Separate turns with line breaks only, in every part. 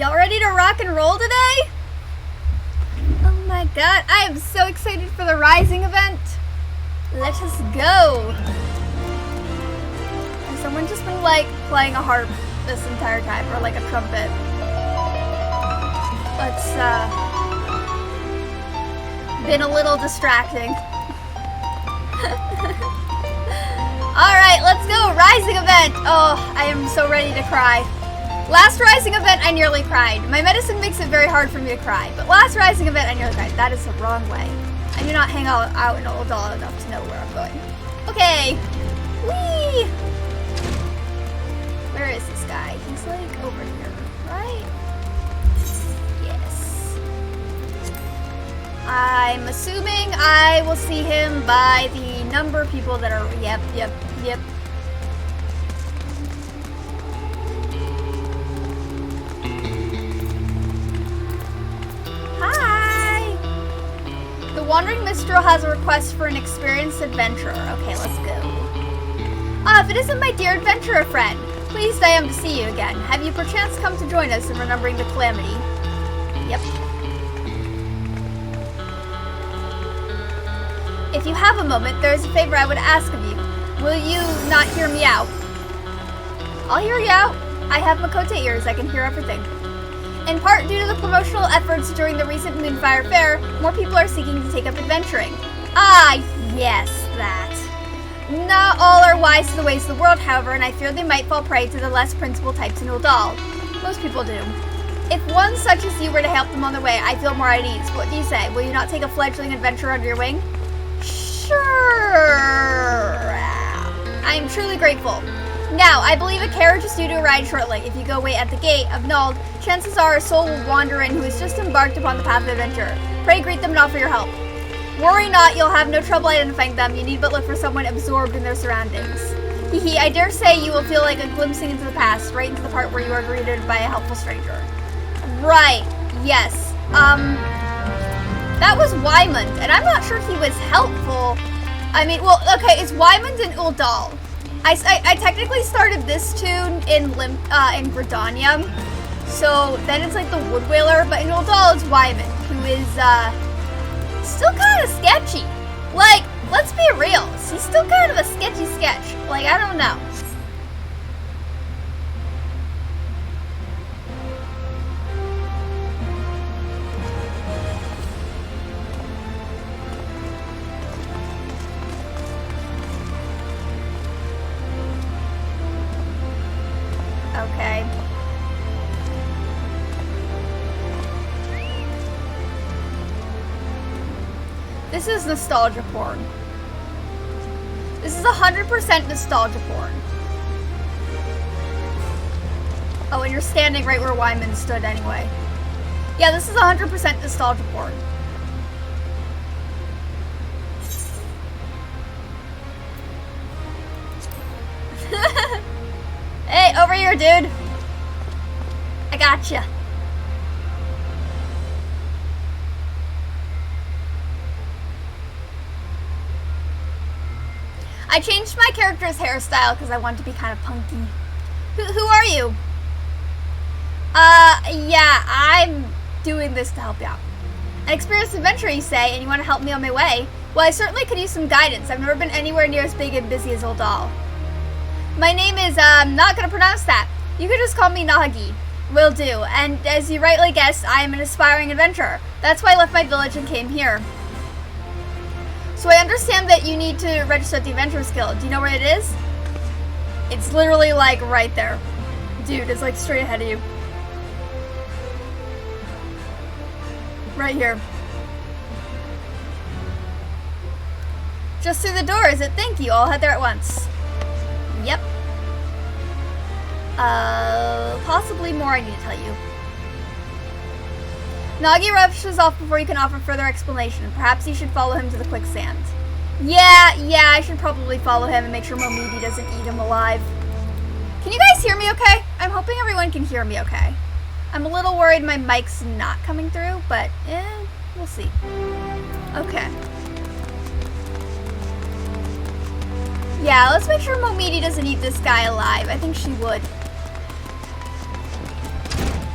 Y'all ready to rock and roll today? Oh my god, I am so excited for the Rising event. Let us go. Has someone just been like playing a harp this entire time, or like a trumpet? It's been a little distracting. Alright, let's go! Rising event! Oh, I am so ready to cry. Last Rising event, I nearly cried. My medicine makes it very hard for me to cry, but last Rising event, I nearly cried. That is the wrong way. I do not hang out in Old Doll enough to know where I'm going. Okay. Whee! Where is this guy? He's like over here, right? Yes. I'm assuming I will see him by the number of people that are, yep. Hi! The Wandering Minstrel has a request for an experienced adventurer. Okay, let's go. If it isn't my dear adventurer friend, pleased I am to see you again. Have you perchance come to join us in remembering the calamity? Yep. If you have a moment, there is a favor I would ask of you. Will you not hear me out? I'll hear you out. I have Makote ears, I can hear everything. In part due to the promotional efforts during the recent Moonfire Fair, more people are seeking to take up adventuring. Ah, yes, that. Not all are wise to the ways of the world, however, and I fear they might fall prey to the less principled types in Uldal. Most people do. If one such as you were to help them on their way, I feel more at ease. What do you say? Will you not take a fledgling adventurer under your wing? Sure. I am truly grateful. Now, I believe a carriage is due to arrive shortly. If you go wait at the gate of Nald, chances are a soul will wander in who has just embarked upon the path of adventure. Pray greet them and offer your help. Worry not, you'll have no trouble identifying them. You need but look for someone absorbed in their surroundings. Hehe, I dare say you will feel like a glimpsing into the past, right into the part where you are greeted by a helpful stranger. Right, yes. That was Wymond, and I'm not sure he was helpful. I mean, well, okay, it's Wymond and Uldal. I technically started this tune in Gridania, so then it's like the Wood Wailer, but in Uldal it's Wymond, who is still kind of sketchy. Like, let's be real, he's still kind of a sketchy sketch. Like, I don't know. Okay. This is nostalgia porn. This is 100% nostalgia porn. Oh, and you're standing right where Wyman stood anyway. Yeah, this is 100% nostalgia porn. Hey, over here, dude. I gotcha. I changed my character's hairstyle because I want to be kind of punky. Who are you? Yeah, I'm doing this to help you out. An experienced adventurer, you say, and you want to help me on my way? Well, I certainly could use some guidance. I've never been anywhere near as big and busy as Uldal. My name is, not gonna pronounce that. You could just call me Nahagi. Will do. And as you rightly guessed, I am an aspiring adventurer. That's why I left my village and came here. So I understand that you need to register at the Adventurers Guild. Do you know where it is? It's literally like right there. Dude, it's like straight ahead of you. Right here. Just through the door, is it? Thank you. I'll head there at once. Yep. Possibly more I need to tell you. Nagi rushes off before you can offer further explanation. Perhaps you should follow him to the quicksand. Yeah, I should probably follow him and make sure Momidi doesn't eat him alive. Can you guys hear me okay? I'm hoping everyone can hear me okay. I'm a little worried my mic's not coming through, but we'll see. Okay. Yeah, let's make sure Momidi doesn't eat this guy alive. I think she would.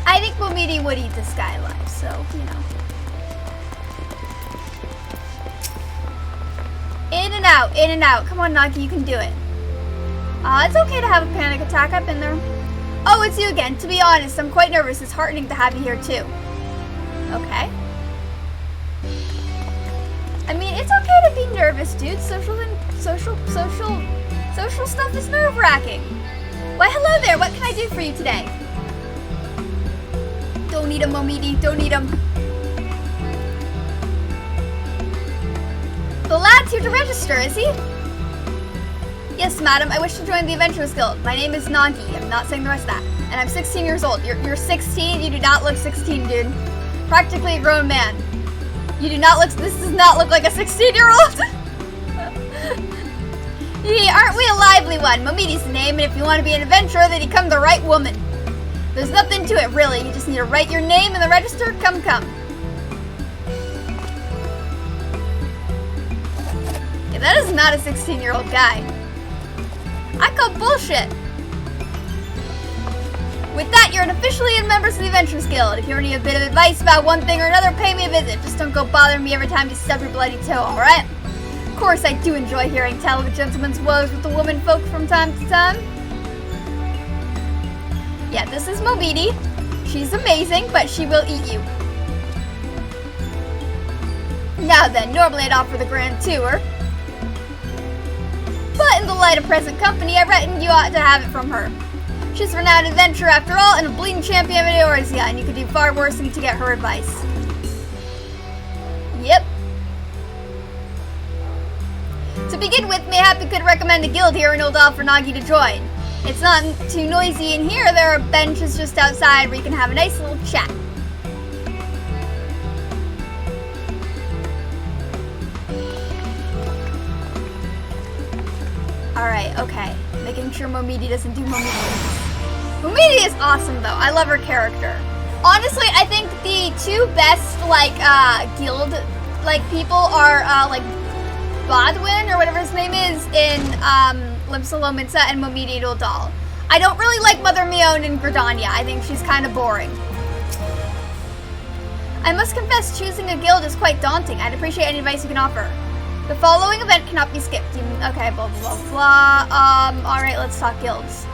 I think Momidi would eat this guy alive, so, you know. In and out, in and out. Come on, Nagi, you can do it. It's okay to have a panic attack. I've been there. Oh, it's you again. To be honest, I'm quite nervous. It's heartening to have you here, too. Okay. I mean, it's okay to be nervous, dude. Social stuff is nerve-wracking. Why, hello there. What can I do for you today? Don't need him, Momidi. Don't need him. The lad's here to register, is he? Yes, madam. I wish to join the Adventurers Guild. My name is Nagi. I'm not saying the rest of that. And I'm 16 years old. You're 16? You do not look 16, dude. Practically a grown man. You do not look... This does not look like a 16-year-old. Aren't we a lively one? Momidi's the name, and if you want to be an adventurer, then you come the right woman. There's nothing to it, really. You just need to write your name in the register. Come. Yeah, that is not a 16-year-old guy. I call bullshit. With that, you're an officially in members of the Adventurers Guild. If you need a bit of advice about one thing or another, pay me a visit. Just don't go bother me every time you stub your bloody toe, alright? Of course, I do enjoy hearing tell of a gentleman's woes with the women folk from time to time. Yeah, this is Momidi. She's amazing, but she will eat you. Now then, normally I'd offer the grand tour. But in the light of present company, I reckon you ought to have it from her. She's a renowned adventurer after all, and a bleeding champion of Eorzea, and you could do far worse than to get her advice. Yep. To begin with, mayhap you could recommend a guild here in Oldal for Nagi to join. It's not too noisy in here. There are benches just outside where you can have a nice little chat. Alright, okay. Making sure Momidi doesn't do Momidi. Momidi is awesome, though. I love her character. Honestly, I think the two best, guild, people are, Bodwin, or whatever his name is, in, Limsa and Momidi Doldal. I don't really like Mother Mion and Gridania. I think she's kind of boring. I must confess, choosing a guild is quite daunting. I'd appreciate any advice you can offer. The following event cannot be skipped. Okay, blah, blah, blah, blah. Alright, let's talk guilds.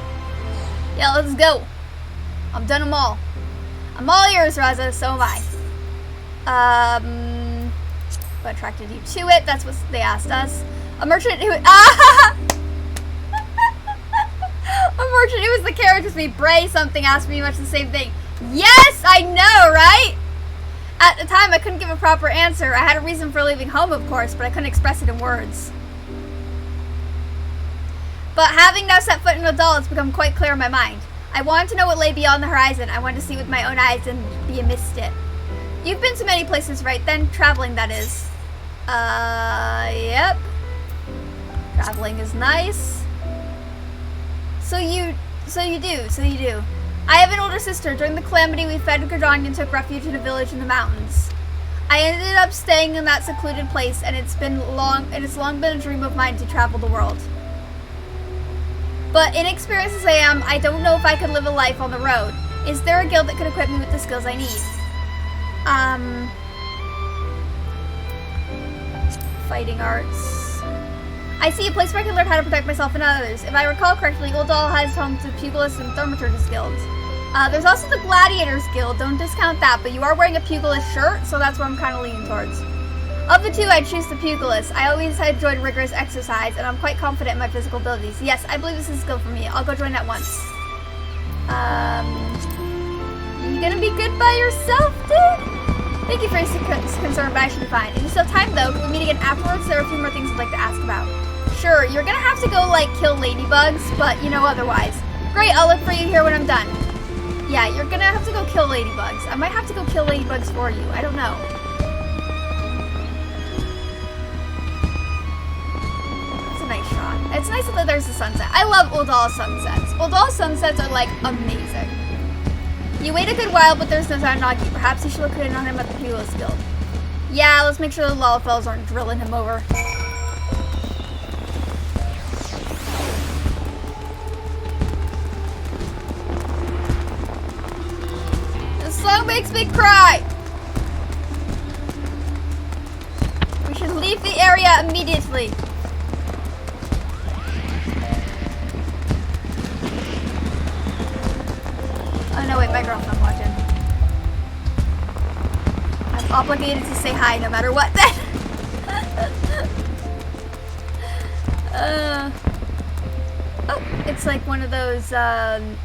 Yeah, let's go. I've done them all. I'm all ears, Raza, so am I. What attracted you to it? That's what they asked us. A merchant who... Ah! A merchant who was the carriage with me. Bray something asked me much the same thing. Yes, I know, right? At the time, I couldn't give a proper answer. I had a reason for leaving home, of course, but I couldn't express it in words. But having now set foot in Oldal, it's become quite clear in my mind. I wanted to know what lay beyond the horizon. I wanted to see with my own eyes and be amidst it. You've been to many places, right then? Traveling, that is. Yep. Traveling is nice. So you do. I have an older sister. During the calamity, we fled Gridania and took refuge in a village in the mountains. I ended up staying in that secluded place, and it's long been a dream of mine to travel the world. But inexperienced as I am, I don't know if I could live a life on the road. Is there a guild that could equip me with the skills I need? Fighting arts. I see a place where I can learn how to protect myself and others. If I recall correctly, Oldal has home to Pugilist and Thaumaturgist guilds. There's also the Gladiators Guild. Don't discount that, but you are wearing a Pugilist shirt, so that's where I'm kind of leaning towards. Of the two, I'd choose the Pugilist. I always had enjoyed rigorous exercise, and I'm quite confident in my physical abilities. Yes, I believe this is a skill for me. I'll go join that once. You gonna be good by yourself, dude? Thank you for your concern, but I should be fine. If you still have time, though, can we meet again afterwards? There are a few more things I'd like to ask about. Sure, you're gonna have to go, kill ladybugs, but, otherwise. Great, I'll look for you here when I'm done. Yeah, you're gonna have to go kill ladybugs. I might have to go kill ladybugs for you. I don't know. It's a nice shot. It's nice that there's a sunset. I love Oldal sunsets. Oldal sunsets are, amazing. You wait a good while, but there's no sign of Nagi. Perhaps you should look in on him at the Pugilist Guild. Yeah, let's make sure the Lalafells aren't drilling him over. makes me cry. We should leave the area immediately. Oh no, wait, my girlfriend watching. I'm obligated to say hi no matter what then. Oh, it's like one of those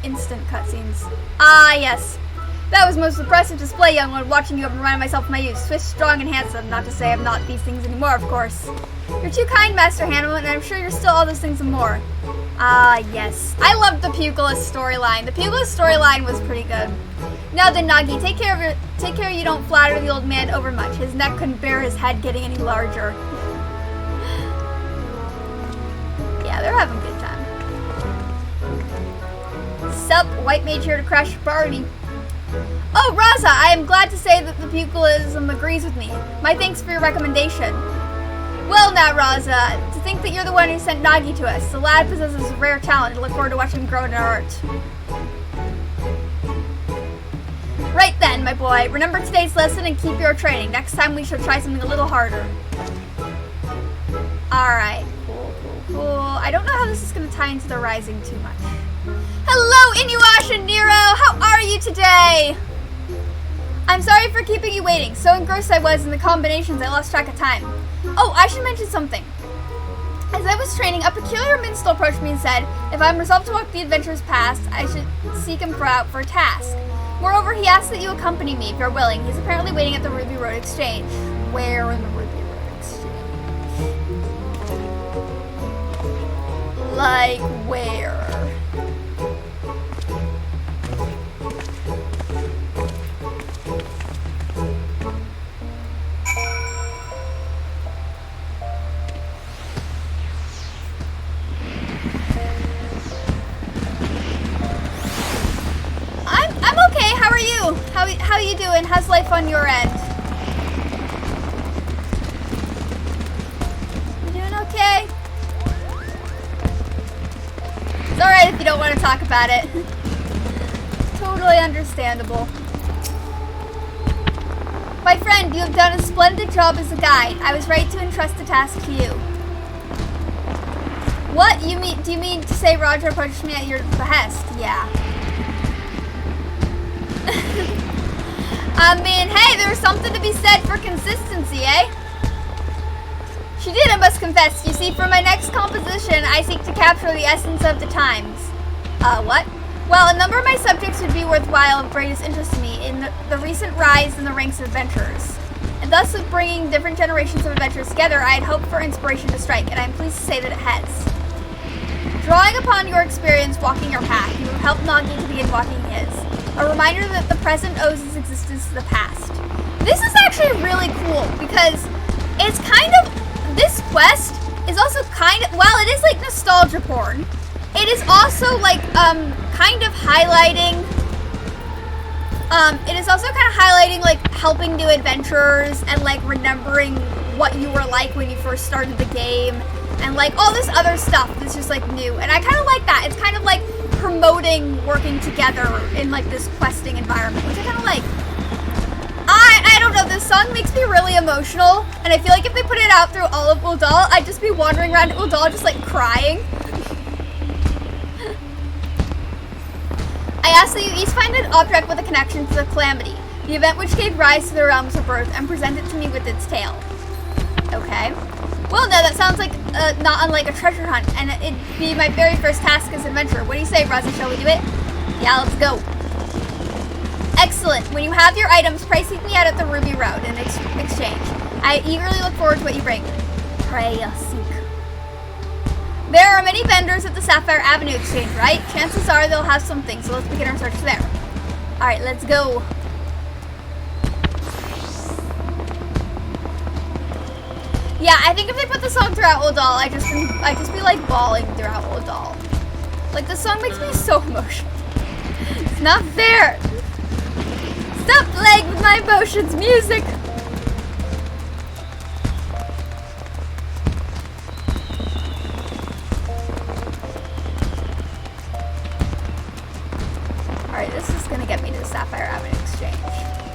instant cutscenes. Ah, yes. That was most impressive display, young one. Watching you, I'm reminding myself of my youth. Swift, strong, and handsome. Not to say I'm not these things anymore, of course. You're too kind, Master Hannibal, and I'm sure you're still all those things and more. Ah, yes. I loved the Pugilist storyline. The Pugilist storyline was pretty good. Now then, Nagi, take care you don't flatter the old man overmuch. His neck couldn't bear his head getting any larger. Yeah, they're having a good time. Sup, White Mage here to crash your party. Oh, Raza, I am glad to say that the Pugilism agrees with me. My thanks for your recommendation. Well now, Raza, to think that you're the one who sent Nagi to us. The lad possesses a rare talent and look forward to watching him grow in art. Right then, my boy. Remember today's lesson and keep your training. Next time we shall try something a little harder. Alright, cool. I don't know how this is going to tie into the Rising too much. Hello, Inuash and Nero! How are you today? I'm sorry for keeping you waiting. So engrossed I was in the combinations, I lost track of time. Oh, I should mention something. As I was training, a peculiar minstrel approached me and said, if I'm resolved to walk the adventurer's path, I should seek him out for a task. Moreover, he asked that you accompany me if you're willing. He's apparently waiting at the Ruby Road Exchange. Where in the Ruby Road Exchange? Like, where? How you doing? How's life on your end? You doing okay? It's alright if you don't want to talk about it. Totally understandable. My friend, you have done a splendid job as a guide. I was right to entrust the task to you. What? Do you mean to say Roger approached me at your behest? Yeah. I mean, hey, there's something to be said for consistency, eh? She did, I must confess. You see, for my next composition, I seek to capture the essence of the times. What? Well, a number of my subjects would be worthwhile of greatest interest to me in the recent rise in the ranks of adventurers. And thus, with bringing different generations of adventurers together, I had hoped for inspiration to strike, and I'm pleased to say that it has. Drawing upon your experience walking your path, you have helped Nagi to begin walking his. A reminder that the present owes its existence to the past. This is actually really cool because it's kind of, this quest is also kind of, while it is like nostalgia porn, it is also like kind of highlighting, like helping new adventurers and like remembering what you were like when you first started the game and like all this other stuff that's just like new. And I kind of like that. It's kind of like promoting working together in like this questing environment, which I kind of like. I don't know, this song makes me really emotional, and I feel like if they put it out through all of Uldal, I'd just be wandering around Uldal just like crying. I ask that you each find an object with a connection to the calamity, the event which gave rise to the realms of birth, and present it to me with its tale. Okay. Well, no, that sounds like not unlike a treasure hunt, and it'd be my very first task as an adventurer. What do you say, Raza? Shall we do it? Yeah, let's go. Excellent. When you have your items, pray seek me out at the Ruby Road in exchange. I eagerly look forward to what you bring. Pray seek. There are many vendors at the Sapphire Avenue Exchange, right? Chances are they'll have something, so let's begin our search there. Alright, let's go. Yeah, I think if they put the song throughout Uldal, I'd just be like bawling throughout Uldal. Like, this song makes me so emotional. It's not fair. Stop playing with my emotions, music. Alright, this is gonna get me to the Sapphire Avenue Exchange.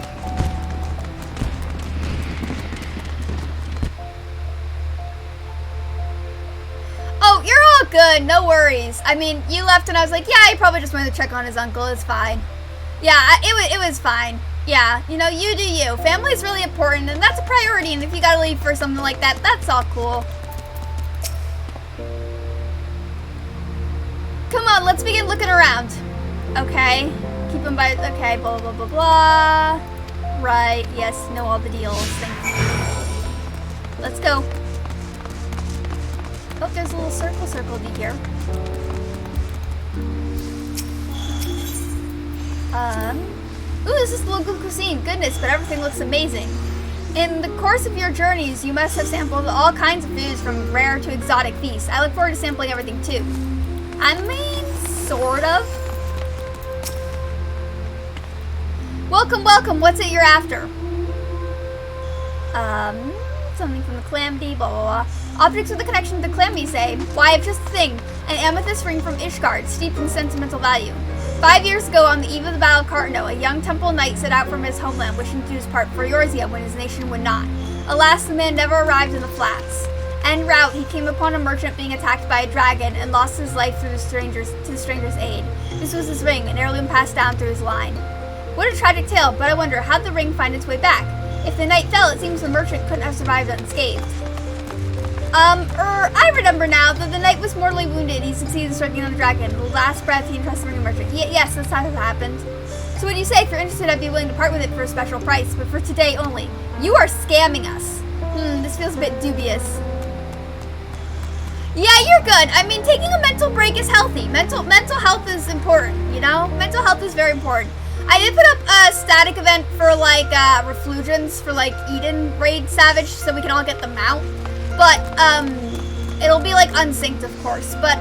good. No worries. I mean, you left and I was like, yeah, he probably just wanted to check on his uncle. It's fine. Yeah, it was fine. Yeah, you know, you do you. Family's really important, and that's a priority, and if you gotta leave for something like that, that's all cool. Come on, let's begin looking around. Okay. Keep them by... Okay, blah, blah, blah, blah. Right, yes, know all the deals. Thank you. Let's go. Oh, there's a little circle here. Ooh, this is local cuisine. Goodness, but everything looks amazing. In the course of your journeys, you must have sampled all kinds of foods from rare to exotic feasts. I look forward to sampling everything too. I mean, sort of. Welcome, welcome. What's it you're after? Something from the Calamity, blah, blah, blah. Objects with a connection to the Calamity say, why, I've just the thing. An amethyst ring from Ishgard, steeped in sentimental value. 5 years ago, on the eve of the Battle of Cartano, a young temple knight set out from his homeland, wishing to do his part for Eorzea when his nation would not. Alas, the man never arrived in the flats. En route, he came upon a merchant being attacked by a dragon and lost his life through the stranger's aid. This was his ring, an heirloom passed down through his line. What a tragic tale, but I wonder, how'd the ring find its way back? If the knight fell, it seems the merchant couldn't have survived unscathed. I remember now that the knight was mortally wounded. He succeeded in striking on the dragon. The last breath, he entrusted the ring merchant. Yes, that's how it happened. So what do you say? If you're interested, I'd be willing to part with it for a special price, but for today only. You are scamming us. This feels a bit dubious. Yeah, you're good. I mean, taking a mental break is healthy. Mental health is important, you know? Mental health is very important. I did put up a static event for, like, reflugens for, like, Eden Raid Savage so we can all get the mount. But, it'll be, like, unsynced, of course. But,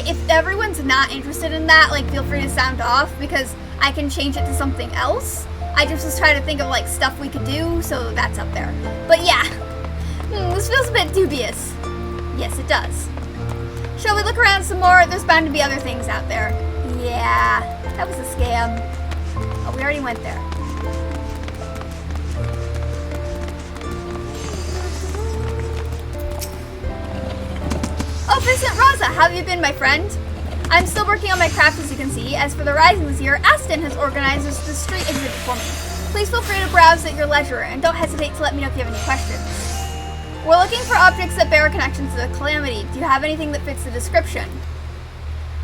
if everyone's not interested in that, like, feel free to sound off because I can change it to something else. I just was trying to think of, like, stuff we could do, so that's up there. But, yeah. This feels a bit dubious. Yes, it does. Shall we look around some more? There's bound to be other things out there. Yeah, that was a scam. Oh, we already went there. Oh, Vincent Rosa, how have you been, my friend? I'm still working on my craft, as you can see. As for the Rising this year, Aston has organized the street exhibit for me. Please feel free to browse at your leisure, and don't hesitate to let me know if you have any questions. We're looking for objects that bear a connection to the Calamity. Do you have anything that fits the description?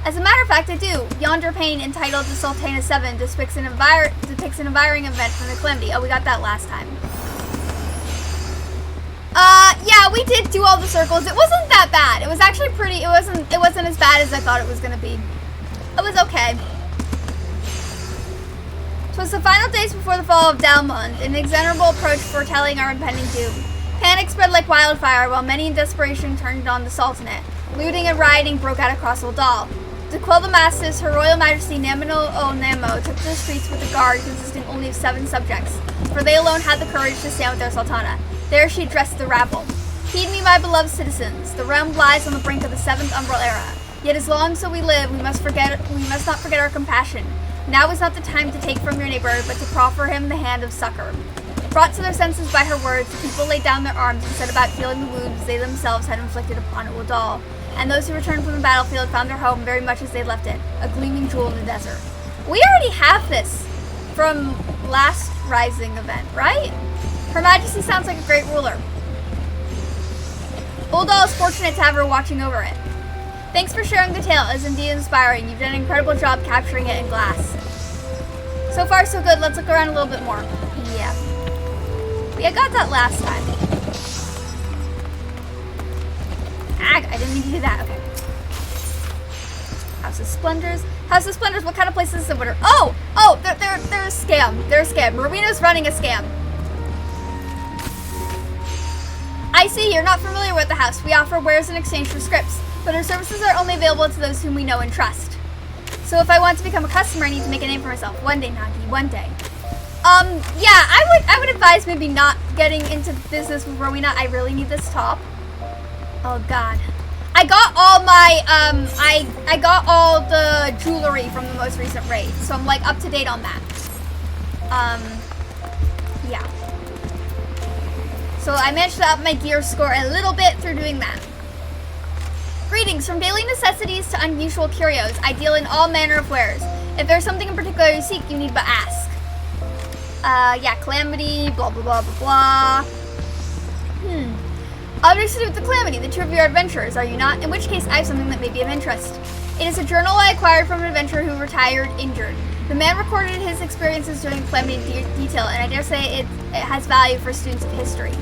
As a matter of fact, I do. Yonder painting entitled The Sultana 7 depicts an environing event from the Calamity. Oh, we got that last time. Yeah, we did do all the circles. It wasn't that bad. It was actually pretty, it wasn't as bad as I thought it was gonna be. It was okay. It was the final days before the fall of Dalmund, an inexorable approach foretelling our impending doom. Panic spread like wildfire while many in desperation turned on the Sultanate. Looting and rioting broke out across Uldal. To quell the masses, Her Royal Majesty Namino Nemo took to the streets with a guard consisting only of 7 subjects, for they alone had the courage to stand with their Sultana. There she addressed the rabble. Heed me, my beloved citizens. The realm lies on the brink of the 7th Umbral Era. Yet as long as we live, we must not forget our compassion. Now is not the time to take from your neighbor, but to proffer him the hand of succor. Brought to their senses by her words, the people laid down their arms and set about healing the wounds they themselves had inflicted upon Uldal. And those who returned from the battlefield found their home very much as they left it, a gleaming jewel in the desert. We already have this from last Rising event, right? Her Majesty sounds like a great ruler. Uldal is fortunate to have her watching over it. Thanks for sharing the tale. It is indeed inspiring. You've done an incredible job capturing it in glass. So far, so good. Let's look around a little bit more. Yeah. I got that last time. I didn't mean to do that. Okay. House of Splendors. House of Splendors. What kind of place is this? Oh! They're a scam. They're a scam. Marina's running a scam. I see. You're not familiar with the house. We offer wares in exchange for scripts, but our services are only available to those whom we know and trust. So if I want to become a customer, I need to make a name for myself. One day, Nagi. One day. Yeah, I would advise maybe not getting into business with Rowena. I really need this top. Oh God. I got all my, I got all the jewelry from the most recent raid, so I'm like up to date on that. Yeah. So I managed to up my gear score a little bit through doing that. Greetings, from daily necessities to unusual curios, I deal in all manner of wares. If there's something in particular you seek, you need but ask. Yeah, Calamity, blah blah blah blah blah. Objects to do with the Calamity, the two of your adventurers, are you not? In which case, I have something that may be of interest. It is a journal I acquired from an adventurer who retired injured. The man recorded his experiences during Calamity detail, and I dare say it has value for students of history.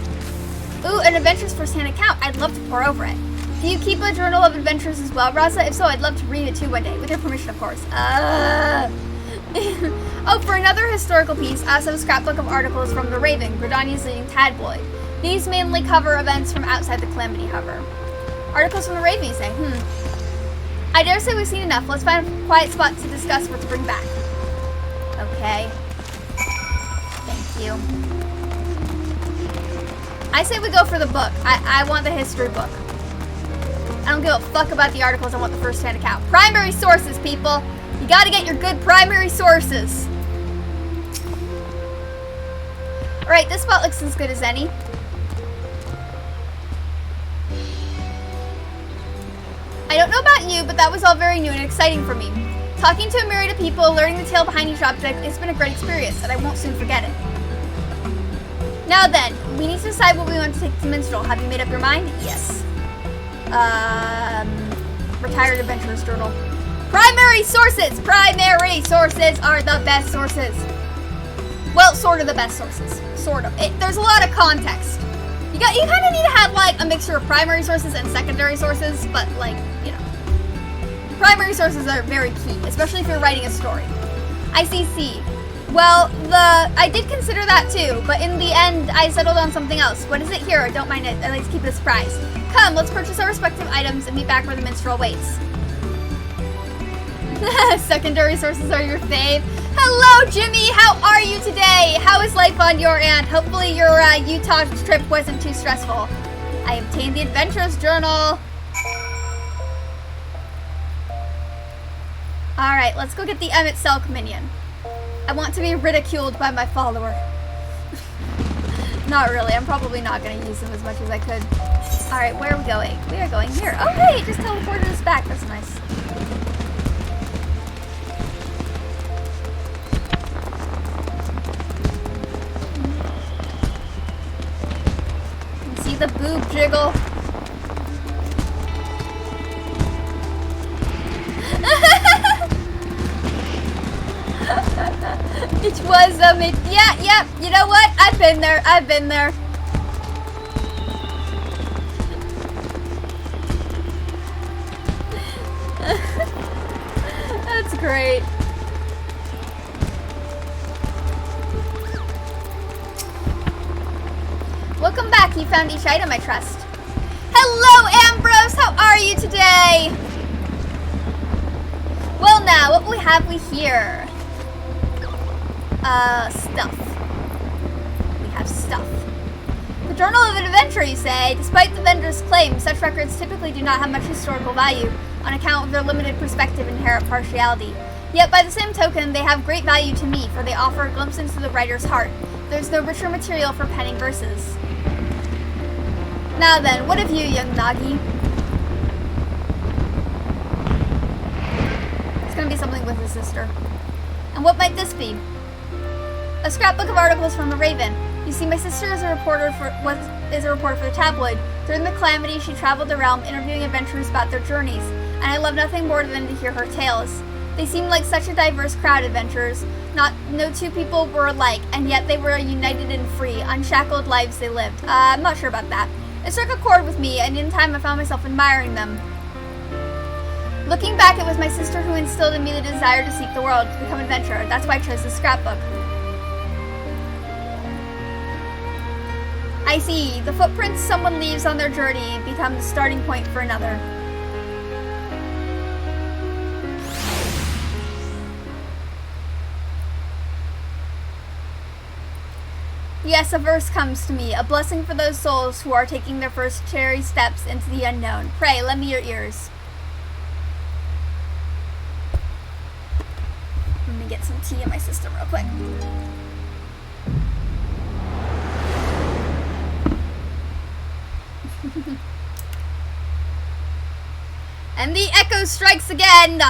Ooh, an adventurer's first-hand account. I'd love to pore over it. Do you keep a journal of adventures as well, Raza? If so, I'd love to read it too one day, with your permission, of course. Oh, for another historical piece, I also have a scrapbook of articles from The Raven, Gridania's leading tabloid. These mainly cover events from outside the Calamity Hover. Articles from The Raven, you say? I dare say we've seen enough. Let's find a quiet spot to discuss what to bring back. Okay. Thank you. I say we go for the book. I want the history book. I don't give a fuck about the articles. I want the first-hand account. Primary sources, people. You gotta get your good primary sources. Alright, this spot looks as good as any. I don't know about you, but that was all very new and exciting for me. Talking to a myriad of people, learning the tale behind each object, it's been a great experience, and I won't soon forget it. Now then, we need to decide what we want to take to Minstrel. Have you made up your mind? Yes. Retired Adventurer's Journal. Primary sources! Primary sources are the best sources. Well, sort of the best sources. Sort of. There's a lot of context. You kind of need to have, like, a mixture of primary sources and secondary sources, but, like, you know. Primary sources are very key, especially if you're writing a story. ICC. Well, I did consider that too, but in the end, I settled on something else. What is it here? Don't mind it. I like to keep it a surprise. Come, let's purchase our respective items and meet back where the minstrel waits. Secondary sources are your fave. Hello, Jimmy. How are you today? How is life on your end? Hopefully your Utah trip wasn't too stressful. I obtained the Adventurer's Journal. Alright, let's go get the Emmett Selk minion. I want to be ridiculed by my follower. Not really. I'm probably not going to use them as much as I could. Alright, where are we going? We are going here. Oh, hey, it just teleported us back. That's nice. You can see the boob jiggle. It was yeah, you know what? I've been there. That's great. Welcome back. You found each item, I trust. Hello, Ambrose. How are you today? Well, now, what have we here? Stuff. We have stuff. The Journal of an Adventurer, you say? Despite the vendor's claim, such records typically do not have much historical value on account of their limited perspective and inherent partiality. Yet, by the same token, they have great value to me, for they offer a glimpse into the writer's heart. There's no richer material for penning verses. Now then, what of you, young Nagi? It's gonna be something with his sister. And what might this be? A scrapbook of articles from The Raven. You see, my sister is a reporter for the tabloid. During the Calamity, she traveled the realm, interviewing adventurers about their journeys, and I love nothing more than to hear her tales. They seemed like such a diverse crowd, adventurers. No two people were alike, and yet they were united and free, unshackled lives they lived. I'm not sure about that. It struck a chord with me, and in time I found myself admiring them. Looking back, it was my sister who instilled in me the desire to seek the world, to become an adventurer. That's why I chose this scrapbook. I see. The footprints someone leaves on their journey become the starting point for another. Yes, a verse comes to me, a blessing for those souls who are taking their first cherry steps into the unknown. Pray, lend me your ears. Let me get some tea in my system real quick. And the echo strikes again.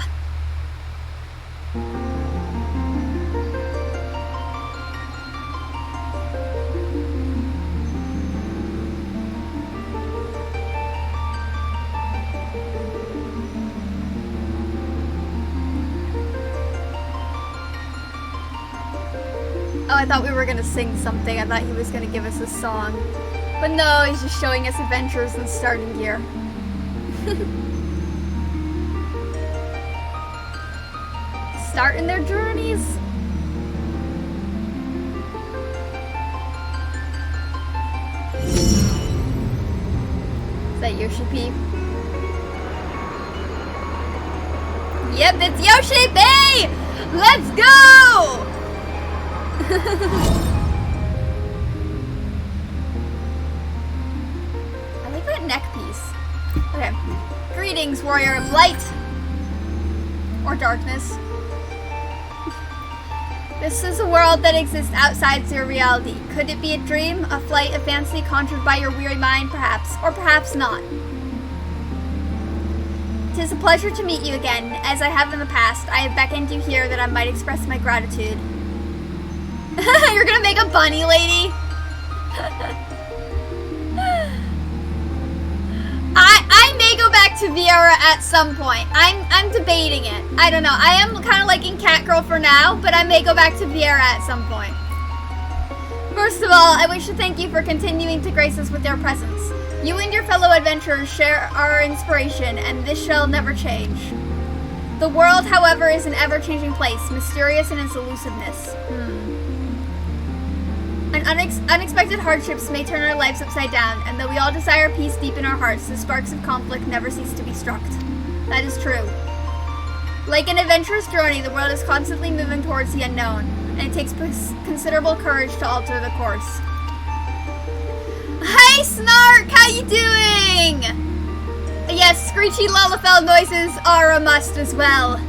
Oh, I thought we were gonna sing something. I thought he was gonna give us a song. But no, he's just showing us adventures in starting gear. Starting their journeys. Is that Yoshi P? Yep, it's Yoshi P! Let's go! I like that neck piece. Okay. Greetings, warrior of light. Or darkness. This is a world that exists outside your reality. Could it be a dream, a flight of fancy conjured by your weary mind, perhaps, or perhaps not? It is a pleasure to meet you again. As I have in the past, I have beckoned you here that I might express my gratitude. You're gonna make a bunny lady? I may go back to Viera at some point. I'm debating it. I don't know. I am kind of liking Catgirl for now, but I may go back to Viera at some point. First of all, I wish to thank you for continuing to grace us with your presence. You and your fellow adventurers share our inspiration, and this shall never change. The world, however, is an ever-changing place, mysterious in its elusiveness. Unexpected hardships may turn our lives upside down, and though we all desire peace deep in our hearts, the sparks of conflict never cease to be struck. That is true. Like an adventurous journey, the world is constantly moving towards the unknown, and it takes considerable courage to alter the course. Hey Snark, how you doing? Yes, screechy Lalafell noises are a must as well.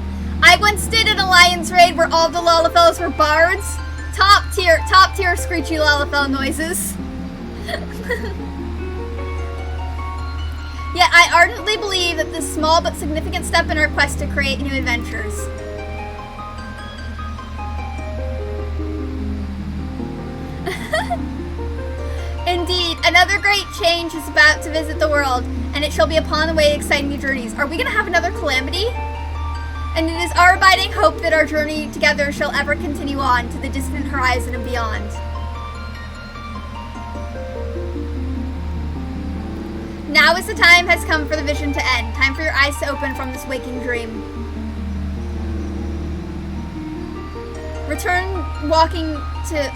I once did an alliance raid where all the Lalafells were bards. Top tier screechy Lalafell noises. Yet I ardently believe that this small but significant step in our quest to create new adventures. Indeed, another great change is about to visit the world, and it shall be upon the way to exciting new journeys. Are we gonna have another calamity? And it is our abiding hope that our journey together shall ever continue on to the distant horizon and beyond. Now is the time has come for the vision to end. Time for your eyes to open from this waking dream. Return walking to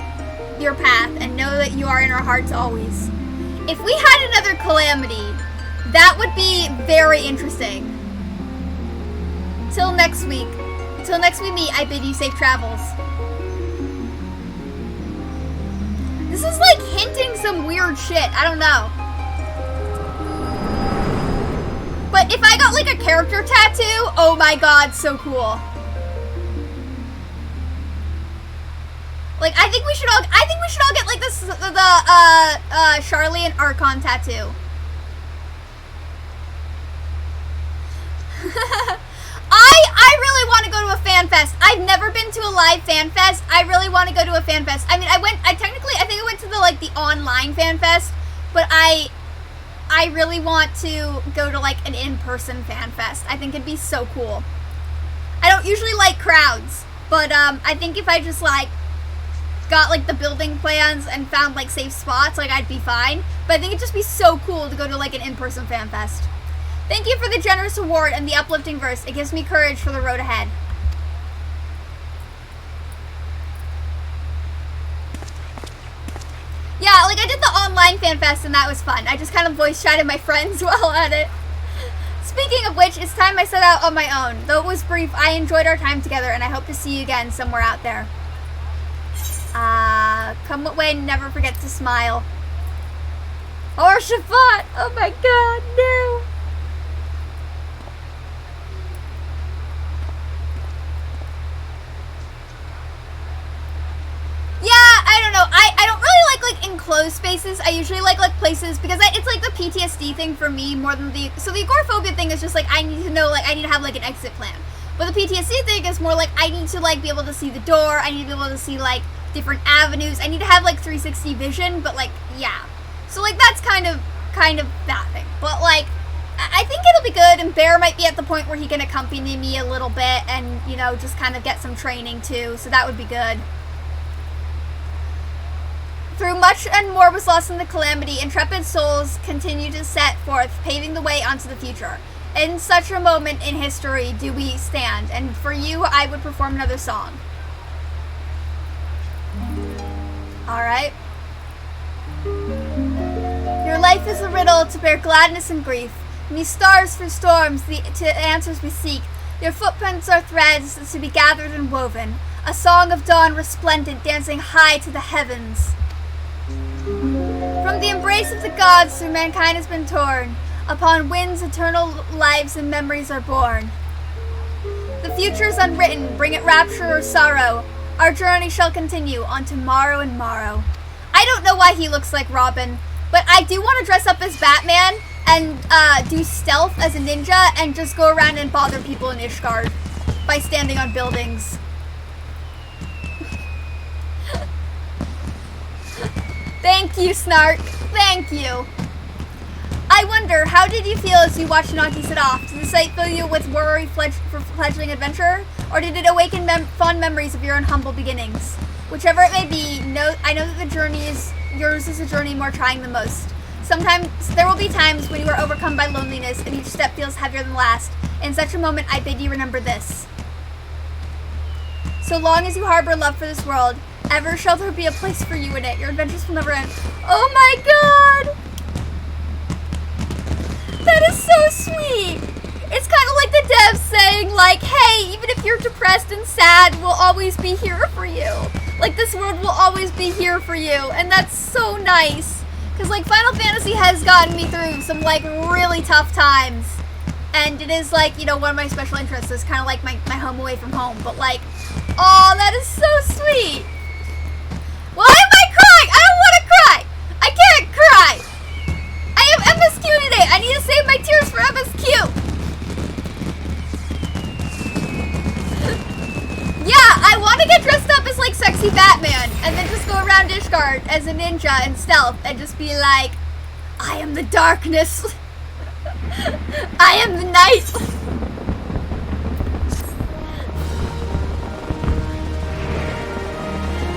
your path and know that you are in our hearts always. If we had another calamity, that would be very interesting. Till next we meet, I bid you safe travels. This is like hinting some weird shit. I don't know. But if I got like a character tattoo, oh my god, so cool. Like I think we should all get like this the Charlie and Archon tattoo. I really want to go to a fan fest. I've never been to a live fan fest. I really want to go to a fan fest. I mean, I think I went to the online fan fest, but I really want to go to like an in-person fan fest. I think it'd be so cool. I don't usually like crowds, but I think if I just like got like the building plans and found like safe spots, like I'd be fine. But I think it'd just be so cool to go to like an in-person fan fest. Thank you for the generous award and the uplifting verse. It gives me courage for the road ahead. Yeah, like I did the online fan fest and that was fun. I just kind of voice chatted my friends while at it. Speaking of which, it's time I set out on my own. Though it was brief, I enjoyed our time together and I hope to see you again somewhere out there. Come what way, never forget to smile. Or Shafat! Oh my god, no! Yeah, I don't know. I don't really like enclosed spaces. I usually like places because it's like the PTSD thing for me more than the agoraphobia thing is just like I need to know, like I need to have like an exit plan. But the PTSD thing is more like I need to like be able to see the door. I need to be able to see like different avenues. I need to have like 360 vision. But like yeah, so like that's kind of that thing. But like I think it'll be good. And Bear might be at the point where he can accompany me a little bit and you know just kind of get some training too. So that would be good. Through much and more was lost in the calamity, intrepid souls continue to set forth, paving the way onto the future. In such a moment in history do we stand, and for you I would perform another song. Alright. Your life is a riddle to bear gladness and grief. Me stars for storms, to answers we seek. Your footprints are threads to be gathered and woven. A song of dawn resplendent, dancing high to the heavens. From the embrace of the gods through mankind has been torn. Upon winds eternal lives and memories are born. The future is unwritten, bring it rapture or sorrow. Our journey shall continue on tomorrow and morrow. I don't know why he looks like Robin, but I do want to dress up as Batman and do stealth as a ninja and just go around and bother people in Ishgard by standing on buildings. Thank you, Snark. Thank you. I wonder, how did you feel as you watched Naki set off? Did the sight fill you with worry for fledgling adventurer? Or did it awaken fond memories of your own humble beginnings? Whichever it may be, I know that yours is a journey more trying than most. Sometimes there will be times when you are overcome by loneliness and each step feels heavier than the last. In such a moment, I bid you remember this. So long as you harbor love for this world, ever shall there be a place for you in it. Your adventures will never end. Oh my god! That is so sweet! It's kind of like the devs saying, like, hey, even if you're depressed and sad, we'll always be here for you. Like, this world will always be here for you. And that's so nice. Because, like, Final Fantasy has gotten me through some, like, really tough times. And it is, like, you know, one of my special interests. It's kind of like my home away from home. But, like, oh, that is so sweet. Why am I crying? I don't want to cry. I can't cry. I have MSQ today. I need to save my tears for MSQ. Yeah, I want to get dressed up as like sexy Batman and then just go around Ishgard as a ninja and stealth and just be like, I am the darkness. I am the night.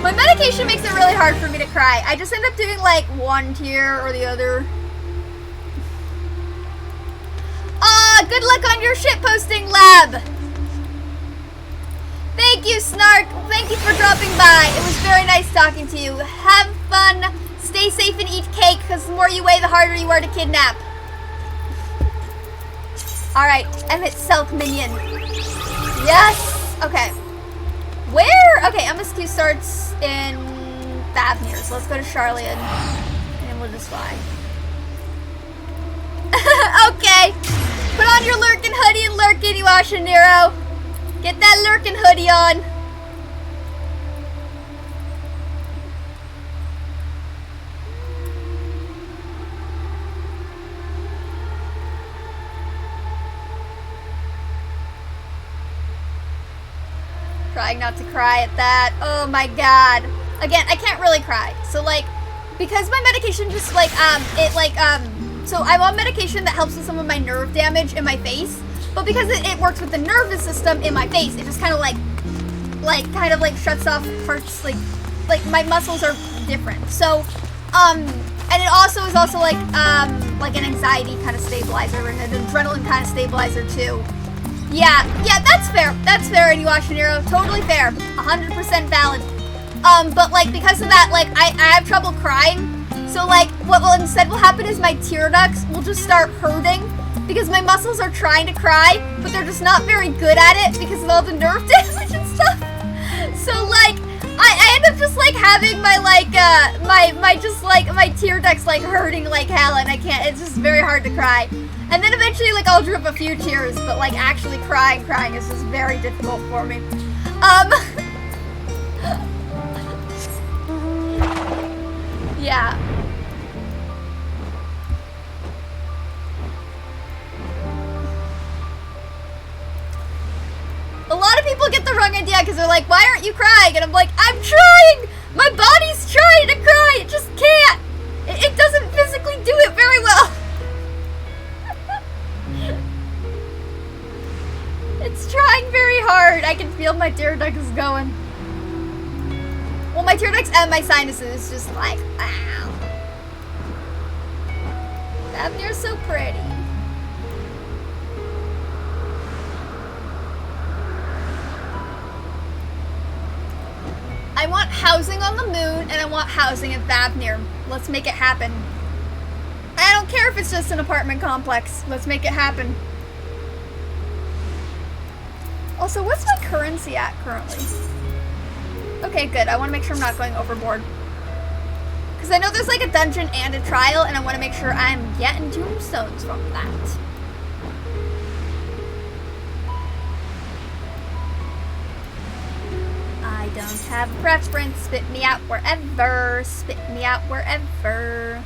My medication makes it really hard for me to cry. I just end up doing like one tear or the other. Good luck on your shitposting lab. Thank you, Snark. Thank you for dropping by. It was very nice talking to you. Have fun. Stay safe and eat cake, because the more you weigh, the harder you are to kidnap. Alright, Emmett Selk Minion. Yes! Okay. Where? Okay, MSQ starts in Thavnir, so let's go to Charlian. And we'll just fly. Okay. Put on your Lurkin hoodie and lurk, Inuasha Nero. Get that Lurkin hoodie on. Trying not to cry at that. Oh my god. Again, I can't really cry. So like, because my medication just like, so I'm on medication that helps with some of my nerve damage in my face. But because it works with the nervous system in my face, it just kind of like shuts off parts, like my muscles are different. So, and it also is also like an anxiety kind of stabilizer and an adrenaline kind of stabilizer too. Yeah, that's fair. That's fair, Inuasha Nero. Totally fair. 100% valid. But like because of that, like I have trouble crying. So like what will instead will happen is my tear ducts will just start hurting. Because my muscles are trying to cry, but they're just not very good at it because of all the nerve damage and stuff. So like, I end up just like having my like, my tear ducts like hurting like hell, and I can't, it's just very hard to cry. And then eventually like I'll drip a few tears, but like actually crying is just very difficult for me. Yeah. A lot of people get the wrong idea because they're like, why aren't you crying? And I'm like, I'm trying! My body's trying to cry! It just can't! It doesn't physically do it very well! It's trying very hard. I can feel my tear ducts going. Well, my tear ducts and my sinuses just like, wow. Daphne's so pretty. I want housing on the moon, and I want housing at Thavnir. Let's make it happen. I don't care if it's just an apartment complex. Let's make it happen. Also, what's my currency at currently? Okay, good. I want to make sure I'm not going overboard. Because I know there's like a dungeon and a trial, and I want to make sure I'm getting tombstones from that. I don't have a preference. Spit me out wherever. Spit me out wherever.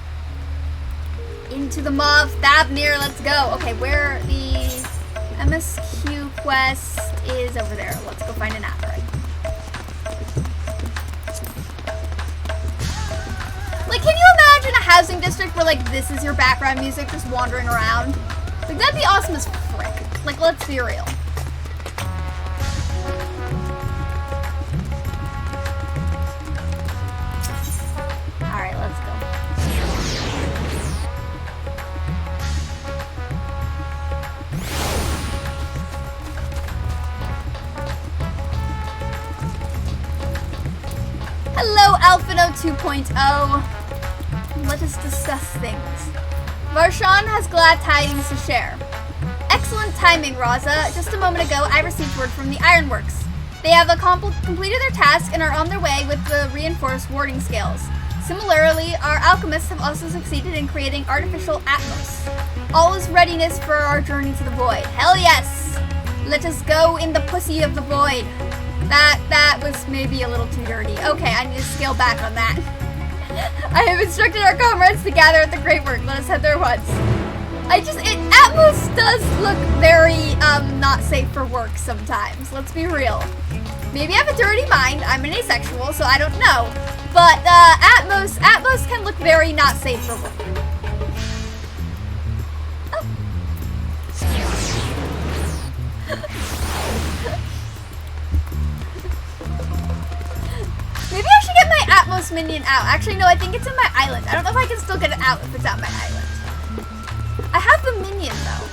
Into the maw of Thavnir. Let's go. Okay, where the MSQ quest is over there. Let's go find an aberrant. Like, can you imagine a housing district where, like, this is your background music just wandering around? Like, that'd be awesome as frick. Like, let's be real. Alright, let's go. Hello, Alphino 2.0. Let us discuss things. Varshan has glad tidings to share. Excellent timing, Raza. Just a moment ago, I received word from the Ironworks. They have completed their task and are on their way with the reinforced warding scales. Similarly, our alchemists have also succeeded in creating artificial Atmos. All is readiness for our journey to the void. Hell yes! Let us go in the pussy of the void. That was maybe a little too dirty. Okay, I need to scale back on that. I have instructed our comrades to gather at the Great Work. Let us head there once. Atmos does look very, not safe for work sometimes. Let's be real. Maybe I have a dirty mind. I'm an asexual, so I don't know. But, Atmos can look very not safe for work. Oh. Maybe I should get my Atmos minion out. Actually, no, I think it's in my island. I don't know if I can still get it out if it's at my island. I have the minion, though.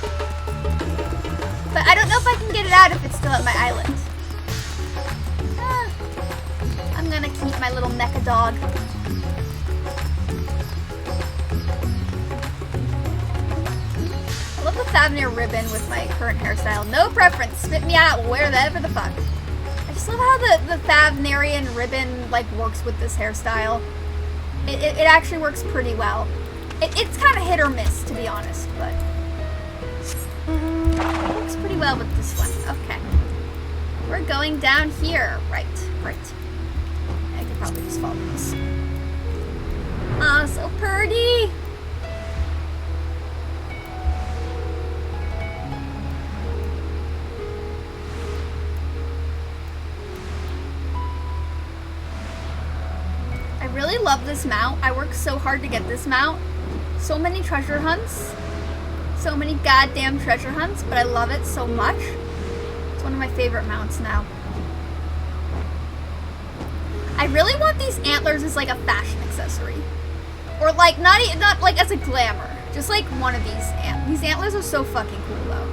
But I don't know if I can get it out if it's still at my island. I'm gonna keep my little mecha dog. I love the Thavnir ribbon with my current hairstyle. No preference. Spit me out wherever the fuck. I just love how the Thavnirian ribbon like works with this hairstyle. It actually works pretty well. It's kind of hit or miss, to be honest, but it works pretty well with this one. Okay. We're going down here. Right. I could probably just follow this. Oh, so pretty! I really love this mount. I worked so hard to get this mount. So many treasure hunts. So many goddamn treasure hunts, but I love it so much. It's one of my favorite mounts now. I really want these antlers as like a fashion accessory. Or like, not like as a glamour. Just like one of these antlers. These antlers are so fucking cool though.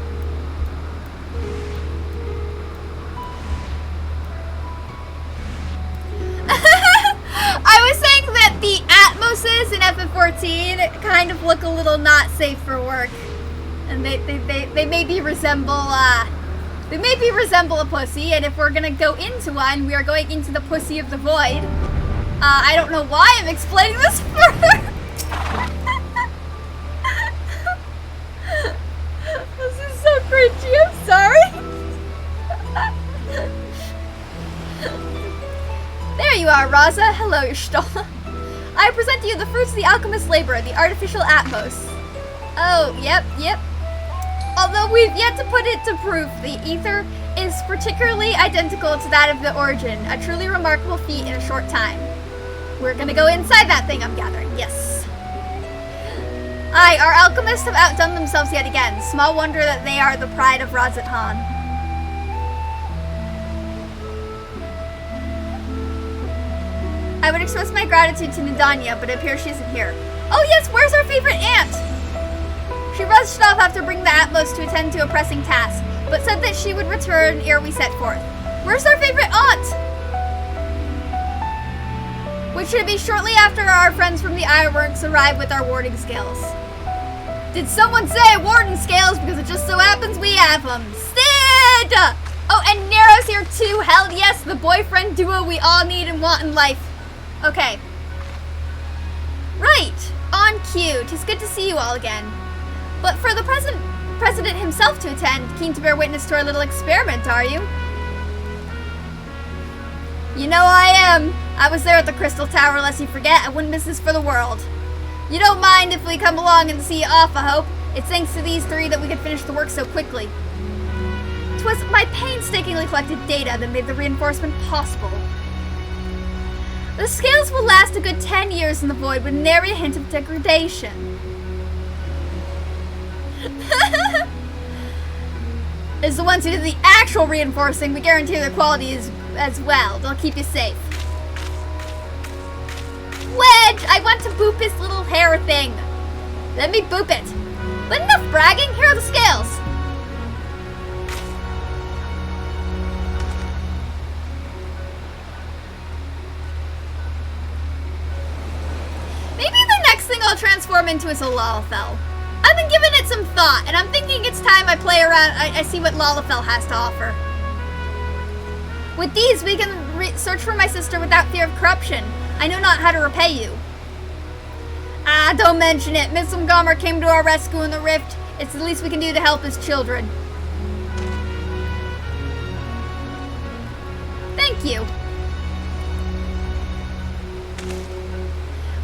I was saying that the Atmoses in FF14 kind of look a little not safe for work. And they maybe resemble a pussy, and if we're gonna go into one, we are going into the pussy of the void. I don't know why I'm explaining this further. This is so cringy, I'm sorry. There you are, Raza. Hello, Y'shtola. I present to you the fruits of the alchemist's labor, the artificial Atmos. Oh, yep. Although we've yet to put it to proof, the ether is particularly identical to that of the origin, a truly remarkable feat in a short time. We're gonna go inside that thing, I'm gathering. Yes. Aye, our alchemists have outdone themselves yet again. Small wonder that they are the pride of Razatan. I would express my gratitude to Nadanya, but it appears she isn't here. Oh yes, where's our favorite aunt? She rushed off after bringing the Atmos to attend to a pressing task, but said that she would return ere we set forth. Where's our favorite aunt? Which should be shortly after our friends from the Ironworks arrive with our warding scales. Did someone say warden scales? Because it just so happens we have them. Sid! Oh, and Nero's here too. Hell yes, the boyfriend duo we all need and want in life. Okay. Right. On cue. 'Tis good to see you all again. But for the president himself to attend, keen to bear witness to our little experiment, are you? You know I am. I was there at the Crystal Tower, lest you forget. I wouldn't miss this for the world. You don't mind if we come along and see you off, I hope. It's thanks to these three that we could finish the work so quickly. 'Twas my painstakingly collected data that made the reinforcement possible. The scales will last a good 10 years in the void with nary a hint of degradation. It's the ones who did the actual reinforcing. We guarantee their quality is as well. They'll keep you safe. Wedge! I want to boop his little hair thing. Let me boop it. But enough bragging. Here are the scales. Maybe the next thing I'll transform into is a Lalafell. I've been giving it some thought, and I'm thinking it's time I play around. I see what Lalafell has to offer. With these, we can search for my sister without fear of corruption. I know not how to repay you. Ah, don't mention it. Miss Montgomery came to our rescue in the rift. It's the least we can do to help his children. Thank you.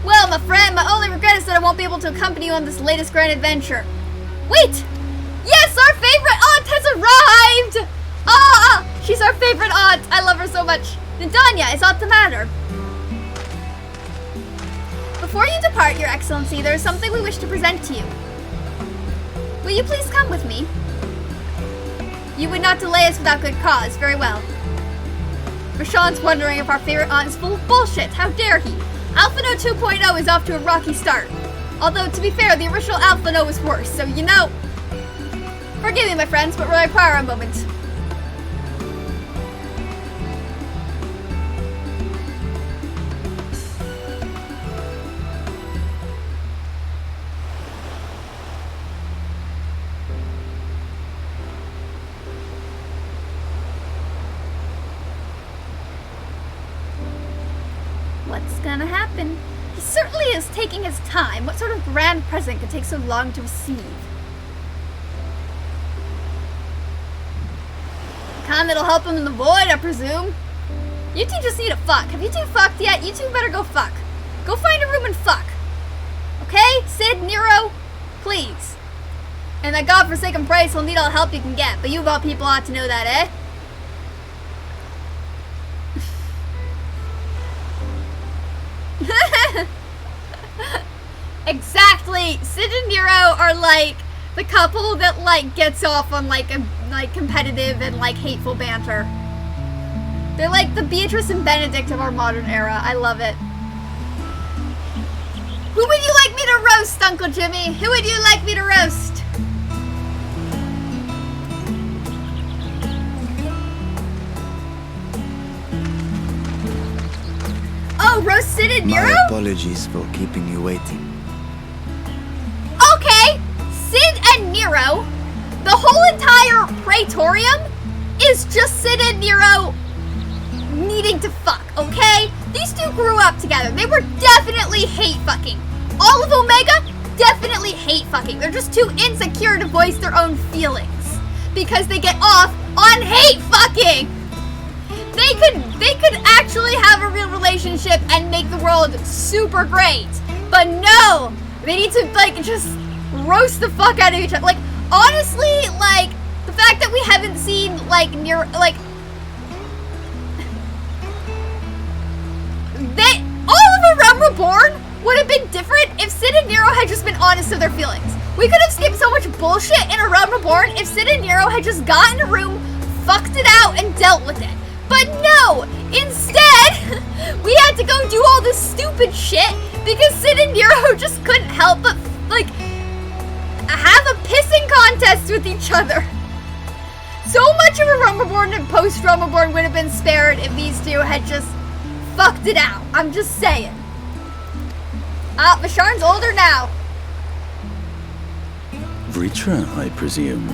Well, my friend, my only regret is that I won't be able to accompany you on this latest grand adventure. Wait! Yes, our favorite aunt has arrived! Ah! She's our favorite aunt. I love her so much. Nadanya, is aught the matter? Before you depart, Your Excellency, there is something we wish to present to you. Will you please come with me? You would not delay us without good cause. Very well. Rashawn's wondering if our favorite aunt is full of bullshit. How dare he? Alphano 2.0 is off to a rocky start. Although, to be fair, the original Alphano was worse, so you know. Forgive me, my friends, but will I require a moment. What's gonna happen? He certainly is taking his time. What sort of grand present could take so long to receive? Kind that'll help him in the void, I presume. You two just need to fuck. Have you two fucked yet? You two better go fuck. Go find a room and fuck. Okay? Sid, Nero? Please. And that godforsaken price will need all the help you can get, but you of all people ought to know that, eh? Exactly. Sid and Nero are like the couple that like gets off on like a competitive and like hateful banter. They're like the Beatrice and Benedict of our modern era. I love it. Who would you like me to roast, Uncle Jimmy? Who would you like me to roast? Oh, roast Sid and Nero?
My apologies for keeping you waiting.
Okay, Sid and Nero, the whole entire Praetorium is just Sid and Nero needing to fuck, okay? These two grew up together. They were definitely hate fucking. All of Omega, definitely hate fucking. They're just too insecure to voice their own feelings because they get off on hate fucking. they could actually have a real relationship and make the world super great. But no, they need to like just roast the fuck out of each other. Like honestly, like the fact that we haven't seen like all of A Realm Reborn would have been different if Sid and Nero had just been honest to their feelings. We could have skipped so much bullshit in A Realm Reborn if Sid and Nero had just gotten a room, fucked it out, and dealt with it. But no! Instead, we had to go do all this stupid shit because Sid and Nero just couldn't help but, like, have a pissing contest with each other. So much of A Realm Reborn and post-Realm Reborn would have been spared if these two had just fucked it out. I'm just saying. Vasharn's older now.
Vritra, I presume.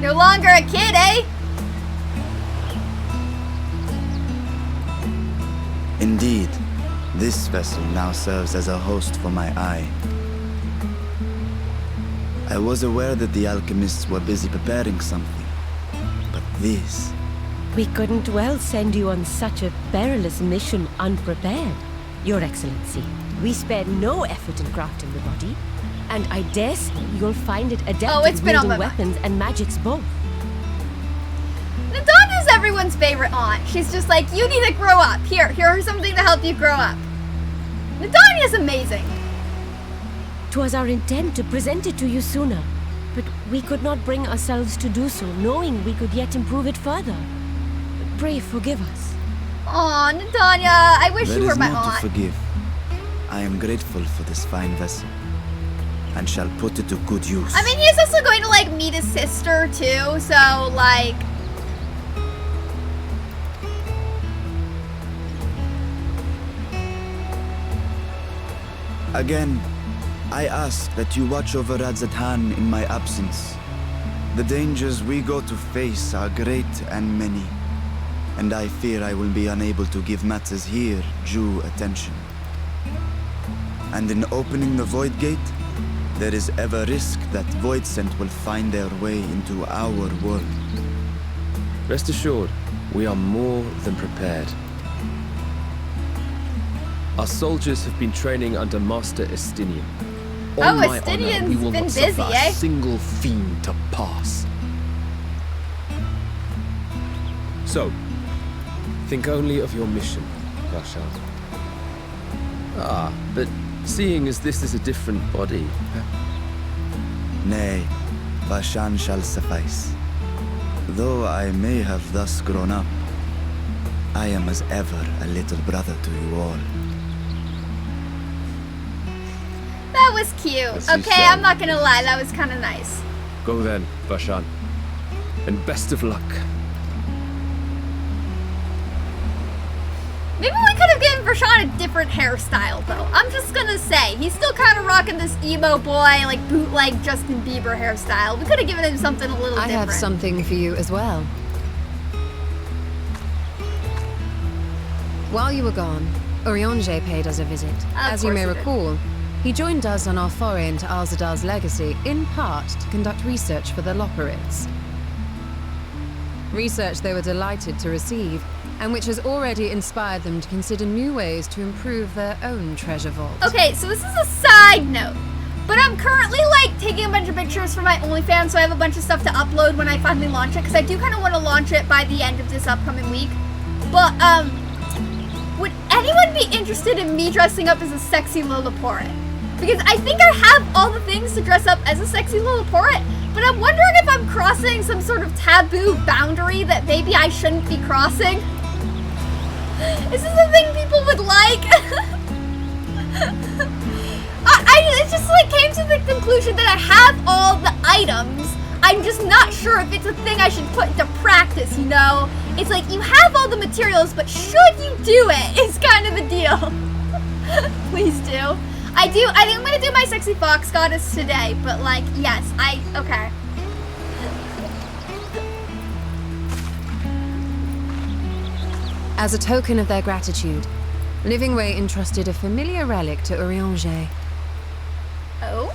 No longer a kid, eh?
Indeed. This vessel now serves as a host for my eye. I was aware that the alchemists were busy preparing something, but this...
We couldn't well send you on such a perilous mission unprepared, Your Excellency. We spared no effort in crafting the body, and I dare say you'll find it adept at wielding weapons and magics both.
Nadania's everyone's favorite aunt. She's just like, you need to grow up. Here's something to help you grow up. Nadania's amazing.
'Twas our intent to present it to you sooner, but we could not bring ourselves to do so, knowing we could yet improve it further. Pray forgive us.
Aw, Nadania, I wish you were my aunt.
There is more to forgive. I am grateful for this fine vessel, and shall put it to good use.
I mean, he's also going to, like, meet his sister, too, so, like...
Again, I ask that you watch over Radzatan in my absence. The dangers we go to face are great and many, and I fear I will be unable to give matters here due attention. And in opening the Void Gate, there is ever risk that Voidsent will find their way into our world.
Rest assured, we are more than prepared. Our soldiers have been training under Master Estinian. On my honor, we will not suffer a single fiend to pass. So, think only of your mission, Vashan. Ah, but seeing as this is a different body...
Nay, Vashan shall suffice. Though I may have thus grown up, I am as ever a little brother to you all.
That was cute. Okay, I'm not gonna lie, that was kind of nice.
Go then, Vashan. And best of luck.
Maybe we could have given Vashan a different hairstyle, though. I'm just gonna say, he's still kind of rocking this emo boy, like bootleg Justin Bieber hairstyle. We could have given him something a little different.
I have something for you as well. While you were gone, Urianger paid us a visit. As you may recall, he joined us on our foray into Alzadar's legacy, in part to conduct research for the Loperids. Research they were delighted to receive, and which has already inspired them to consider new ways to improve their own treasure vault.
Okay, so this is a side note, but I'm currently, like, taking a bunch of pictures for my OnlyFans, so I have a bunch of stuff to upload when I finally launch it, because I do kind of want to launch it by the end of this upcoming week. But, would anyone be interested in me dressing up as a sexy Lilliput? Because I think I have all the things to dress up as a sexy Lilliput, but I'm wondering if I'm crossing some sort of taboo boundary that maybe I shouldn't be crossing. Is this a thing people would like? I just like came to the conclusion that I have all the items. I'm just not sure if it's a thing I should put into practice, you know? It's like you have all the materials, but should you do it? It's kind of a deal. Please do. I think I'm gonna do my sexy fox goddess today, but like, yes, okay.
As a token of their gratitude, Livingway entrusted a familiar relic to Urianger.
Oh?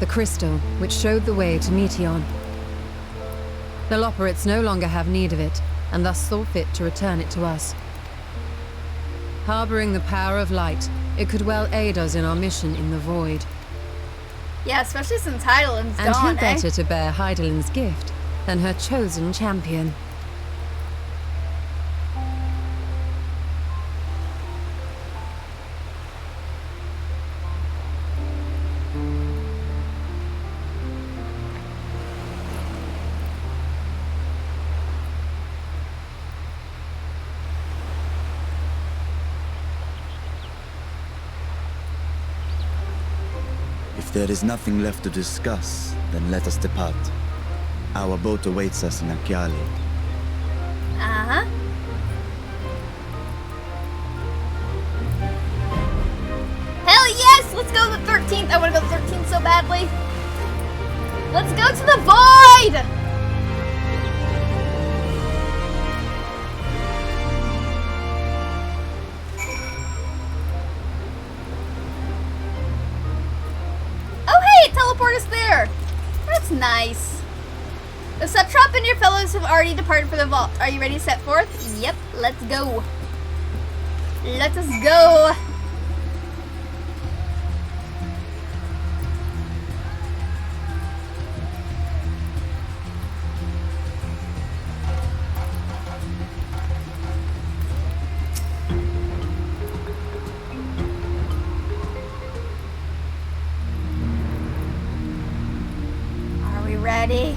the crystal which showed the way to Meteon. The Loporrits no longer have need of it, and thus saw fit to return it to us. Harboring the power of light, it could well aid us in our mission in the void.
Yeah, especially since Heidelin's
And
gone,
who better to bear Heidelin's gift than her chosen champion?
If there is nothing left to discuss, then let us depart. Our boat awaits us in Akyali.
Uh-huh. Hell yes! Let's go to the 13th! I want to go to the 13th so badly. Let's go to the void! Teleport us there. That's nice. The Subtrop and your fellows have already departed for the vault. Are you ready to set forth? Yep, let's go. Let us go. Ready?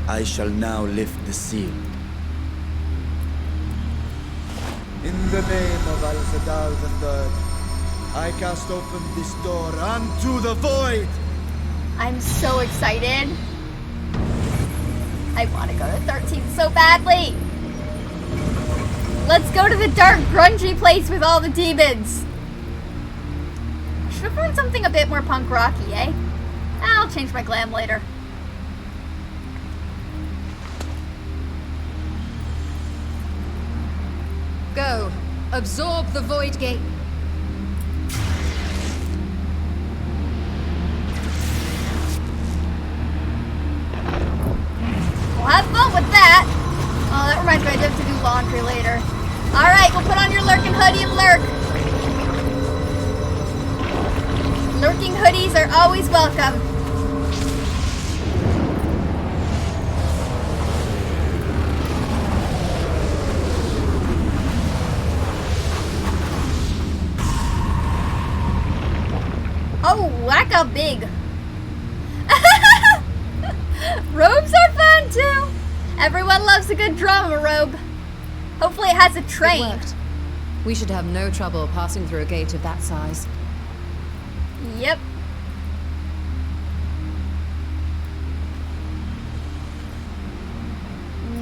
I shall now lift the seal. In the name of Al-Zadar III, I cast open this door unto the void!
I'm so excited. I want to go to 13th so badly. Let's go to the dark, grungy place with all the demons. I should have found something a bit more punk rocky, eh? I'll change my glam later.
Go. Absorb the Void Gate.
We'll have fun with that. Oh, that reminds me, I do have to do laundry later. Alright, we'll put on your lurking hoodie and lurk. Lurking hoodies are always welcome. Oh, whack a big. Robes are fun too. Everyone loves a good drama robe. Hopefully it has a train.
It worked. We should have no trouble passing through a gate of that size.
Yep.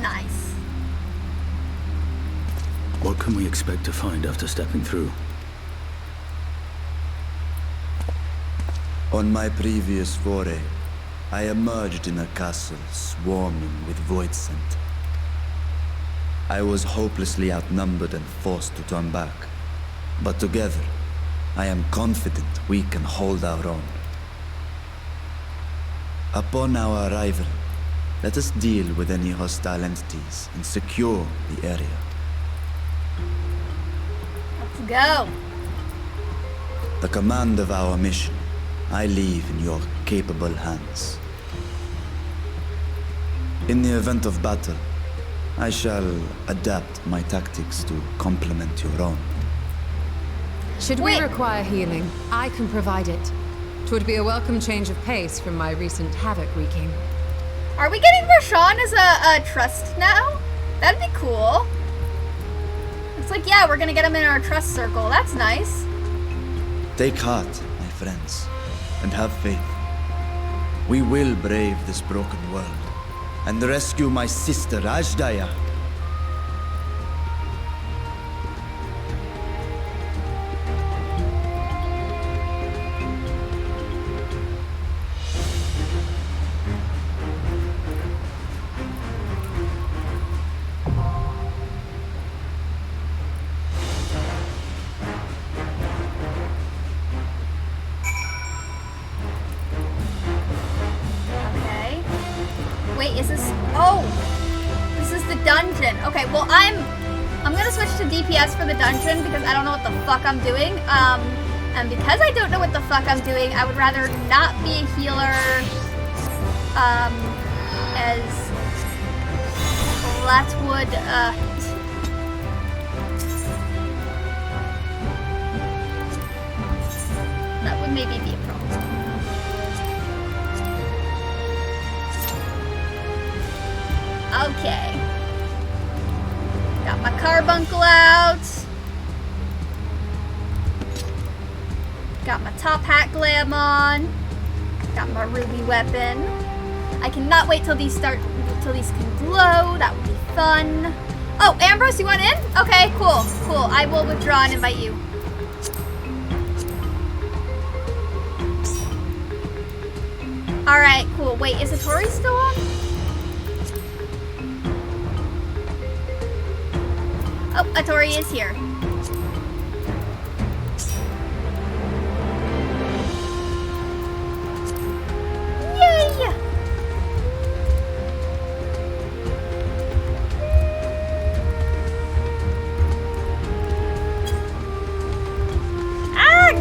Nice.
What can we expect to find after stepping through?
On my previous foray, I emerged in a castle swarming with void scent. I was hopelessly outnumbered and forced to turn back. But together, I am confident we can hold our own. Upon our arrival, let us deal with any hostile entities and secure the area.
Let's go.
The command of our mission I leave in your capable hands. In the event of battle, I shall adapt my tactics to complement your own.
Should we require healing, I can provide it. 'Twould be a welcome change of pace from my recent havoc wreaking.
Are we getting Rashawn as a trust now? That'd be cool. It's like, yeah, we're gonna get him in our trust circle. That's nice.
Take heart, my friends, and have faith. We will brave this broken world and rescue my sister Ajdaya.
I'm gonna switch to DPS for the dungeon because I don't know what the fuck I'm doing. And because I don't know what the fuck I'm doing, I would rather not be a healer, as that would, that would maybe be a problem. Okay. Got my carbuncle out. Got my top hat glam on. Got my ruby weapon. I cannot wait till these can glow. That would be fun. Oh, Ambrose, you want in? Okay, cool, cool. I will withdraw and invite you. Alright, cool. Wait, is Atori still on? Oh, Atori is here. Yay! Ah!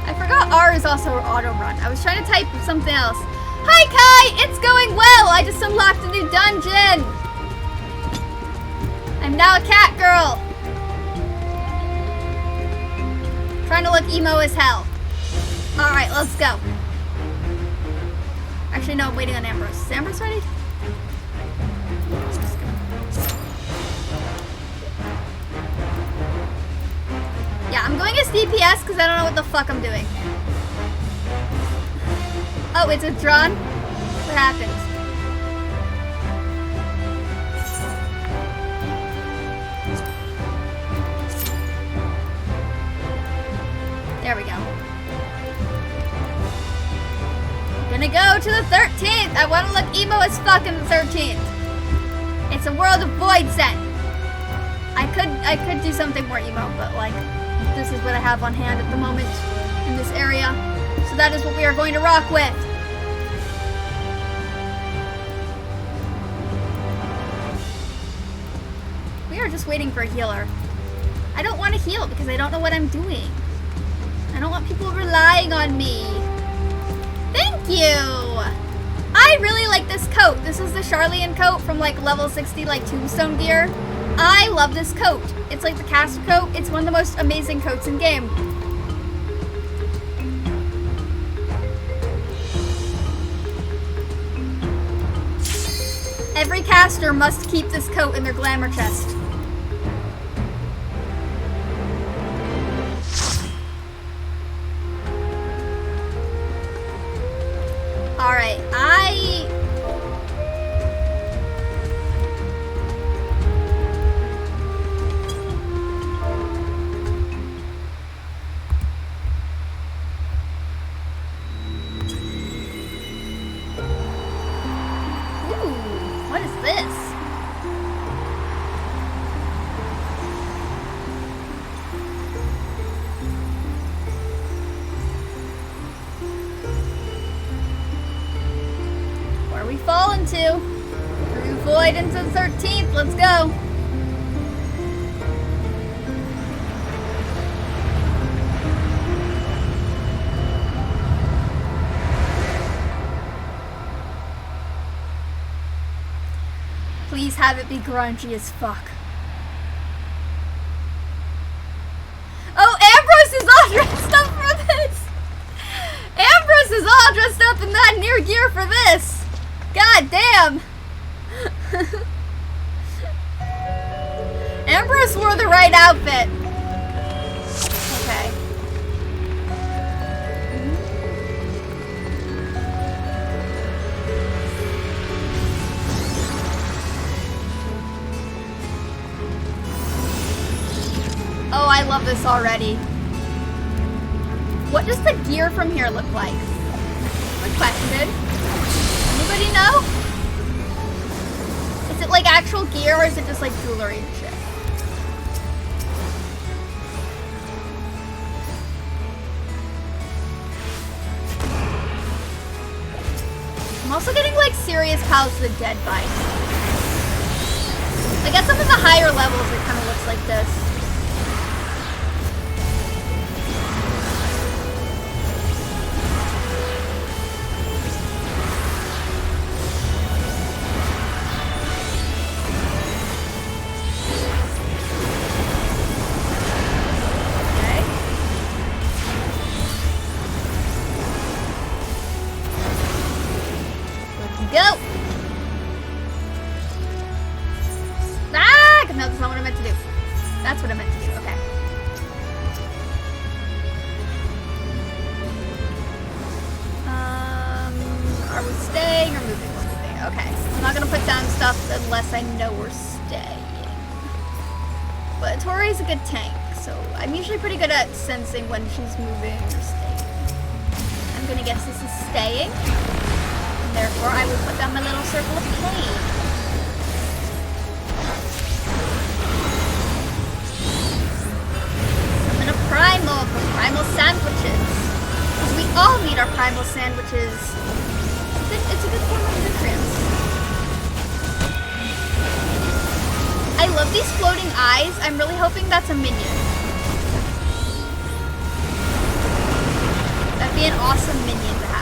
I forgot R is also auto run. I was trying to type something else. Hi Kai! It's going well! I just unlocked a new dungeon! I'm now a cat girl! Trying to look emo as hell. Alright, let's go. Actually, no, I'm waiting on Ambrose. Is Ambrose ready? Yeah, I'm going as DPS because I don't know what the fuck I'm doing. Oh, it's withdrawn? What happened? There we go. I'm gonna go to the 13th. I want to look emo as fuck in the 13th. It's a world of void set. I could do something more emo, but like, this is what I have on hand at the moment in this area. So that is what we are going to rock with. We are just waiting for a healer. I don't want to heal because I don't know what I'm doing. I don't want people relying on me. Thank you! I really like this coat. This is the Charlian coat from like level 60, like tombstone gear. I love this coat. It's like the caster coat. It's one of the most amazing coats in game. Every caster must keep this coat in their glamour chest. Alright, what is this? Where are we falling to? Through void into the 13th. Let's go. Please have it be grungy as fuck. Oh, Ambrose is all dressed up for this! Ambrose is all dressed up in that near gear for this! God damn! Ambrose wore the right outfit. Okay. Oh, I love this already. What does the gear from here look like? Good question. Anybody know? Is it like actual gear or is it just like jewelry and shit? I'm also getting like serious Palace of the Dead vibes. Like at some of the higher levels, it kind of looks like this. Go! Ah! No, that's not what I meant to do. That's what I meant to do. Okay. Are we staying or moving? We're moving. Okay. I'm not gonna put down stuff unless I know we're staying. But Tori's a good tank, so I'm usually pretty good at sensing when she's moving or staying. I'm gonna guess this is staying. Therefore, I will put down my little circle of pain. Summon a primal for primal sandwiches. Because we all need our primal sandwiches. It's a good form of nutrients. I love these floating eyes. I'm really hoping that's a minion. That'd be an awesome minion to have.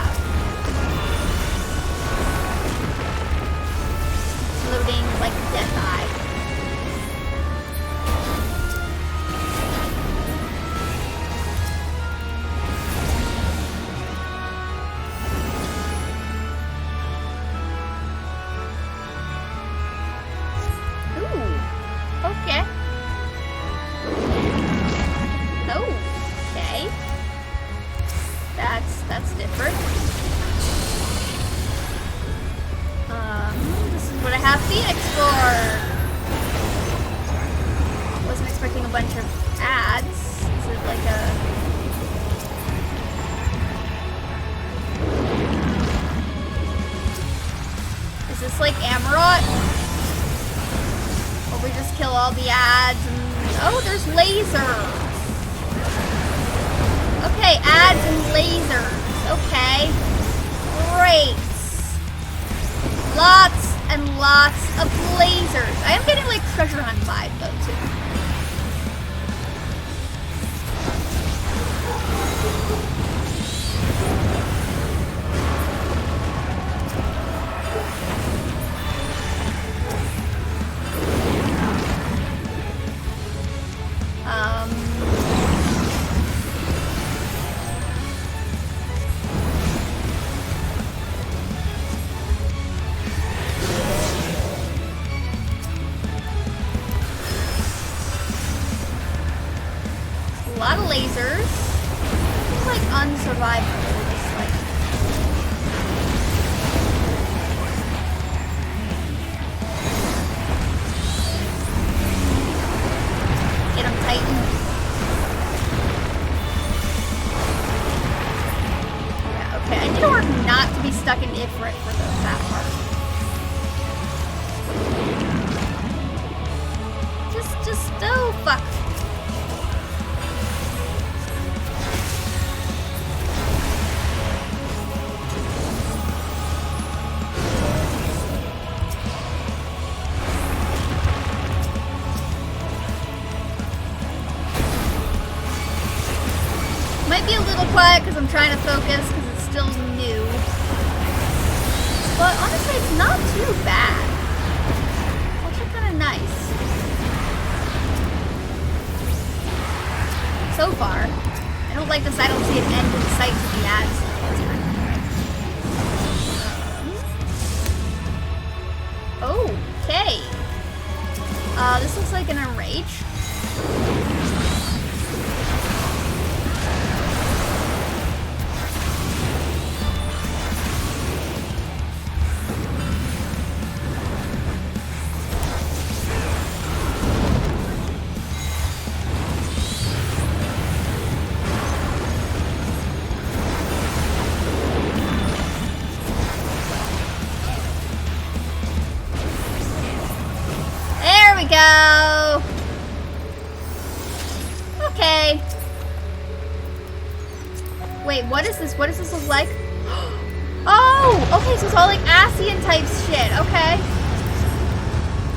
Floating like Death Eye. Ooh, okay. Oh, okay. That's different. This is what I have Phoenix for. Wasn't expecting a bunch of ads. Is it like a... Is this like Amarot? Or we just kill all the ads and... Oh, there's lasers! Okay, ads and lasers. Okay. Great. Lots and lots of lasers. I am getting like treasure hunt vibe though too. A lot of lasers. It's like unsurvivable. Just like... Get him, Titan. Yeah, okay. I need to work not to be stuck in Ifrit for that part. Oh, fuck. Might be a little quiet because I'm trying to focus because it's still new. But honestly, it's not too bad. It's actually kind of nice. So far. I don't like this. I don't see an end in sight to the ads. Okay. This looks like an enrage. Go. Okay. Wait, what is this? What does this look like? Oh, okay, so it's all like Asian type shit. Okay.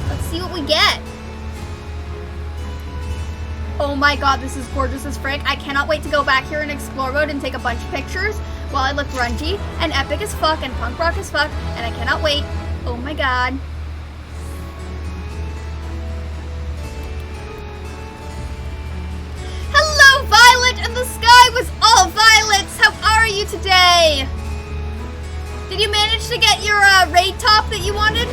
Let's see what we get. Oh my god, this is gorgeous as frick. I cannot wait to go back here in explore mode and take a bunch of pictures while I look grungy and epic as fuck and punk rock as fuck, and I cannot wait. Oh my god. Hello, Violet, and the sky was all violets. How are you today? Did you manage to get your raid top that you wanted?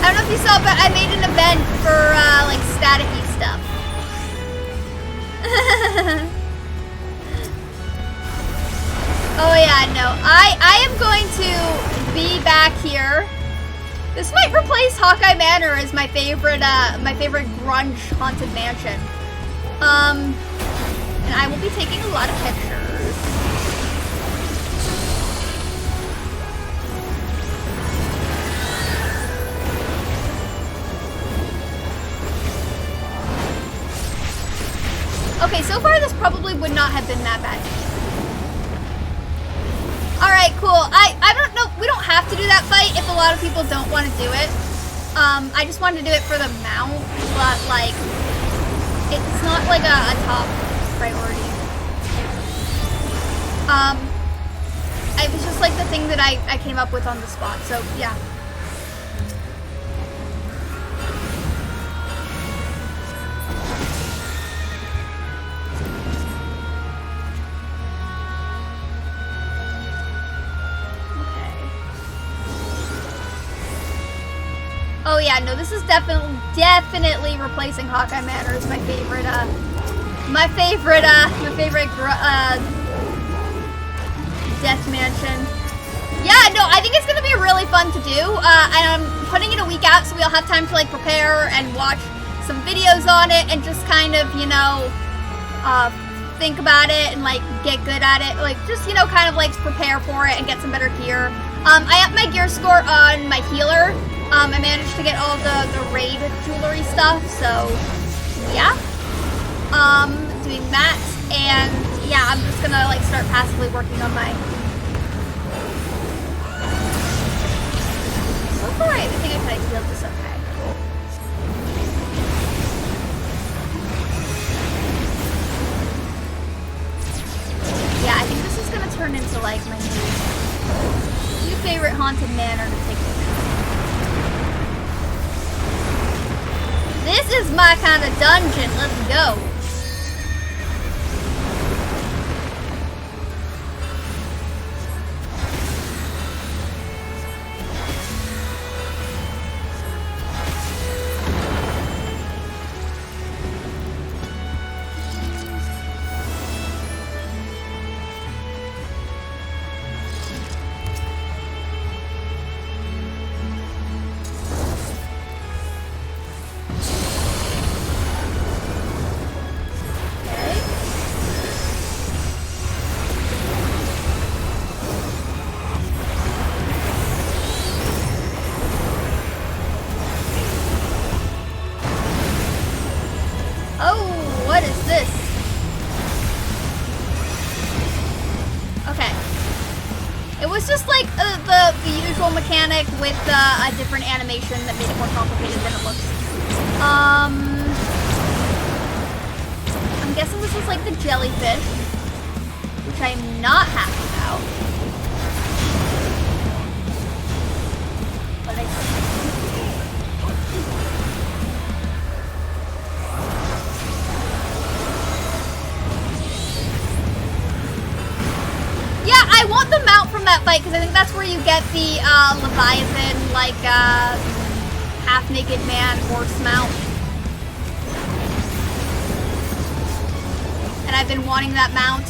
I don't know if you saw, but I made an event for like staticky stuff. Oh yeah, no. I am going to be back here. This might replace Hawkeye Manor as my favorite grunge haunted mansion. And I will be taking a lot of pictures. Okay, so far this probably would not have been that bad. Alright, cool. I don't know, we don't have to do that fight if a lot of people don't want to do it. I just wanted to do it for the mount, but like, it's not like a top priority. It was just like the thing that I came up with on the spot, so yeah. Oh yeah, no, this is definitely replacing Hawkeye Manor as my favorite death mansion. Yeah, no, I think it's gonna be really fun to do. And I'm putting it a week out so we'll have time to like prepare and watch some videos on it and just kind of, you know, think about it and like get good at it. Like just, you know, kind of like prepare for it and get some better gear. I upped my gear score on my healer. I managed to get all the raid jewelry stuff, so yeah. Doing that, and yeah, I'm just gonna like start passively working on my. So far, I think I kind of healed this okay. Yeah, I think this is gonna turn into like my new favorite haunted manor to take pictures. This is my kind of dungeon. Let's go. Mechanic with a different animation that made it more complicated than it looks. I'm guessing this is like the jellyfish, which I'm not happy about. But yeah, I want the mount from that fight because I think that's where you get the Leviathan, like half-naked man horse mount. And I've been wanting that mount.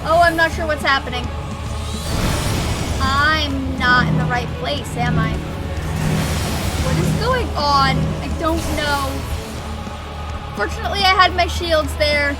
Oh, I'm not sure what's happening. I'm not in the right place, am I? What is going on? I don't know. Fortunately, I had my shields there.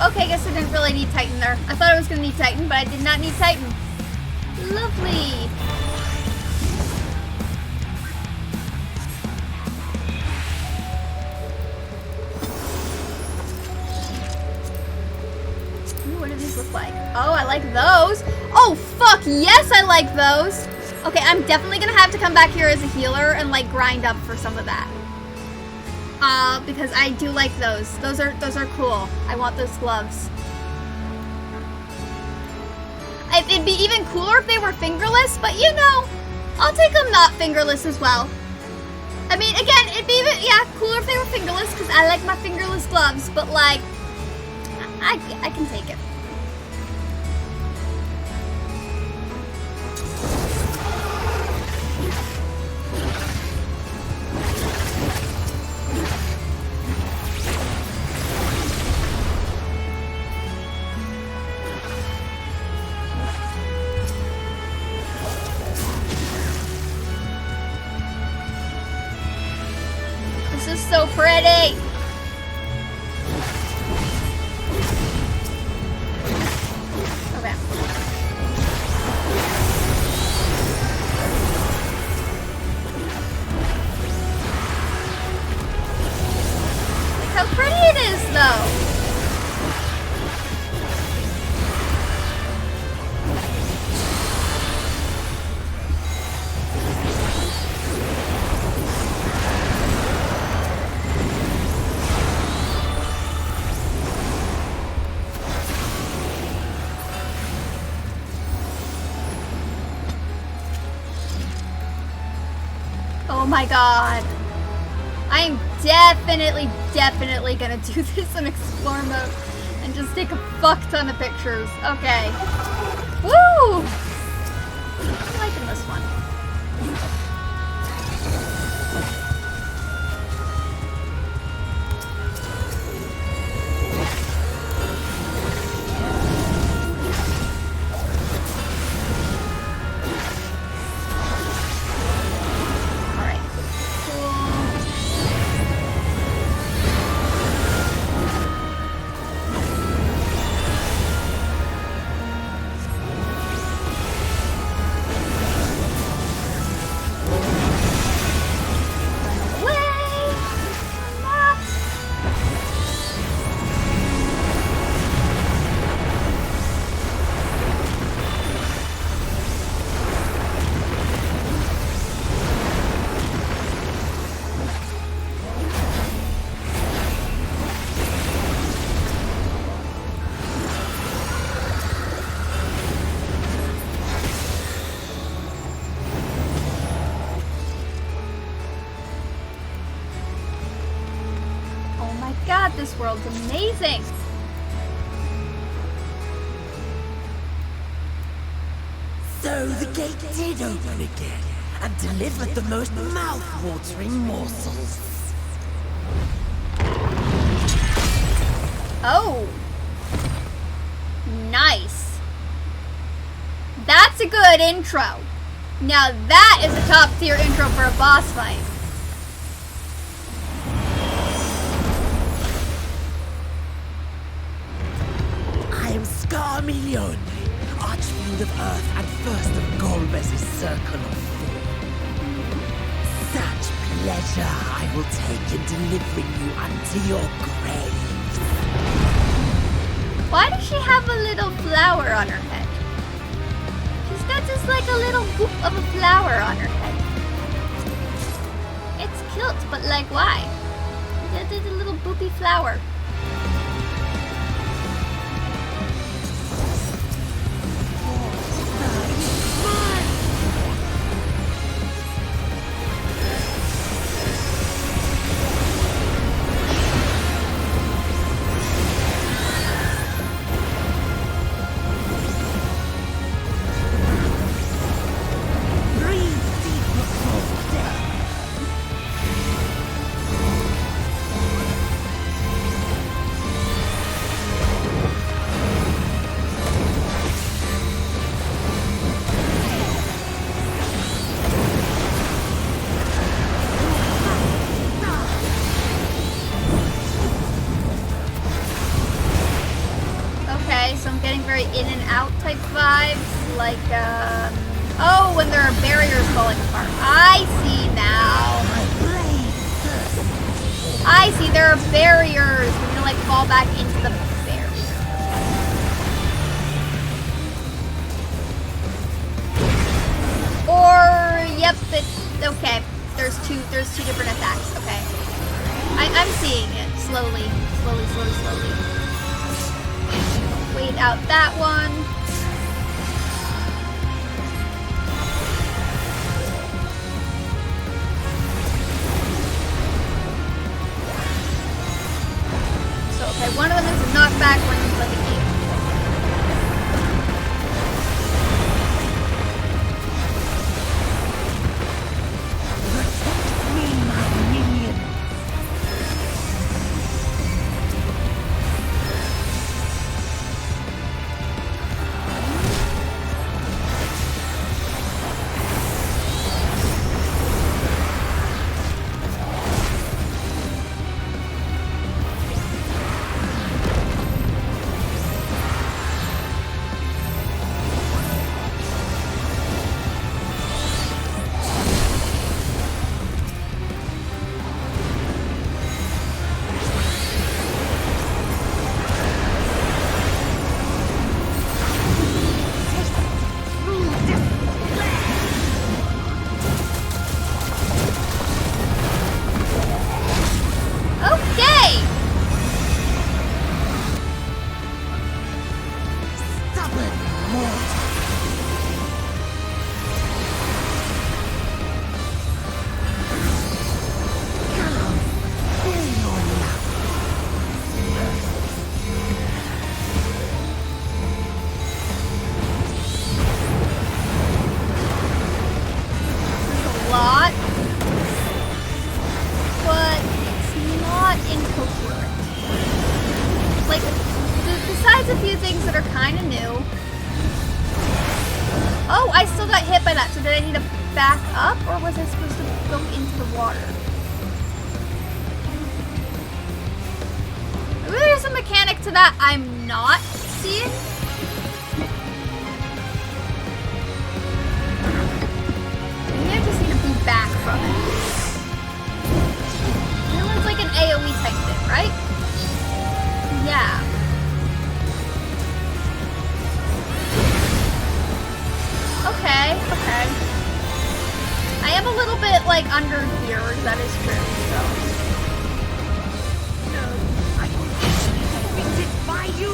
Okay, I guess I didn't really need Titan there. I thought I was going to need Titan, but I did not need Titan. Lovely. Ooh, what do these look like? Oh, I like those. Oh, fuck, yes, I like those. Okay, I'm definitely going to have to come back here as a healer and, like, grind up for some of that. Because I do like those. Those are cool. I want those gloves. It'd be even cooler if they were fingerless, but you know, I'll take them not fingerless as well. I mean, again, it'd be even, yeah, cooler if they were fingerless, because I like my fingerless gloves, but like, I can take it. This is so pretty. Okay. Look how pretty it is, though. Oh my god. I am definitely gonna do this in explore mode and just take a fuck ton of pictures. Okay. Woo! I'm liking this one. God, this world's amazing!
So the gate did open again, and delivered the most mouth-watering morsels.
Oh! Nice! That's a good intro. Now that is a top-tier intro for a boss fight.
Scarmiglione, Archfiend of Earth and first of Golbez's Circle of Fear. Such pleasure I will take in delivering you unto your grave.
Why does she have a little flower on her head? She's got That's just like a little boop of a flower on her head. It's cute, but like why? That is a little boopy flower. In and out type vibes, like, oh, when there are barriers falling apart. I see now. I see, there are barriers. We're gonna, like, fall back into the barrier. Or, yep, it's, okay. There's two different attacks, okay. I'm seeing it, slowly. Wait out that one. So, okay, one of them is a knockback, one is like an 8.
Protect me, my minion.
I'm not seeing. Maybe I just need to be back from it. That one's like an AoE type thing, right? Yeah. Okay. I am a little bit like under here, that is true, so.
You!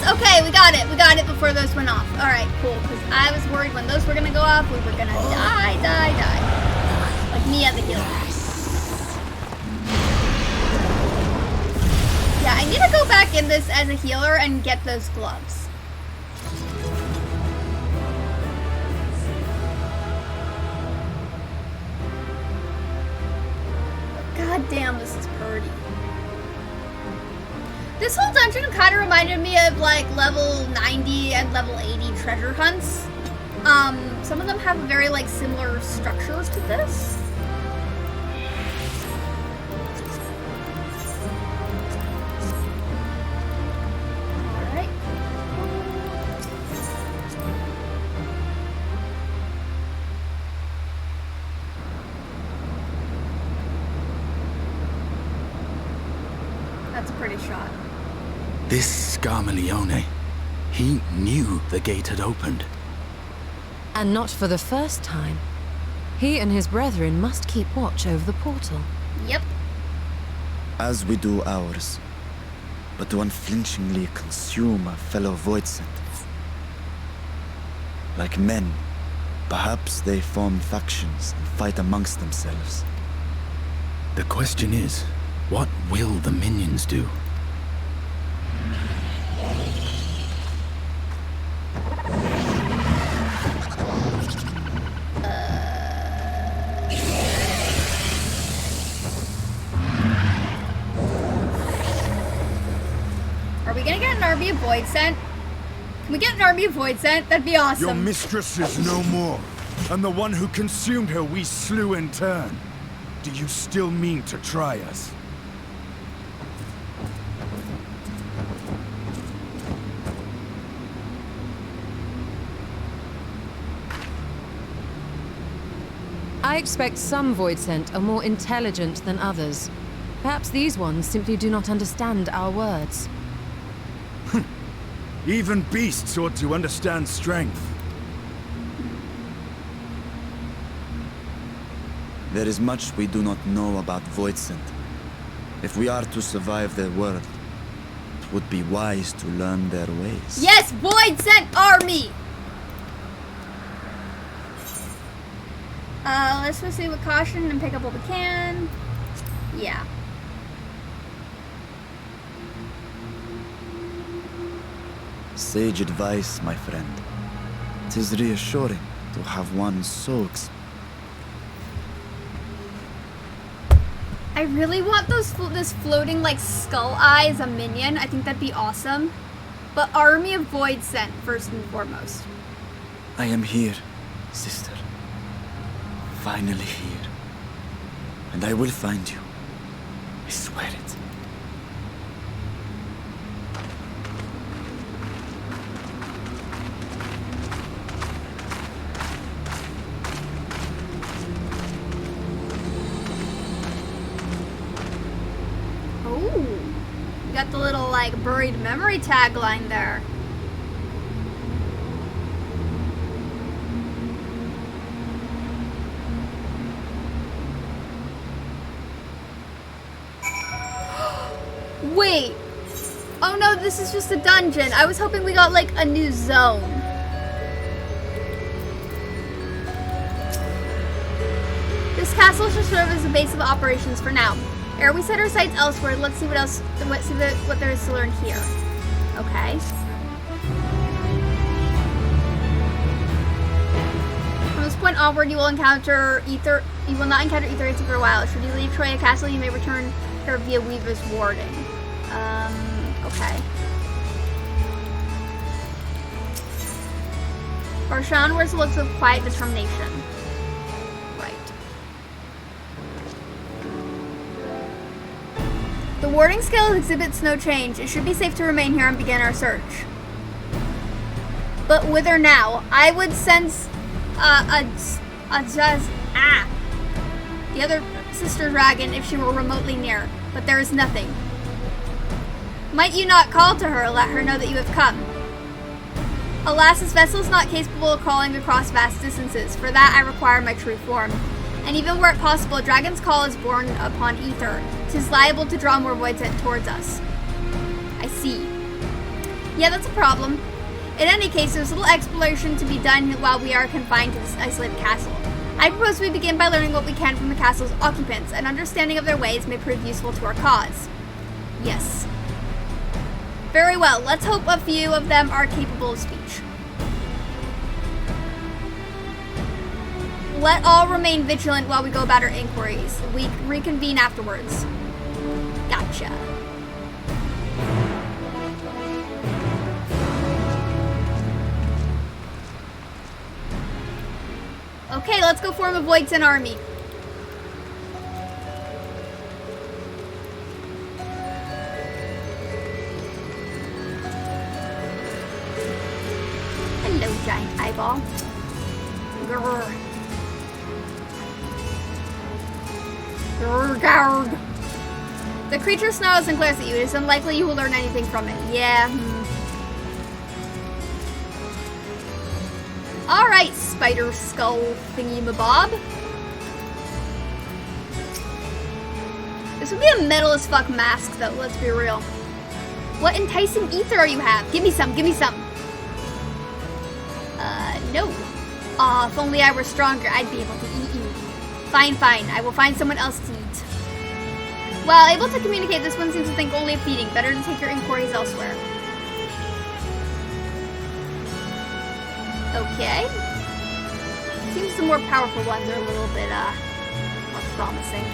Okay, we got it before those went off. Alright, cool, because I was worried when those were gonna go off, we were gonna die. Like me at the healer. Yeah, I need to go back in this as a healer and get those gloves. God damn, this is pretty. This whole dungeon kind of reminded me of like level 90 and level 80 treasure hunts. Some of them have very like similar structures to this. Alright. That's a pretty shot.
This Scarmalione, he knew the gate had opened.
And not for the first time. He and his brethren must keep watch over the portal.
Yep.
As we do ours, but to unflinchingly consume a fellow Voidsent. Like men, perhaps they form factions and fight amongst themselves.
The question is, what will the minions do?
Are we gonna get an army of Voidsent? Can we get an army of Voidsent? That'd be awesome.
Your mistress is no more, and the one who consumed her we slew in turn. Do you still mean to try us?
I expect some Voidsent are more intelligent than others. Perhaps these ones simply do not understand our words.
Even beasts ought to understand strength.
There is much we do not know about Voidsent. If we are to survive their world, it would be wise to learn their ways.
Yes, Voidsent army! Let's proceed with caution and pick up what we can. Yeah.
Sage advice, my friend. It is reassuring to have one so
I really want this floating like skull eye as a minion. I think that'd be awesome. But army of Voidsent first and foremost.
I am here, sister. Finally here. And I will find you. I swear it.
Oh, you got the little like buried memory tagline there. Wait. Oh no, this is just a dungeon. I was hoping we got like a new zone. This castle should serve as a base of operations for now. Ere we set our sights elsewhere, let's see what there is to learn here. Okay. From this point onward, you will not encounter ether for a while. Should you leave Troya Castle, you may return here via Weaver's Warding. Okay. Arshan wears looks of quiet determination. Right. The warding skill exhibits no change. It should be safe to remain here and begin our search. But whither now? I would sense the other sister dragon if she were remotely near, but there is nothing. Might you not call to her, let her know that you have come? Alas, this vessel is not capable of crawling across vast distances. For that, I require my true form. And even were it possible, Dragon's Call is born upon ether. 'Tis liable to draw more Voidsent towards us. I see. Yeah, that's a problem. In any case, there's little exploration to be done while we are confined to this isolated castle. I propose we begin by learning what we can from the castle's occupants. An understanding of their ways may prove useful to our cause. Yes. Very well, let's hope a few of them are capable of speech. Let all remain vigilant while we go about our inquiries. We reconvene afterwards. Gotcha. Okay, let's go form a Voidson army. Hello, giant eyeball. Grrr. Grrr, grrr. The creature snarls and glares at you. It is unlikely you will learn anything from it. Yeah. Alright, spider skull thingy-mabob. This would be a metal as fuck mask, though, let's be real. What enticing ether you have? Give me some, give me some. No. Aw, if only I were stronger, I'd be able to eat you. Fine, fine, I will find someone else to eat. While able to communicate, this one seems to think only of feeding. Better to take your inquiries elsewhere. Okay. Seems the more powerful ones are a little bit, more promising.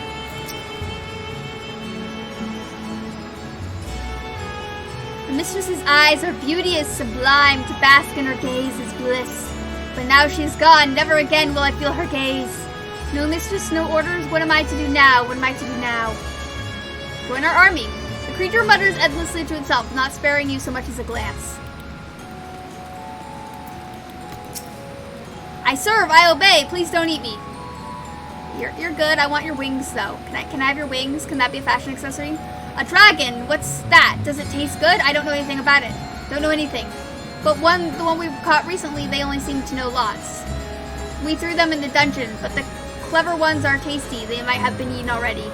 The mistress's eyes are beauty is sublime, to bask in her gaze is bliss. But now she's gone, never again will I feel her gaze. No mistress, no orders, what am I to do now? What am I to do now? Join our army. The creature mutters endlessly to itself, not sparing you so much as a glance. I serve, I obey, please don't eat me. You're good, I want your wings though. Can I have your wings? Can that be a fashion accessory? A dragon, what's that? Does it taste good? I don't know anything about it. Don't know anything. But the one we caught recently, they only seem to know lots. We threw them in the dungeon, but the clever ones are tasty. They might have been eaten already.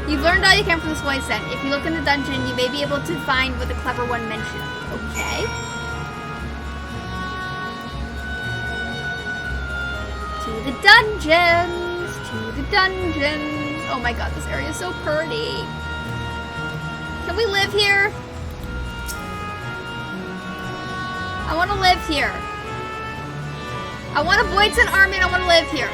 You've learned all you can from this voice then. If you look in the dungeon, you may be able to find what the clever one mentioned. Okay. To the dungeons! To the dungeons! Oh my god, this area is so pretty. Can we live here? I want to live here. I want to void an army and I want to live here.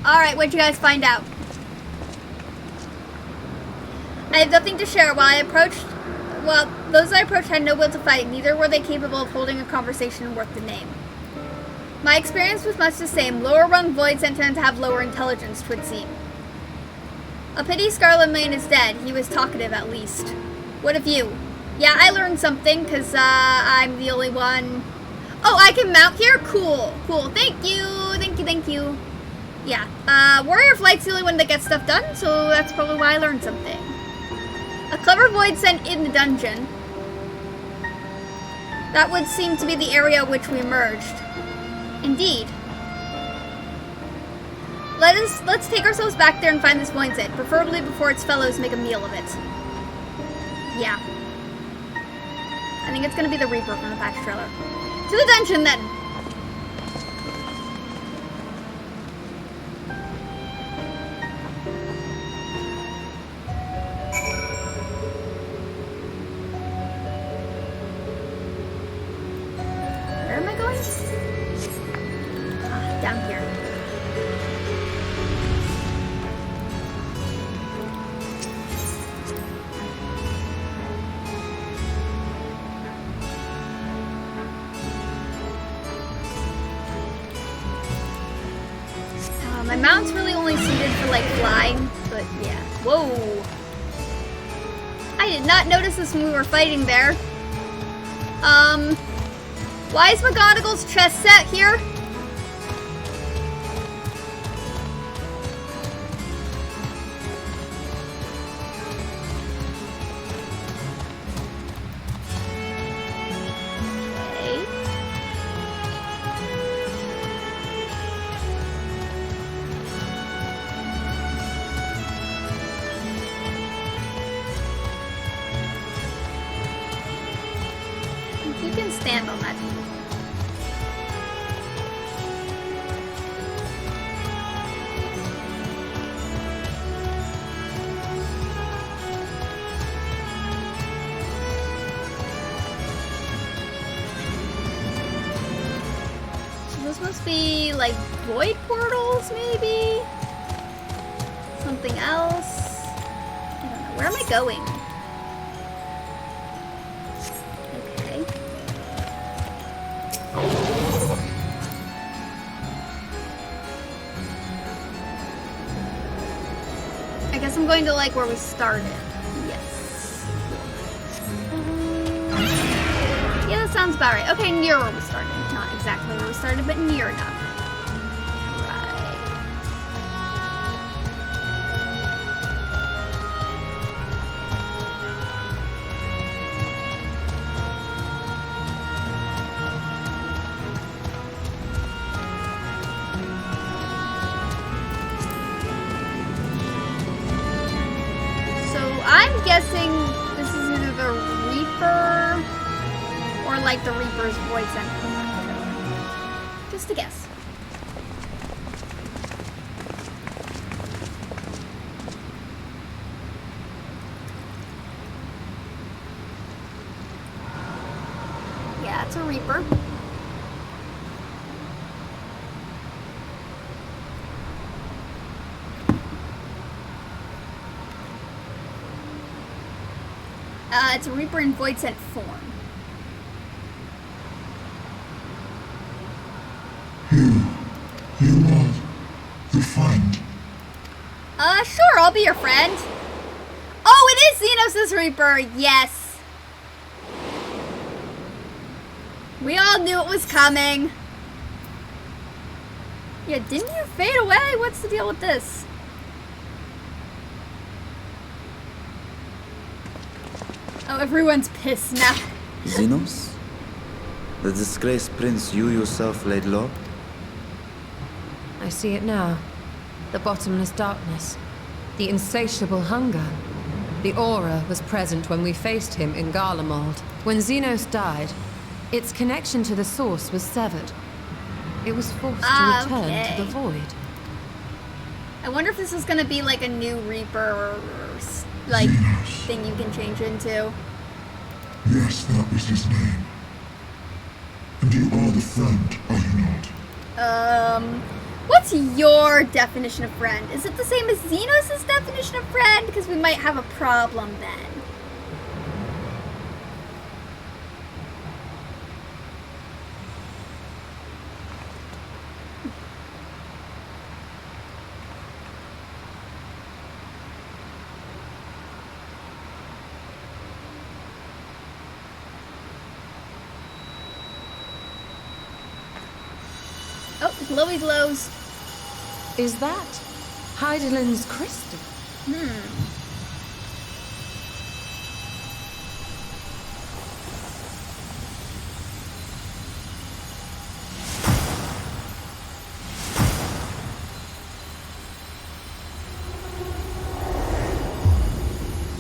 Alright, what'd you guys find out? I have nothing to share. Those I approached had no will to fight. Neither were they capable of holding a conversation worth the name. My experience was much the same. Lower rung voids tend to have lower intelligence, 'twould seem. A pity Scarlet Mane is dead. He was talkative, at least. What of you? Yeah, I learned something, because I'm the only one. Oh, I can mount here? Cool. Cool. Thank you. Thank you, thank you. Yeah. Warrior Flight's the only one that gets stuff done, so that's probably why I learned something. A clever void sent in the dungeon. That would seem to be the area which we emerged. Indeed. Let's take ourselves back there and find this Voidset, preferably before its fellows make a meal of it. Yeah. I think it's gonna be the Reaper from the patch trailer. To the dungeon then! Where am I going? Down here. My mount's really only suited for like flying, but yeah. Whoa! I did not notice this when we were fighting there. Why is McGonagall's chest set here? You can stand on that. This must be like void portals, maybe? Something else? I don't know. Where am I going? Okay. I guess I'm going to like where we started. Yes. Yeah, that sounds about right. Okay, near where we started. Not exactly where we started, but near enough. I'm guessing this is either the Reaper or like the Reaper's void center. Just a guess. Yeah, it's a Reaper. It's a Reaper in void sent form.
You are the friend.
Sure, I'll be your friend. Oh, it is Xenos' Reaper, yes. We all knew it was coming. Yeah, didn't you fade away? What's the deal with this? Oh, everyone's pissed now.
Xenos? The disgraced prince you yourself laid low?
I see it now. The bottomless darkness. The insatiable hunger. The aura was present when we faced him in Garlemald. When Xenos died, its connection to the source was severed. It was forced to return to the void.
I wonder if this is gonna be like a new Reaper or like
Xenos.
thing you can change into.
Yes, that was his name. And you are the friend, are you not?
What's your definition of friend? Is it the same as Xenos' definition of friend? Because we might have a problem then. Oh, glowy glows.
Is that Heidelin's crystal?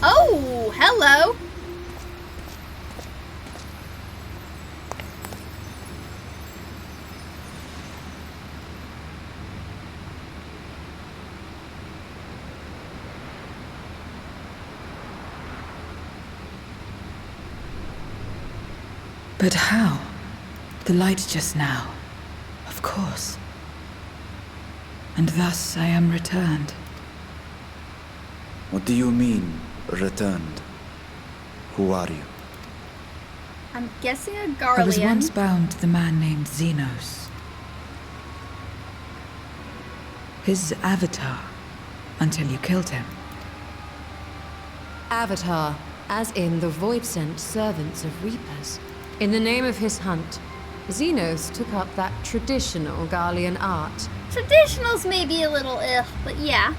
Oh, hello.
But how? The light just now. Of course. And thus I am returned.
What do you mean, returned? Who are you?
I'm guessing a
I was
Garlean.
once bound to the man named Xenos. His avatar, until you killed him.
Avatar, as in the void-sent servants of Reapers. In the name of his hunt, Xenos took up that traditional Garlean art.
Traditionals may be a little but yeah.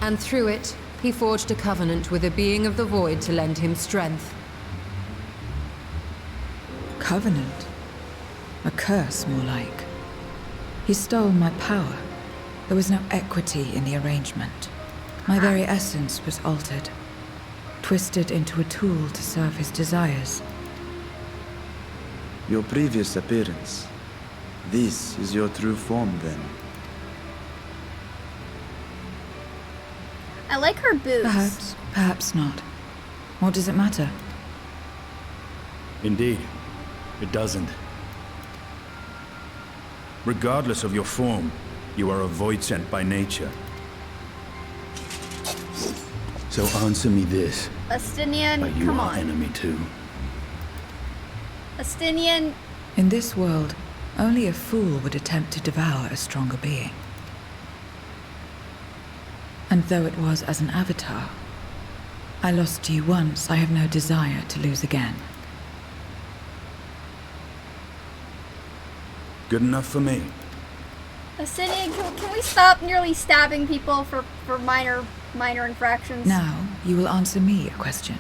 And through it, he forged a covenant with a being of the void to lend him strength.
Covenant? A curse, more like. He stole my power. There was no equity in the arrangement. My very essence was altered, twisted into a tool to serve his desires.
Your previous appearance. This is your true form, then.
I like her boots.
Perhaps, perhaps not. What does it matter?
Indeed, it doesn't.
Regardless of your form, you are a void sent by nature.
So answer me this.
Astinian,
Are you
come
our
on.
enemy too?
Astinian,
In this world, only a fool would attempt to devour a stronger being. And though it was as an avatar, I lost to you once, I have no desire to lose again.
Good enough for me.
Astinian, can we stop nearly stabbing people for minor infractions?
Now, you will answer me a question.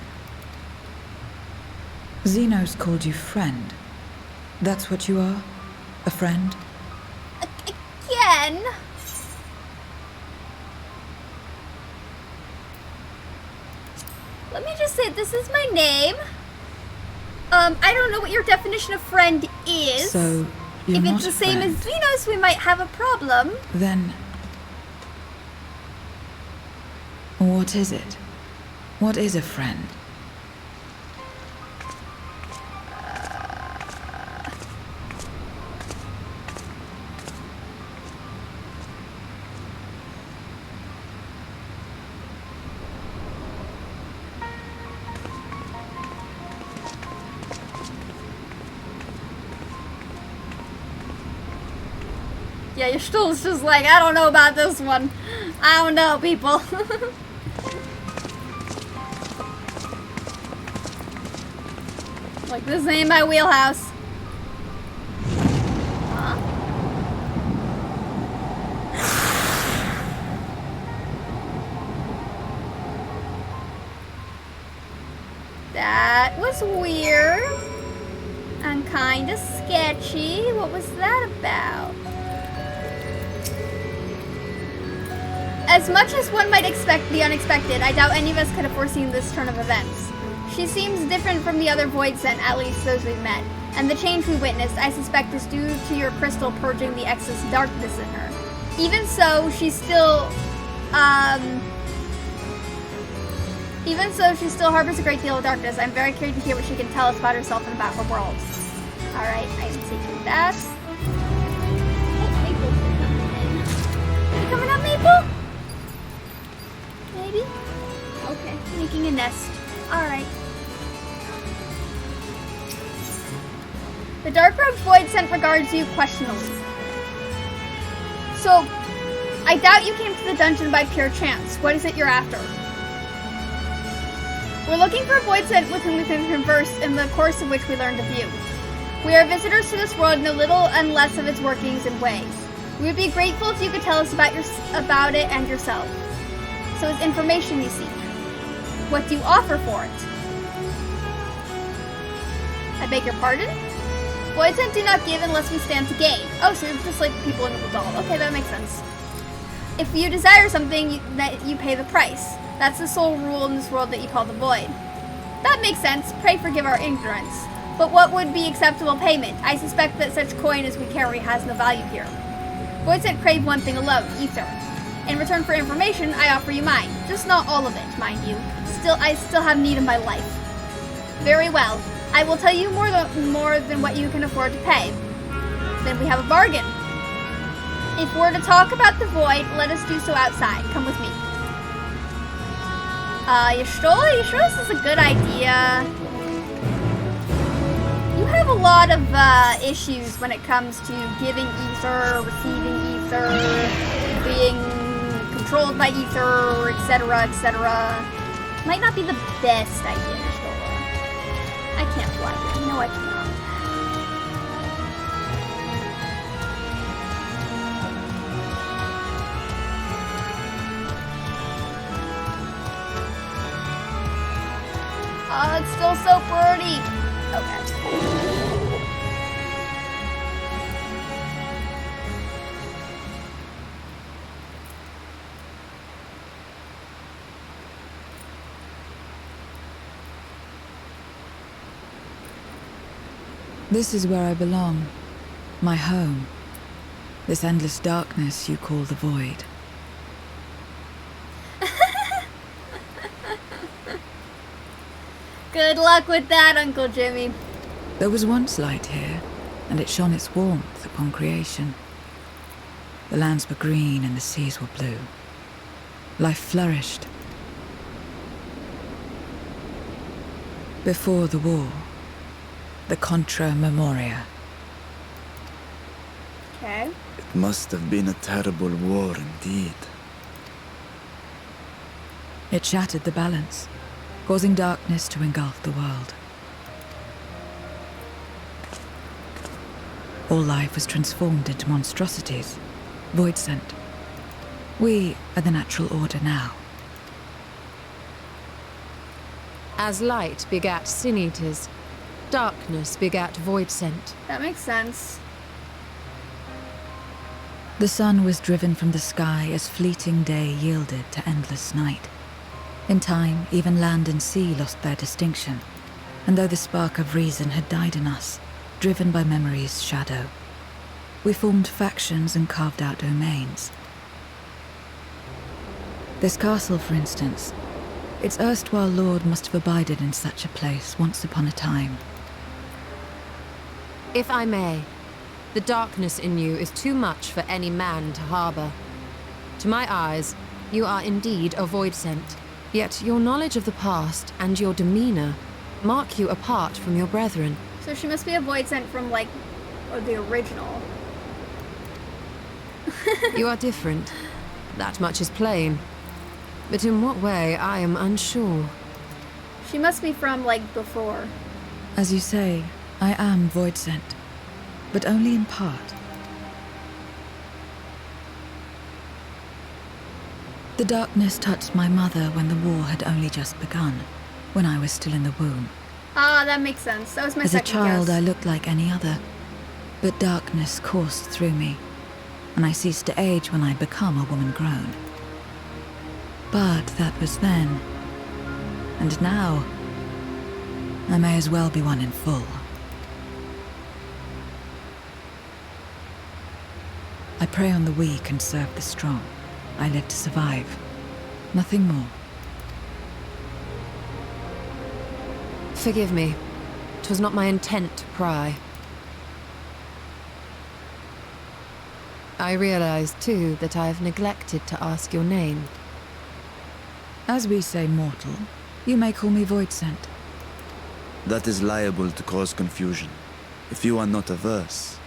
Xenos called you friend. That's what you are? A friend?
Again? Let me just say, this is my name. I don't know what your definition of friend is.
So, you're
if
not
it's the
a
same
friend.
as Xenos, we might have a problem.
Then... what is it? What is a friend?
Yeah, your stool's just like, I don't know about this one. I don't know, people. Like, this ain't my wheelhouse. Huh? That was weird. And kinda sketchy. What was that about? As much as one might expect the unexpected, I doubt any of us could have foreseen this turn of events. She seems different from the other Void Sent, at least those we've met. And the change we witnessed, I suspect, is due to your crystal purging the excess darkness in her. Even so, she still harbors a great deal of darkness. I'm very curious to hear what she can tell us about herself and about her world. Alright, I'm taking that. Oh, Maple's coming in. You coming up, Maple? Maybe? Okay, making a nest. Alright. The Dark Road Void Sent regards you questionably. So, I doubt you came to the dungeon by pure chance. What is it you're after? We're looking for a Void Sent with whom we can converse in the course of which we learned of you. We are visitors to this world and know little and less of its workings and ways. We would be grateful if you could tell us about it and yourself. So it's information you seek. What do you offer for it? I beg your pardon? Void Sent do not give unless we stand to gain. Oh, so you're just like people in the doll. Okay, that makes sense. If you desire something, you pay the price. That's the sole rule in this world that you call the Void. That makes sense. Pray forgive our ignorance. But what would be acceptable payment? I suspect that such coin as we carry has no value here. Void Sent crave one thing alone, ether. In return for information, I offer you mine. Just not all of it, mind you. I still have need of my life. Very well. I will tell you more than what you can afford to pay. Then we have a bargain. If we're to talk about the Void, let us do so outside. Come with me. You sure this is a good idea? You have a lot of issues when it comes to giving ether, receiving ether, being controlled by ether, etc., etc. Might not be the best idea, Stola. I can't fly here. No, I cannot. Oh, it's still so pretty. Okay.
This is where I belong. My home. This endless darkness you call the Void.
Good luck with that, Uncle Jimmy.
There was once light here, and it shone its warmth upon creation. The lands were green and the seas were blue. Life flourished. Before the war, the Contra Memoria.
Okay.
It must have been a terrible war indeed.
It shattered the balance, causing darkness to engulf the world. All life was transformed into monstrosities, void-sent. We are the natural order now.
As light begat sin-eaters, darkness begat void-sent.
That makes sense.
The sun was driven from the sky as fleeting day yielded to endless night. In time, even land and sea lost their distinction, and though the spark of reason had died in us, driven by memory's shadow, we formed factions and carved out domains. This castle, for instance, its erstwhile lord must have abided in such a place once upon a time.
If I may, the darkness in you is too much for any man to harbor. To my eyes, you are indeed a void-sent, yet your knowledge of the past and your demeanor mark you apart from your brethren.
So she must be a void sent from, like, the original.
You are different. That much is plain. But in what way, I am unsure.
She must be from, like, before.
As you say, I am void-sent, but only in part. The darkness touched my mother when the war had only just begun, when I was still in the womb.
Ah, that makes sense. That was my
As a
second
child,
guess.
I looked like any other, but darkness coursed through me, and I ceased to age when I'd become a woman grown. But that was then, and now, I may as well be one in full. I prey on the weak and serve the strong. I live to survive. Nothing more.
Forgive me. 'Twas not my intent to pry. I realize, too, that I have neglected to ask your name.
As we say mortal, you may call me void-sent.
That is liable to cause confusion. If you are not averse,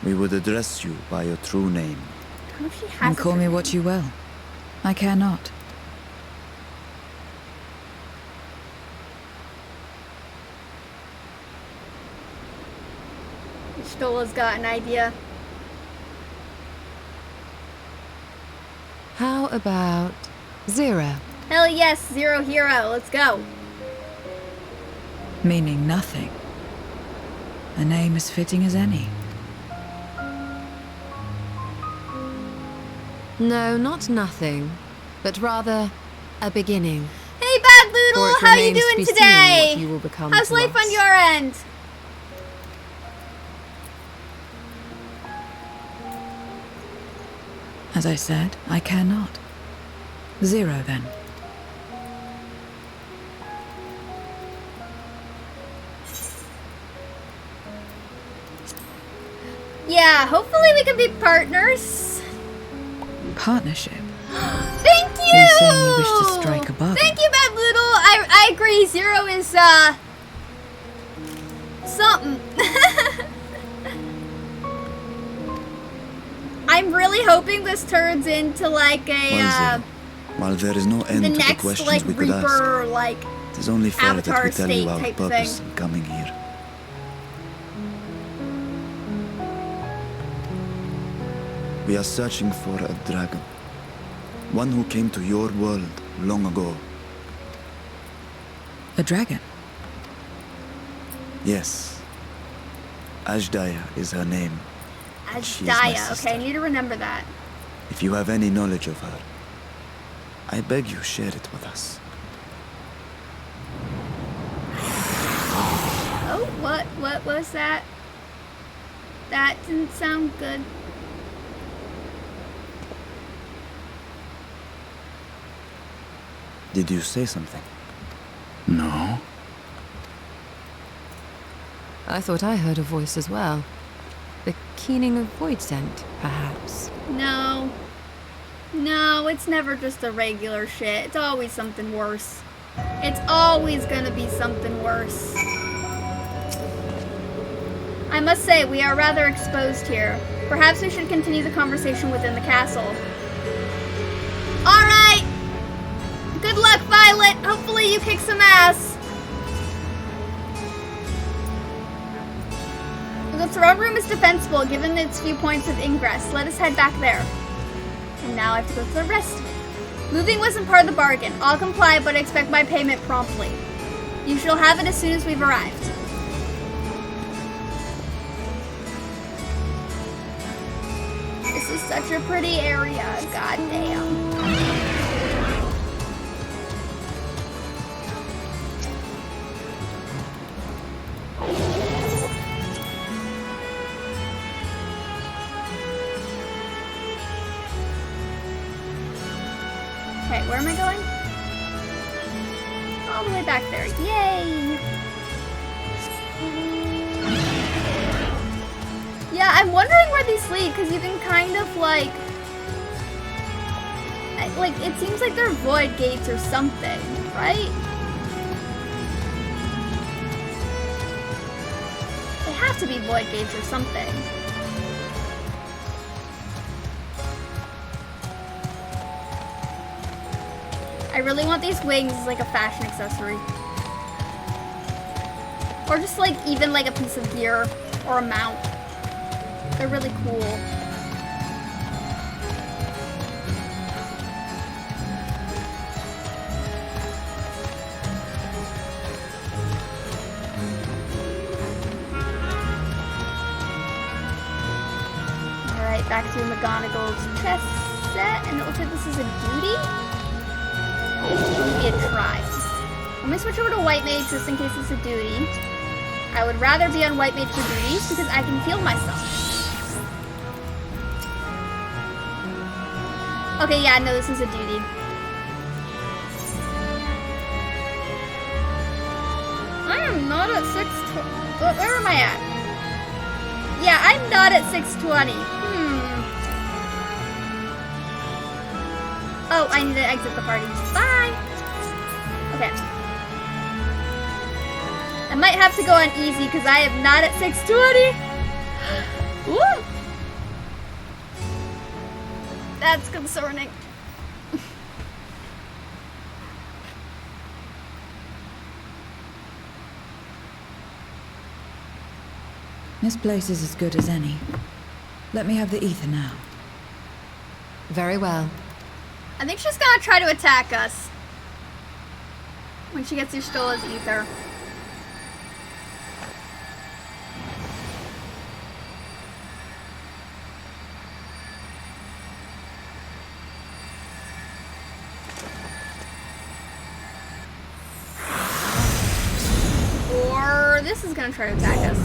we would address you by your true name.
Oh, she has
And
a
call me
true
what
name.
you will. I care not.
Stola's got an idea.
How about Zero?
Hell yes, Zero Hero. Let's go.
Meaning nothing. A name as fitting as any.
No, not nothing, but rather a beginning.
Hey, Bad
For
Loodle,
it
how you
remains to
doing
be seen
today?
what you will become
How's
to
life
us.
on your end?
As I said, I care not. Zero, then.
Yeah, hopefully we can be partners.
Partnership.
Thank you!
You saying you wish to strike a bargain?
Thank you, Bad Loodle. I agree. Zero is, something. I'm really hoping this turns into, like,
Well, Zero, while there is no end
the
to the
next,
questions
like,
we could ask,
Reaper, like,
it is only fair that
Avatar
we tell you
state
our
type
purpose
thing.
in coming here. We are searching for a dragon. One who came to your world long ago.
A dragon?
Yes. Ashdaya is her name. She is my
Ashdaya.
sister.
Okay, I need to remember that.
If you have any knowledge of her, I beg you share it with us.
Oh, what was that? That didn't sound good.
Did you say something?
No.
I thought I heard a voice as well. The keening of void scent, perhaps?
No. No, it's never just a regular shit. It's always something worse. It's always gonna be something worse. I must say, we are rather exposed here. Perhaps we should continue the conversation within the castle. Alright! Good luck, Violet! Hopefully you kick some ass! The throne room is defensible given its few points of ingress. Let us head back there. And now I have to go to the rest of it. Moving wasn't part of the bargain. I'll comply, but expect my payment promptly. You shall have it as soon as we've arrived. This is such a pretty area. Goddamn. Okay, where am I going? All the way back there. Yay! Yeah, I'm wondering where these lead, because you can kind of, like, it seems like they're void gates or something, right? They have to be void gates or something. I really want these wings as like a fashion accessory. Or just like even like a piece of gear or a mount. They're really cool. Alright, back to McGonagall's chess set, and it looks like this is a duty? Be a try. Let me switch over to White Mage just in case it's a duty. I would rather be on White Mage for duties because I can heal myself. Okay, yeah, no, this is a duty. I am not at 620. Where am I at? Yeah, I'm not at 620. Oh, I need to exit the party. Bye! Okay. I might have to go on easy because I am not at 620. Woo! That's concerning.
This place is as good as any. Let me have the ether now.
Very well.
I think she's gonna try to attack us when she gets Y'shtola's ether. Or this is gonna try to attack us.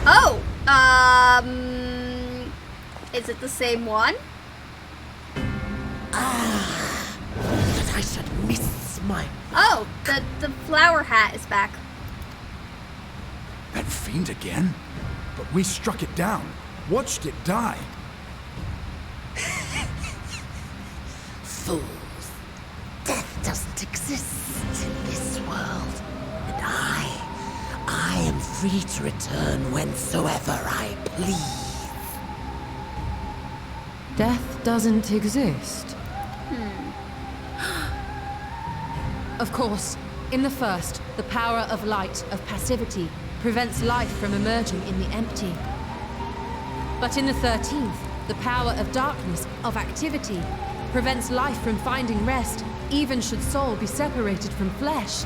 Oh, is it the same one?
That I should miss my...
Oh, the flower hat is back.
That fiend again? But we struck it down. Watched it die.
Fools. Death doesn't exist in this world. And I am free to return whensoever I please.
Death doesn't exist. Of course, in the first, the power of light, of passivity, prevents life from emerging in the empty. But in the 13th, the power of darkness, of activity, prevents life from finding rest, even should soul be separated from flesh.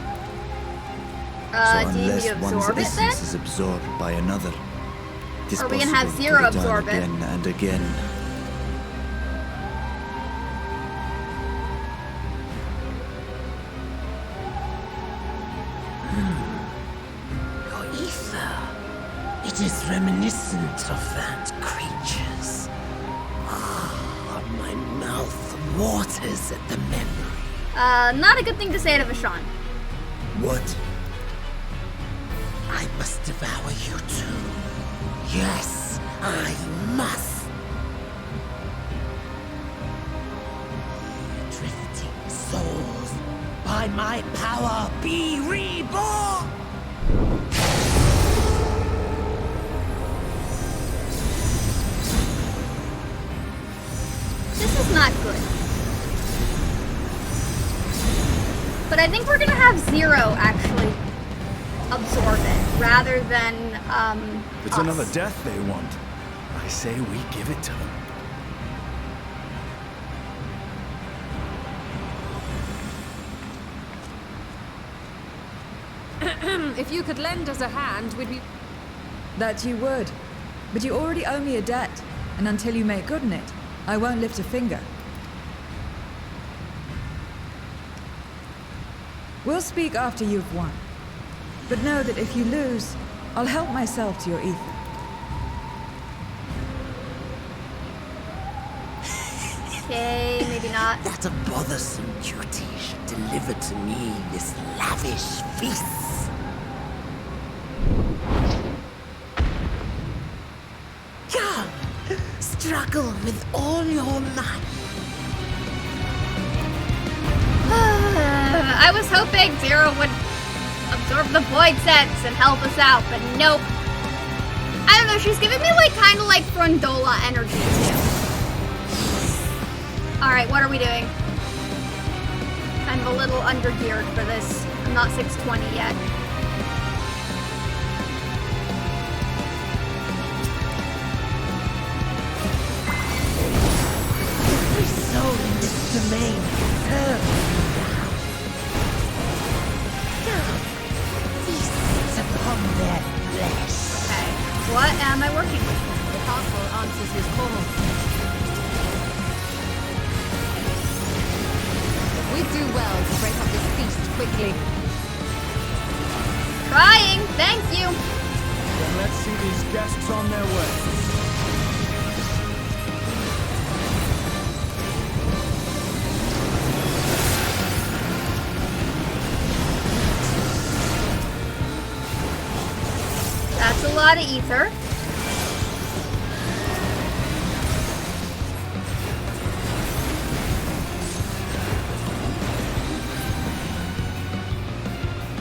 So
Do you
unless one's
absorb it then?
essence is absorbed by another, it is
Are we
possible
gonna have
to
Zero
return
absorb it?
again and again.
Your ether. It is reminiscent of that creature's. Ah, my mouth waters at the memory.
Not a good thing to say to Vashon.
What?
I must devour you to. Yes, I must. Drifting souls, by my power be reborn!
This is not good. But I think we're gonna have Zero actually absorb it, rather than,
It's another death they want. I say we give it to them.
If you could lend us a hand, we'd be...
That you would. But you already owe me a debt, and until you make good on it, I won't lift a finger. We'll speak after you've won. But know that if you lose, I'll help myself to your ether.
Okay, maybe not.
That a bothersome duty should deliver to me this lavish feast. Come, struggle with all your might.
I was hoping Zero would absorb the void sense and help us out, but nope. I don't know, she's giving me like kind of like Frondola energy too. Alright, what are we doing? I'm a little undergeared for this. I'm not 620 yet.
Every soul in this domain serves me now. Come, feast upon their flesh.
Okay, what am I working with?
The castle answers his call. We do well to break up this feast quickly.
Trying, thank you.
Then let's see these guests on their way.
That's a lot of ether.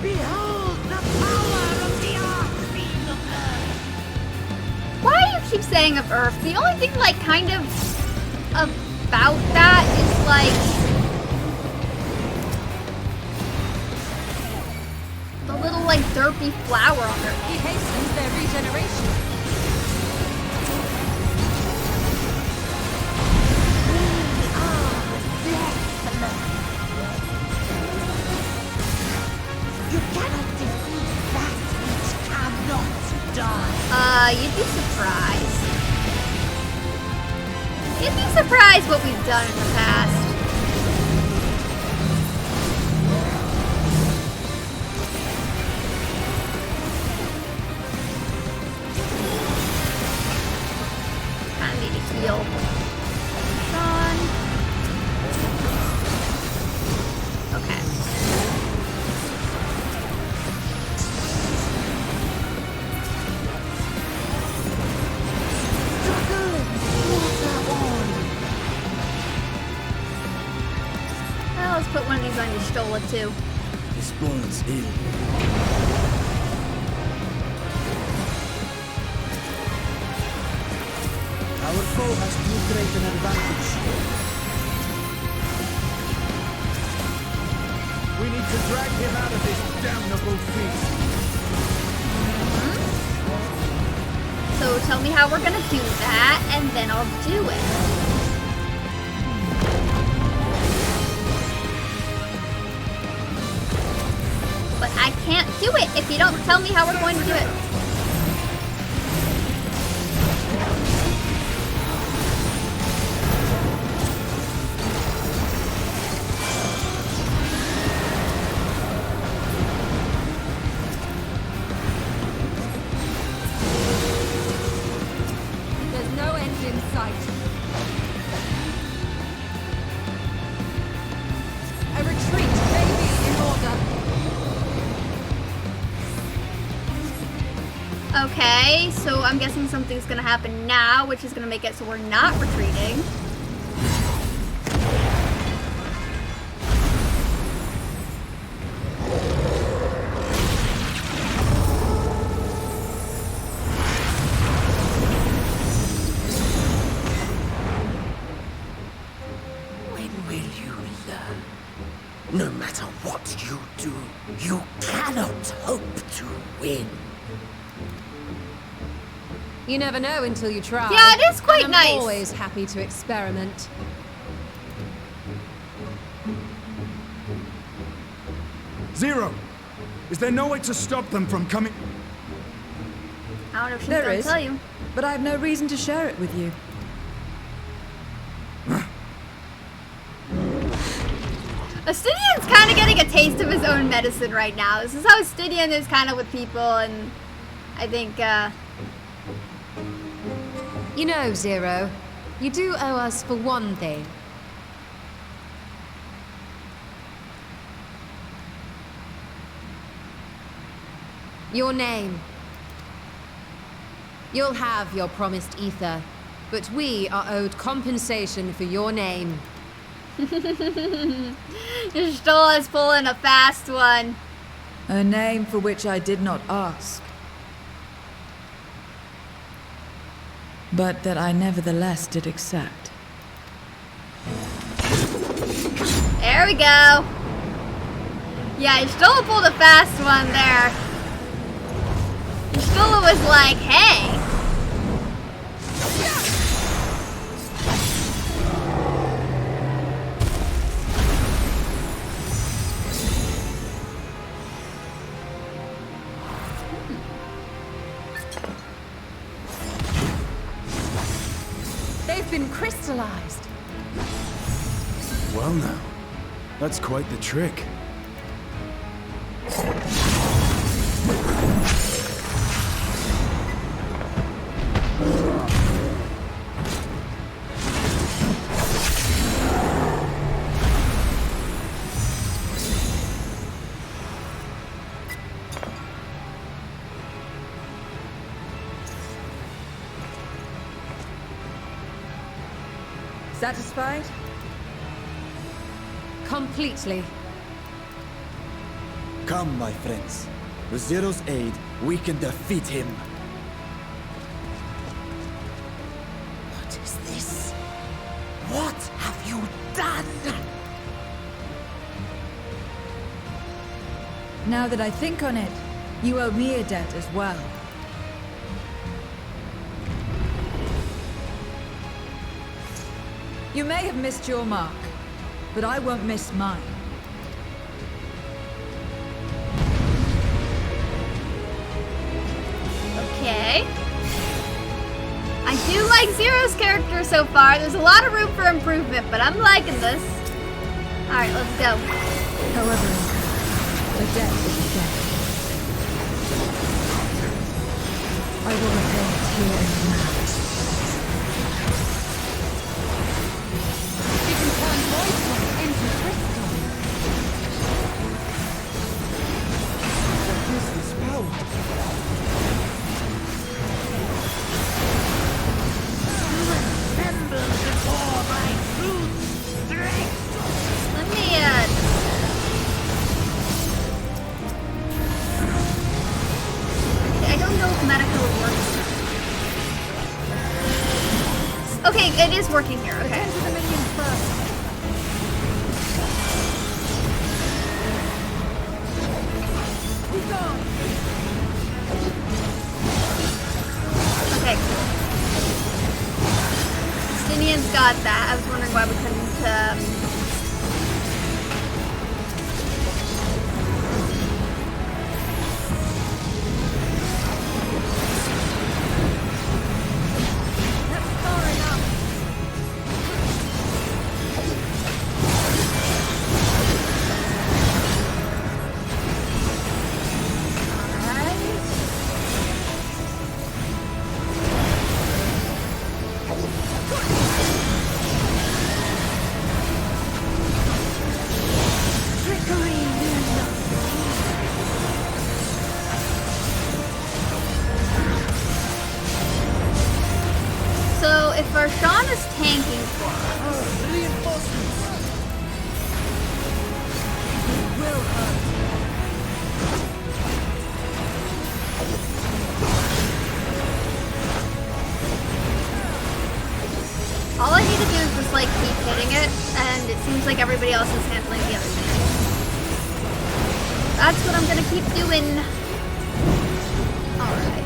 Behold the power of the Archfiend of Earth!
Why do you keep saying of Earth? The only thing, like, kind of about that is, like, the little, like, derpy flower on their
He
head.
hastens their regeneration.
You cannot defeat that which cannot die.
You'd be surprised. You'd be surprised what we've done in the past. Kinda need to heal. Gone. Okay. Well, let's put one of these on your Stola too.
This bodes ill. Our foe has too great an advantage.
We need to drag him out of this damnable feast.
So tell me how we're gonna do that, and then I'll do it. But I can't do it if you don't tell me how we're going to do it.
There's no end in sight. A retreat may be in order.
Okay, so I'm guessing something's gonna happen now, which is gonna make it so we're not retreating.
When will you learn? No matter what you do, you cannot hope to win.
You never know until you try.
Yeah, it is quite
and
nice.
I'm always happy to experiment.
Zero! Is there no way to stop them from coming?
I don't know if she's
There
gonna
is.
tell you.
But I have no reason to share it with you.
Astinian's kind of getting a taste of his own medicine right now. This is how Astinian is kind of with people, and I think,
You know, Zero, you do owe us for one thing. Your name. You'll have your promised ether, but we are owed compensation for your name.
Stola is pulling a fast one.
A name for which I did not ask. But that I nevertheless did accept.
There we go. Yeah, Stola pulled a fast one there. Stola was like, hey.
They've been crystallized.
Well now, that's quite the trick.
Satisfied?
Completely.
Come, my friends. With Zero's aid, we can defeat him.
What is this? What have you done?
Now that I think on it, you owe me a debt as well. You may have missed your mark, but I won't miss mine.
Okay. I do like Zero's character so far. There's a lot of room for improvement, but I'm liking this. Alright, let's go.
However, a debt is a debt. I will repay it here and now.
You can turn void ones into crystal.
Tremble before my true strength!
Let me, I don't know if Medica works. Okay, it is working here. Okay.
Enter the minions first.
Okay, cool. Stinian's got that. I was wondering why we couldn't,
That's far enough.
Varshan is tanking for us.
Reinforcements!
It will hurt. All I need to do is just like keep hitting it, and it seems like everybody else is handling the other thing. That's what I'm gonna keep doing. Alright.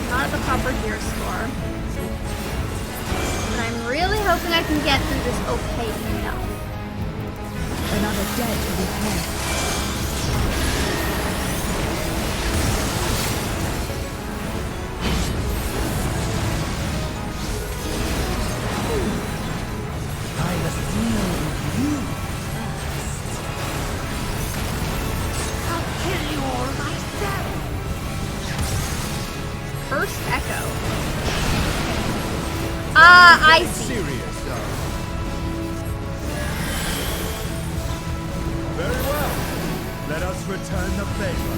Not at the proper gear score. But I'm really hoping I can get through this okay enough.
Another dead to repair.
I must deal with you first. I'll kill you all myself.
First Echo. Ah, I see.
Very well. Let us return the favor.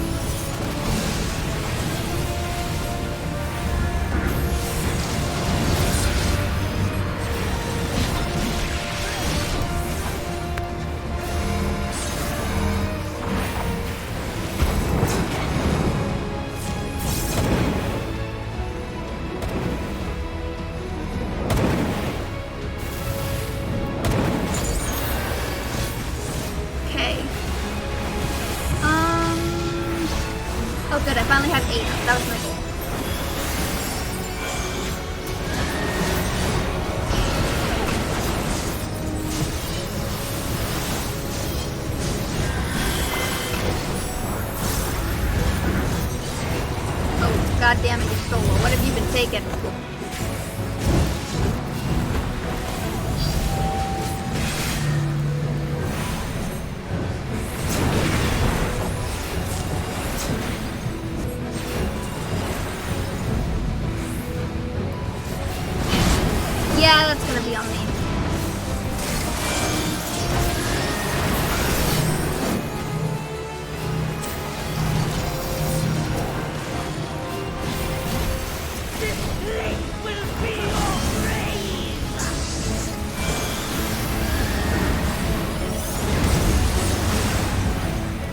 Oh good, I finally have 8. That was my goal. Oh, god damn it, you solo. What have you been taking? Yeah, that's gonna be on me.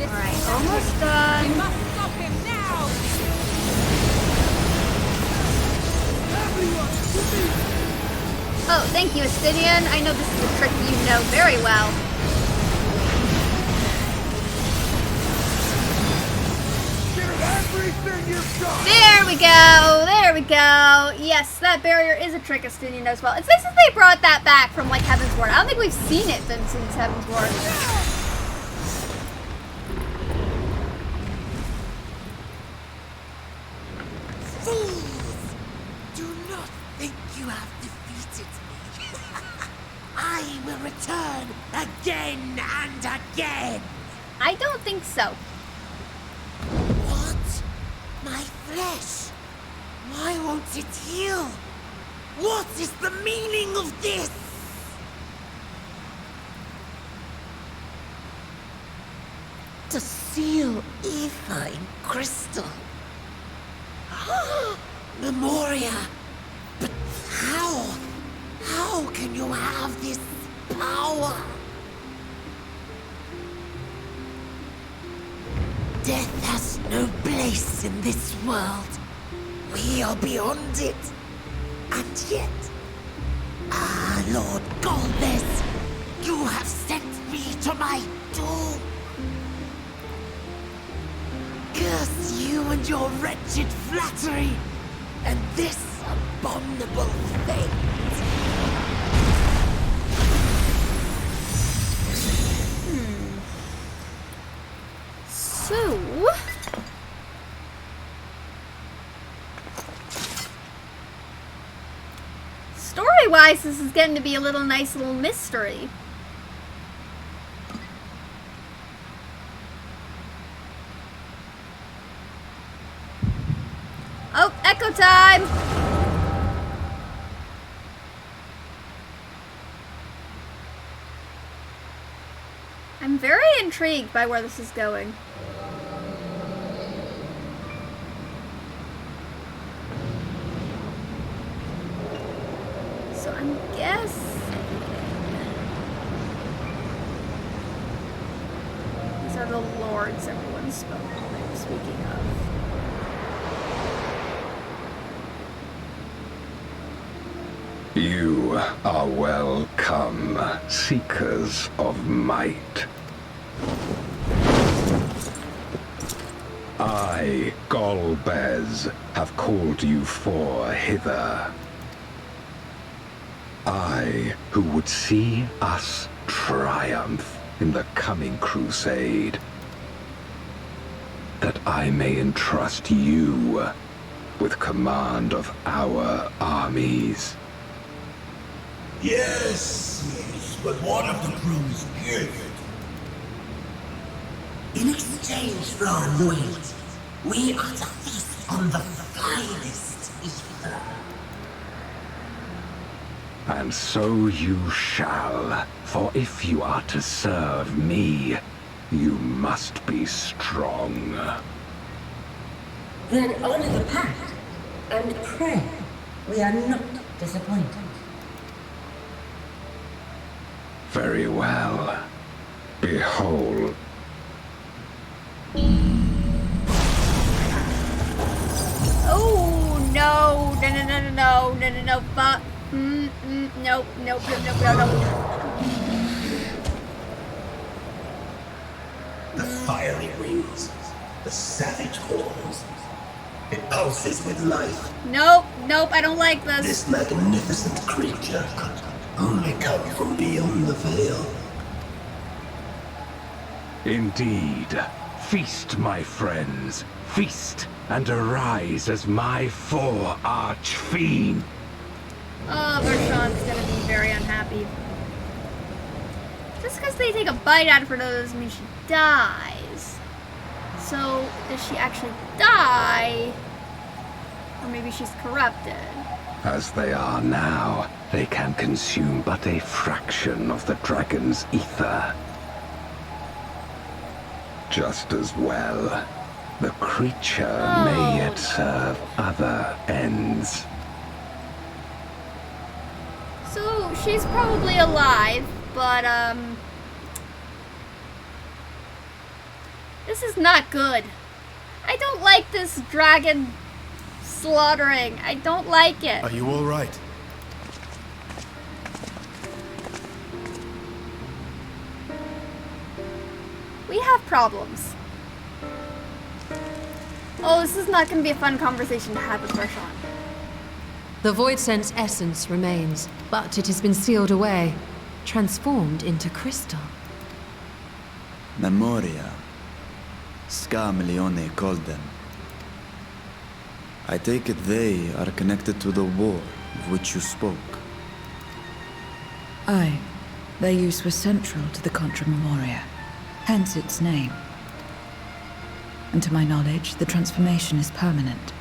Alright, almost done.
We must stop him now!
Oh, thank you, Astidian. I know this is a trick you know very well.
Give it everything you've got!
There we go. There we go. Yes, that barrier is a trick Astidian knows well. It's nice that they brought that back from, like, Heaven's Ward. I don't think we've seen it since Heaven's Ward.
Fools! Do not think you have defeated me. I will return again and again.
I don't think so.
What? My flesh? Why won't it heal? What is the meaning of this? To seal Ephine crystal. Memoria. But how? How can you have this power? Death has no place in this world. We are beyond it. And yet... Ah, Lord Golbez, you have sent me to my doom. Curse you and your wretched flattery. And this abominable fate.
So... story-wise, this is getting to be a nice little mystery. Oh, echo time! I'm very intrigued by where this is going. So I'm guessing these are the lords everyone's speaking of.
You are welcome, seekers of might. I, Golbez, have called you forth hither. I, who would see us triumph in the coming crusade, that I may entrust you with command of our armies.
Yes, but what of the promised gift? In exchange for our loyalty, we are to feast on the finest ether.
And so you shall, for if you are to serve me, you must be strong.
Then honor the pact, and pray we are not disappointed.
Very well. Behold.
Oh no! No! But nope.
The fiery wings, the savage horns. It pulses with life.
Nope. I don't like this.
This magnificent creature could only come from beyond the veil.
Indeed. Feast, my friends. Feast and arise as my four arch-fiend.
Oh, Bertrand's gonna be very unhappy. Just because they take a bite out of her doesn't mean she dies. So, does she actually die? Or maybe she's corrupted.
As they are now, they can consume but a fraction of the dragon's ether. Just as well, the creature may yet serve other ends.
So, she's probably alive, but, this is not good. I don't like this dragon slaughtering. I don't like it.
Are you all right?
We have problems. Oh, this is not going to be a fun conversation to have with Bertrand.
The Void Sense essence remains, but it has been sealed away, transformed into crystal.
Memoria. Scarmelione called them. I take it they are connected to the war of which you spoke.
Aye. Their use was central to the Contra Memoria, hence its name. And to my knowledge, the transformation is permanent.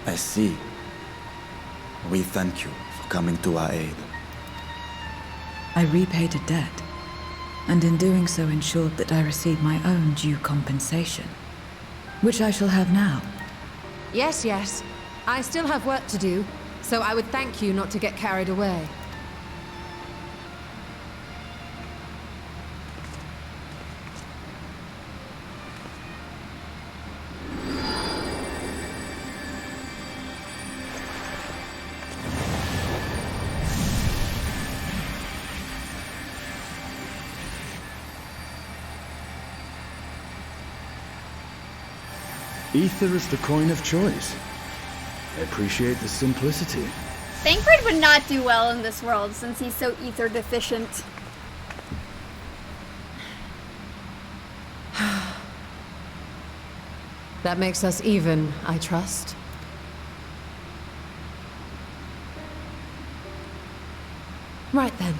I see. We thank you for coming to our aid.
I repaid a debt, and in doing so ensured that I received my own due compensation, which I shall have now.
Yes. I still have work to do, so I would thank you not to get carried away.
Ether is the coin of choice. I appreciate the simplicity.
Thancred would not do well in this world since he's so ether deficient.
That makes us even, I trust. Right then.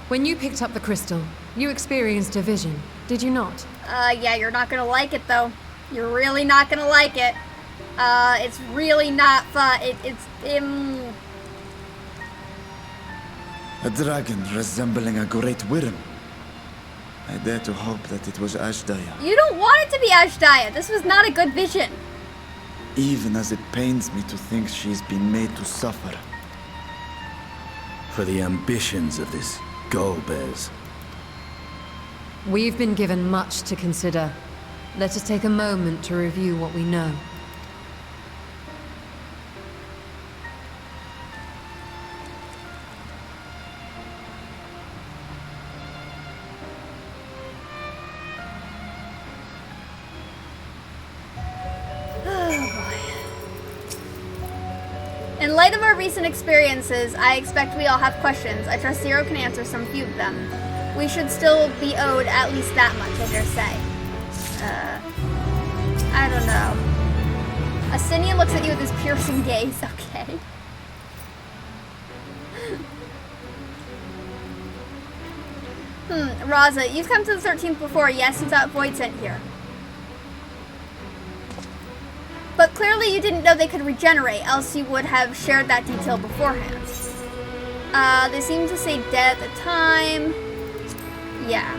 When you picked up the crystal, you experienced a vision, did you not?
Yeah, you're not gonna like it though. You're really not gonna like it. It's really not fun.
A dragon resembling a great worm. I dare to hope that it was Ashdaya.
You don't want it to be Ashdaya. This was not a good vision.
Even as it pains me to think she's been made to suffer.
For the ambitions of this Golbez.
We've been given much to consider. Let us take a moment to review what we know.
In light of our recent experiences, I expect we all have questions. I trust Zero can answer some few of them. We should still be owed at least that much, I dare say. I don't know. Asinian looks at you with his piercing gaze. Okay. Raza, you've come to the 13th before. Yes, you thought Void sent here. But clearly you didn't know they could regenerate, else you would have shared that detail beforehand. They seem to say dead at the time. Yeah.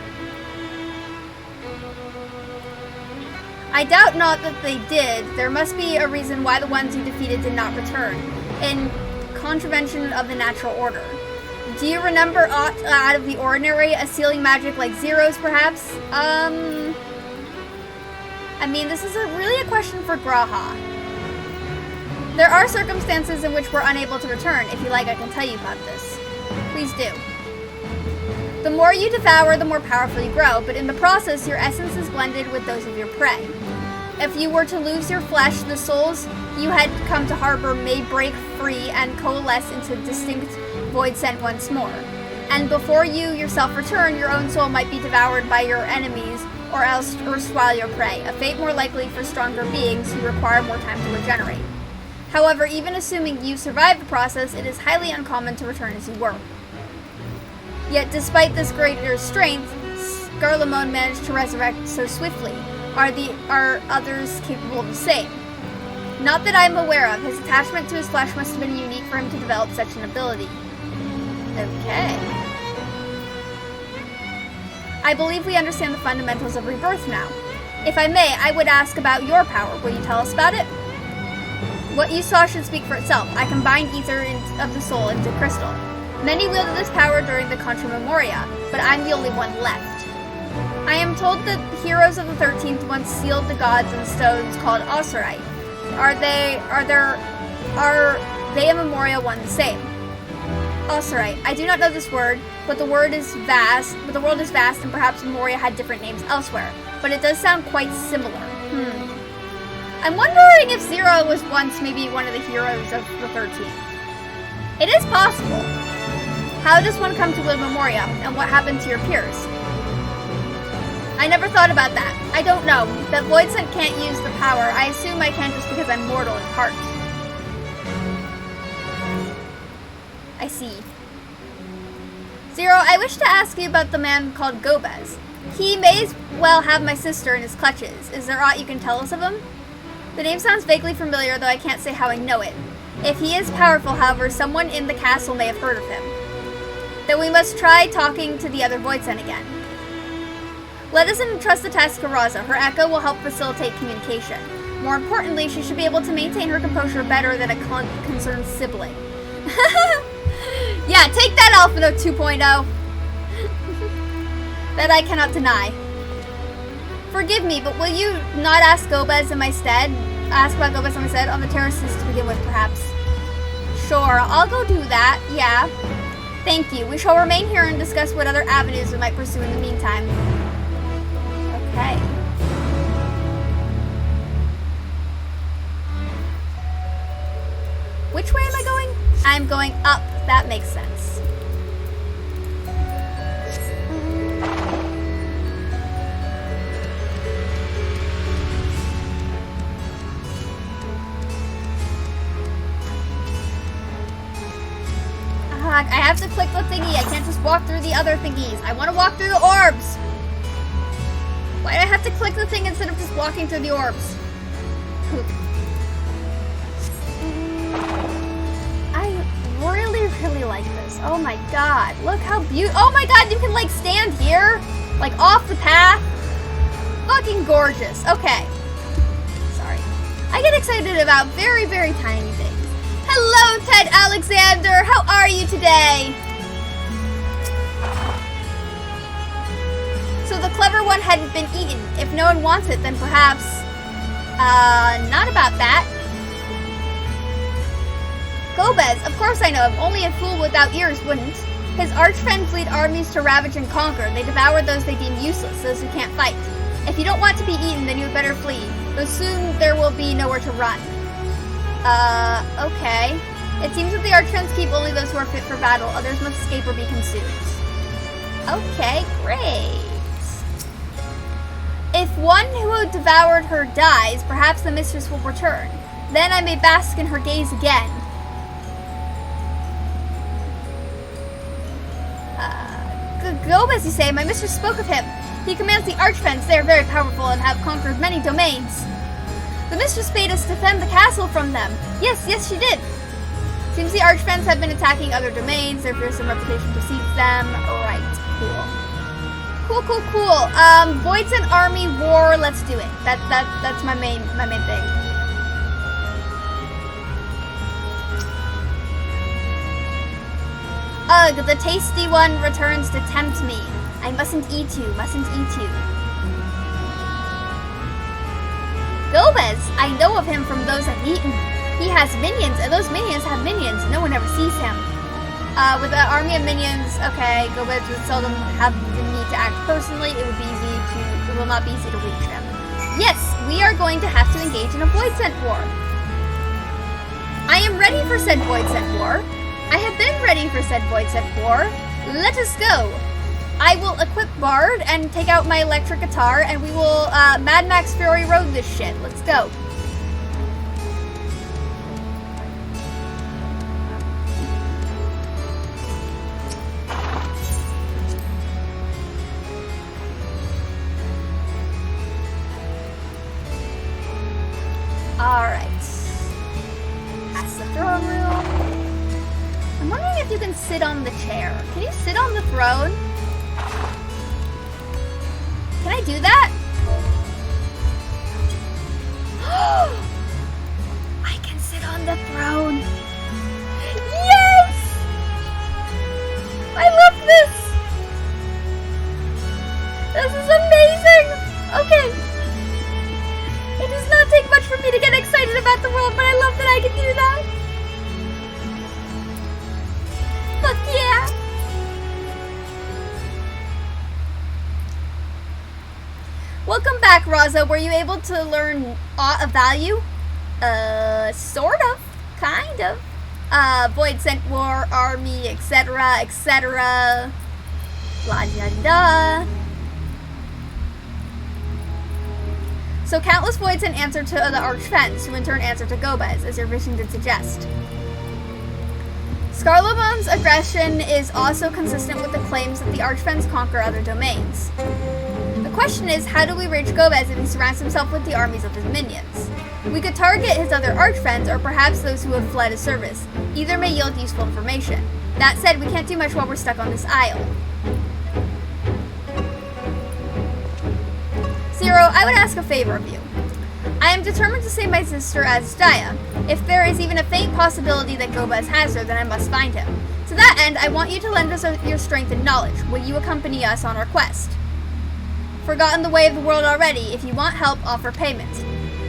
I doubt not that they did. There must be a reason why the ones you defeated did not return, in contravention of the natural order. Do you remember aught out of the ordinary? A sealing magic like Zero's, perhaps? I mean, this is really a question for Graha. There are circumstances in which we're unable to return. If you like, I can tell you about this. Please do. The more you devour, the more powerful you grow, but in the process, your essence is blended with those of your prey. If you were to lose your flesh, the souls you had come to harbor may break free and coalesce into distinct void scent once more. And before you yourself return, your own soul might be devoured by your enemies or else erstwhile your prey, a fate more likely for stronger beings who require more time to regenerate. However, even assuming you survive the process, it is highly uncommon to return as you were. Yet despite this greater strength, Garlemald managed to resurrect so swiftly. Are others capable of the same? Not that I'm aware of. His attachment to his flesh must have been unique for him to develop such an ability. Okay. I believe we understand the fundamentals of rebirth now. If I may, I would ask about your power. Will you tell us about it? What you saw should speak for itself. I combined ether of the soul into crystal. Many wielded this power during the Contra Memoria, but I'm the only one left. I am told that the heroes of the 13th once sealed the gods in stones called Osirite. Are they a Memoria one the same? Osirite. I do not know this word, but the world is vast, and perhaps Memoria had different names elsewhere. But it does sound quite similar. I'm wondering if Zero was once maybe one of the heroes of the 13th. It is possible. How does one come to wield Memoria, and what happened to your peers? I never thought about that. I don't know. That Voidsent can't use the power. I assume I can just because I'm mortal in heart. I see. Zero, I wish to ask you about the man called Gobez. He may as well have my sister in his clutches. Is there aught you can tell us of him? The name sounds vaguely familiar, though I can't say how I know it. If he is powerful, however, someone in the castle may have heard of him. Then we must try talking to the other Voidsent again. Let us entrust the task to Raza. Her echo will help facilitate communication. More importantly, she should be able to maintain her composure better than a concerned sibling. Yeah, take that, Alpha Note 2.0. That I cannot deny. Forgive me, but will you not ask Gobez in my stead? Ask about Gobez in my stead on the terraces to begin with, perhaps. Sure, I'll go do that, yeah. Thank you. We shall remain here and discuss what other avenues we might pursue in the meantime. Okay. I'm going up. That makes sense. I have to click the thingy. I can't just walk through the other thingies. I want to walk through the orbs. Why do I have to click the thing instead of just walking through the orbs? I really like this. Oh my god. Look how beautiful. Oh my god, you can like stand here. Like off the path. Fucking gorgeous. Okay. Sorry. I get excited about very tiny things. Hello, Ted Alexander. How are you today? So the clever one hadn't been eaten. If no one wants it, then perhaps... not about that. Gobez, of course I know him. Only a fool without ears wouldn't. His archfriends lead armies to ravage and conquer. They devour those they deem useless, those who can't fight. If you don't want to be eaten, then you had better flee, though soon there will be nowhere to run. Okay. It seems that the archfriends keep only those who are fit for battle. Others must escape or be consumed. Okay, great. If one who had devoured her dies, perhaps the mistress will return. Then I may bask in her gaze again. Gomez, you say? My mistress spoke of him. He commands the archfriends. They are very powerful and have conquered many domains. The mistress bade us defend the castle from them. Yes, she did. Seems the archfriends have been attacking other domains. Their fearsome reputation precedes them. Right, cool. Voids and army war. Let's do it. That's my main thing. Ugh, the tasty one returns to tempt me. I mustn't eat you. Gomez, I know of him from those I've eaten. He has minions, and those minions have minions. No one ever sees him. With an army of minions, okay, Gomez would seldom have the need to act personally. It will not be easy to reach him. Yes, we are going to have to engage in a void scent war. I am ready for said void scent war. I have been ready for said void scent war. Let us go. I will equip Bard and take out my electric guitar, and we will Mad Max Fury Road this shit. Let's go. Alright. That's the throne room. I'm wondering if you can sit on the chair. Can you sit on the throne? Can I do that? I can sit on the throne. Yes! I love this! This is amazing! Okay. It does not take much for me to get excited about the world, but I love that I can do that. Fuck yeah! Welcome back, Raza. Were you able to learn aught of value? Sort of. Kind of. Void Scent War, Army, etc., etc. Blah, da, da. So countless voids in answer to the Archfens, who in turn answer to Gomez, as your vision did suggest. Scarlabon's aggression is also consistent with the claims that the Archfens conquer other domains. The question is, how do we reach Gomez if he surrounds himself with the armies of his minions? We could target his other Archfens, or perhaps those who have fled his service. Either may yield useful information. That said, we can't do much while we're stuck on this isle. Zero, I would ask a favor of you. I am determined to save my sister Azadaya. If there is even a faint possibility that Gomez has her, then I must find him. To that end, I want you to lend us your strength and knowledge. Will you accompany us on our quest? Forgotten the way of the world already. If you want help, offer payment.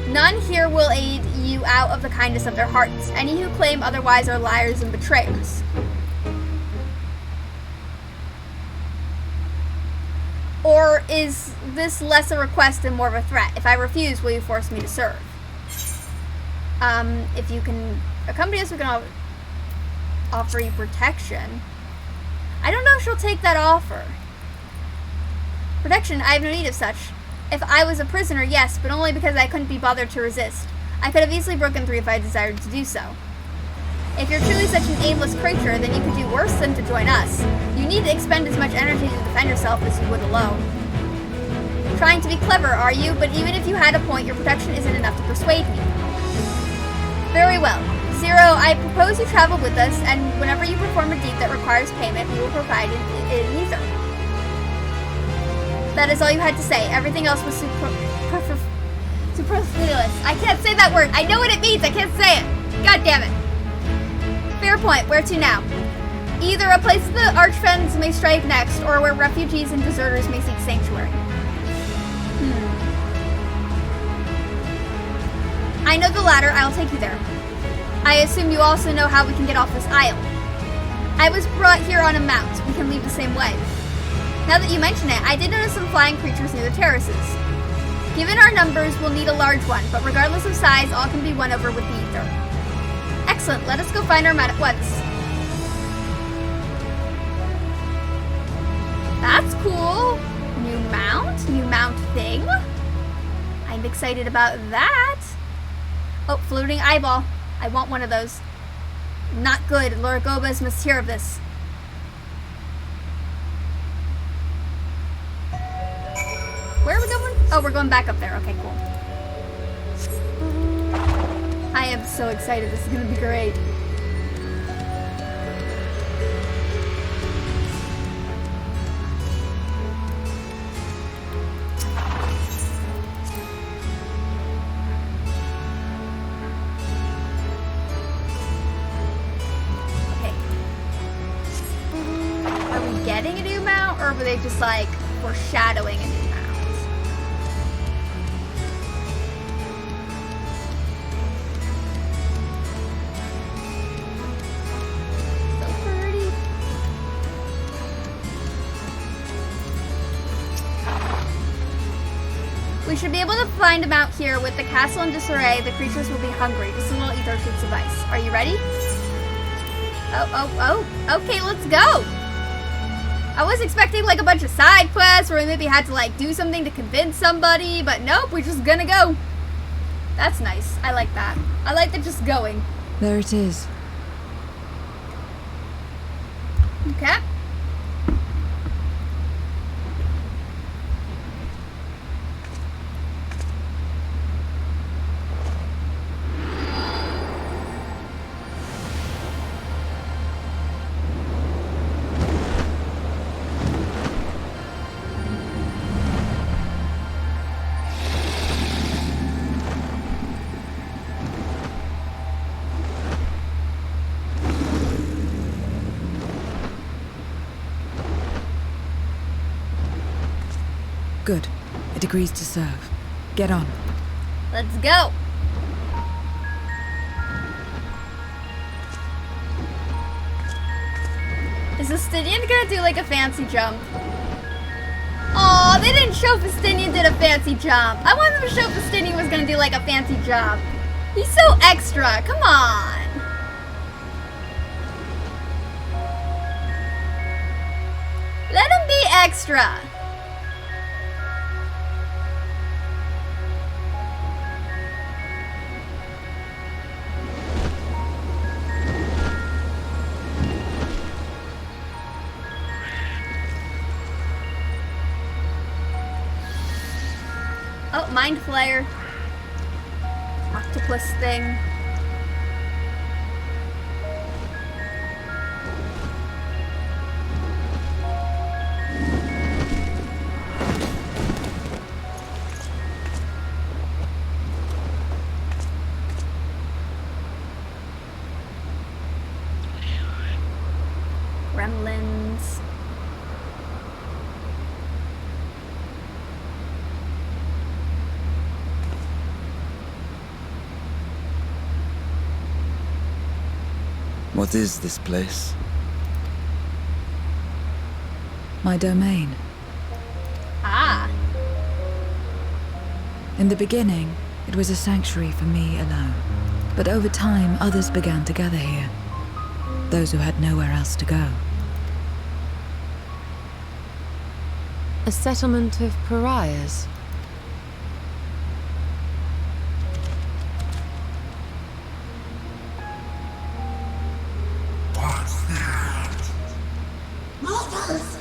None here will aid you out of the kindness of their hearts. Any who claim otherwise are liars and betrayers. Or is this less a request and more of a threat? If I refuse, will you force me to serve? If you can accompany us, we can all... offer you protection. I don't know if she'll take that offer. Protection? I have no need of such. If I was a prisoner, yes, but only because I couldn't be bothered to resist. I could have easily broken through if I desired to do so. If you're truly such an aimless creature, then you could do worse than to join us. You need to expend as much energy to defend yourself as you would alone. Trying to be clever, are you? But even if you had a point, your protection isn't enough to persuade me. Very well. Zero, I propose you travel with us, and whenever you perform a deed that requires payment, we will provide it in ether. That is all you had to say. Everything else was superfluous. I can't say that word. I know what it means. I can't say it. God damn it. Fair point. Where to now? Either a place the Archfiends may strike next, or where refugees and deserters may seek sanctuary. I know the latter. I'll take you there. I assume you also know how we can get off this isle. I was brought here on a mount. We can leave the same way. Now that you mention it, I did notice some flying creatures near the terraces. Given our numbers, we'll need a large one, but regardless of size, all can be won over with the ether. Excellent. Let us go find our mount at once. That's cool. New mount thing. I'm excited about that. Oh, floating eyeball. I want one of those. Not good. Lord Gomez must hear of this. Where are we going? Oh, we're going back up there. Okay, cool. I am so excited. This is going to be great. Getting a new mount, or were they just like foreshadowing a new mount? So pretty. We should be able to find a mount here. With the castle in disarray, the creatures will be hungry. Just a little ether should suffice. Are you ready? Oh. Okay, let's go. I was expecting like a bunch of side quests where we maybe had to like do something to convince somebody, but nope, we're just gonna go. That's nice. I like that. I like the just going.
There it is.
Okay.
Good. It agrees to serve. Get on.
Let's go. Is Festinian gonna do like a fancy jump? Aw, they didn't show Festinian did a fancy jump. I wanted them to show Festinian was gonna do like a fancy jump. He's so extra. Come on. Let him be extra. Oh, Mind Flayer. Octopus thing. Gremlins.
What is this place?
My domain.
Ah.
In the beginning, it was a sanctuary for me alone. But over time, others began to gather here. those who had nowhere else to go.
A settlement of pariahs.
What's that? Mortals!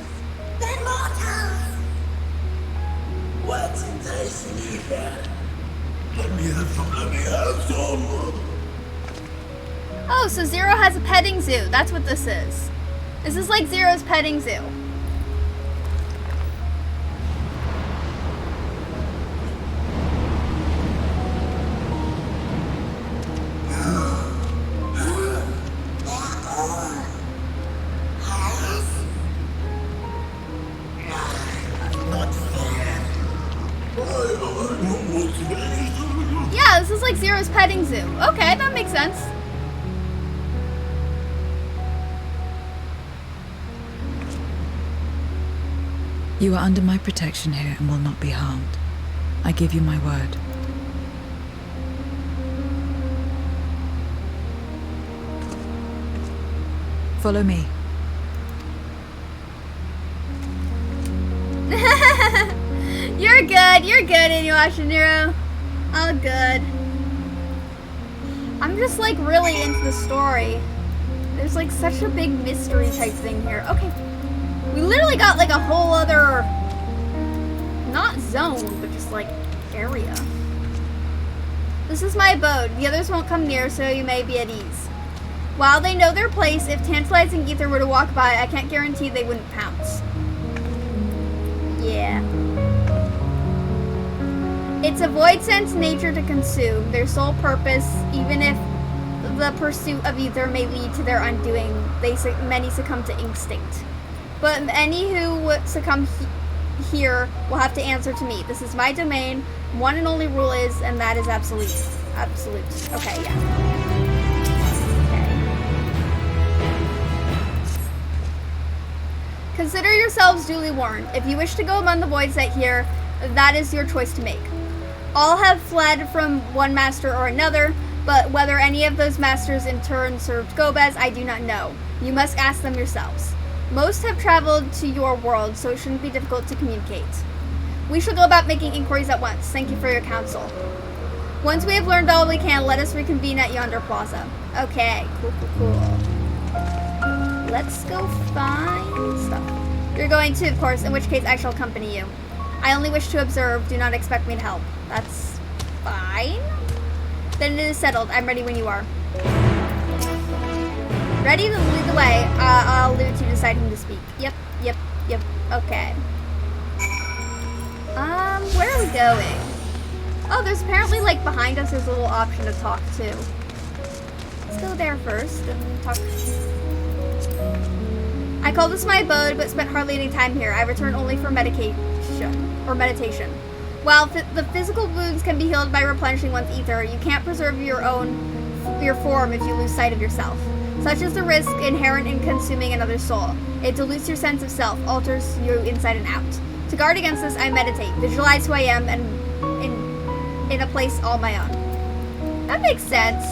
They're mortals! What did they see here? Let me have some.
Oh, so Zero has a petting zoo. That's what this is. This is like Zero's petting zoo. Yeah, this is like Zero's petting zoo. Okay, that makes sense.
You are under my protection here and will not be harmed. I give you my word. Follow me.
You're good, Inuyasha. All good. I'm just like really into the story. There's like such a big mystery type thing here. Okay. We literally got like a whole other, not zone, but just like area. This is my abode. The others won't come near, so you may be at ease. While they know their place, if tantalizing ether were to walk by, I can't guarantee they wouldn't pounce. Yeah. It's a void sense nature to consume, their sole purpose, even if the pursuit of ether may lead to their undoing. Many succumb to instinct. But any who succumb here will have to answer to me. This is my domain. One and only rule is, and that is absolute. Absolute. Okay, yeah. Okay. Consider yourselves duly warned. If you wish to go among the voids that here, that is your choice to make. All have fled from one master or another, but whether any of those masters in turn served Gobez, I do not know. You must ask them yourselves. Most have traveled to your world, so it shouldn't be difficult to communicate. We shall go about making inquiries at once. Thank you for your counsel. Once we have learned all we can, let us reconvene at yonder plaza. Okay, cool. Let's go find stuff. You're going to, of course, in which case I shall accompany you. I only wish to observe. Do not expect me to help. That's fine. Then it is settled. I'm ready when you are. Ready to lead the way. I'll leave it to you deciding to speak. Yep. Okay. Where are we going? Oh, there's apparently, like, behind us, there's a little option to talk to. Let's go there first and talk. I call this my abode, but spent hardly any time here. I return only for meditation. While the physical wounds can be healed by replenishing one's ether, you can't preserve your form if you lose sight of yourself. Such is the risk inherent in consuming another's soul. It dilutes your sense of self, alters you inside and out. To guard against this, I meditate, visualize who I am, and in a place all my own. That makes sense.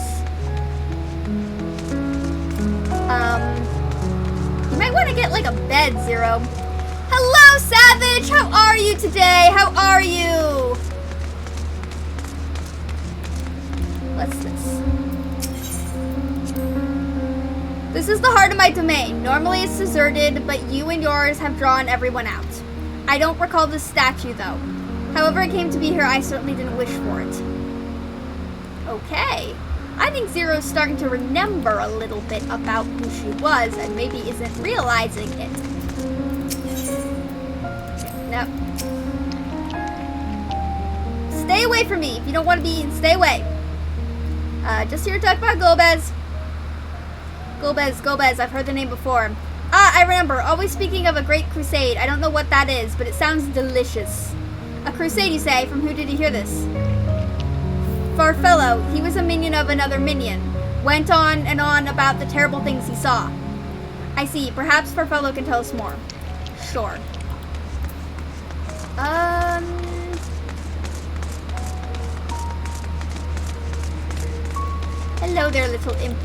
You might want to get like a bed, Zero. Hello, Savage! How are you today? How are you? What's this? This is the heart of my domain. Normally it's deserted, but you and yours have drawn everyone out. I don't recall this statue, though. However it came to be here, I certainly didn't wish for it. Okay. I think Zero's starting to remember a little bit about who she was and maybe isn't realizing it. Nope. Stay away from me. If you don't want to be eaten, stay away. Just here to talk about Gobez. Gobez, I've heard the name before. Ah, I remember. Always speaking of a great crusade. I don't know what that is, but it sounds delicious. A crusade, you say? From who did you hear this? Farfellow. He was a minion of another minion. Went on and on about the terrible things he saw. I see. Perhaps Farfellow can tell us more. Sure. Hello there, little imp.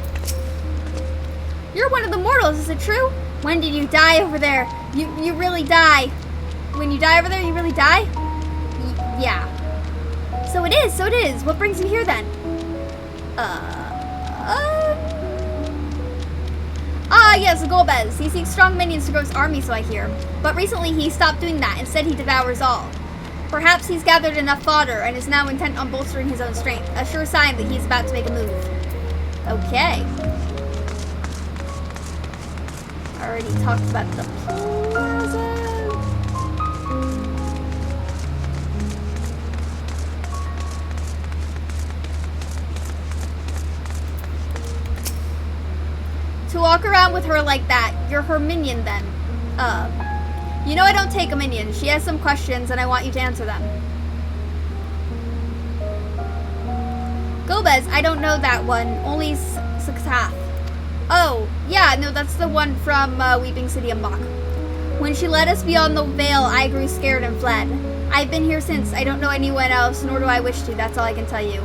You're one of the mortals, is it true? When did you die over there? You really die. When you die over there, you really die? Yeah. So it is, so it is. What brings you here then? Yes, Golbez. He seeks strong minions to grow his army, so I hear. But recently he stopped doing that. Instead, he devours all. Perhaps he's gathered enough fodder and is now intent on bolstering his own strength. A sure sign that he's about to make a move. Okay. Already talked about the plaza. To walk around with her like that, you're her minion then. You know I don't take a minion. She has some questions and I want you to answer them. Golbez, I don't know that one. Only Saktath. Oh, yeah, no, that's the one from Weeping City of Mach. When she led us beyond the veil, I grew scared and fled. I've been here since. I don't know anyone else, nor do I wish to. That's all I can tell you.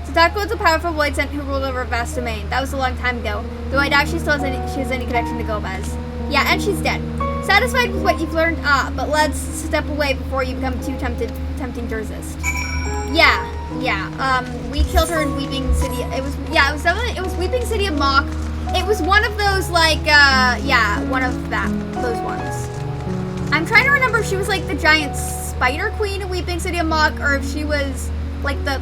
Satako was a powerful void sent who ruled over a vast domain. That was a long time ago, though I doubt she has any connection to Golbez. Yeah, and she's dead. Satisfied with what you've learned? But let's step away before you become too tempting to resist. Yeah. We killed her in Weeping City. It was Weeping City of Mach. It was one of those, like, one of those ones. I'm trying to remember if she was, like, the giant spider queen of Weeping City of Mach, or if she was, like, the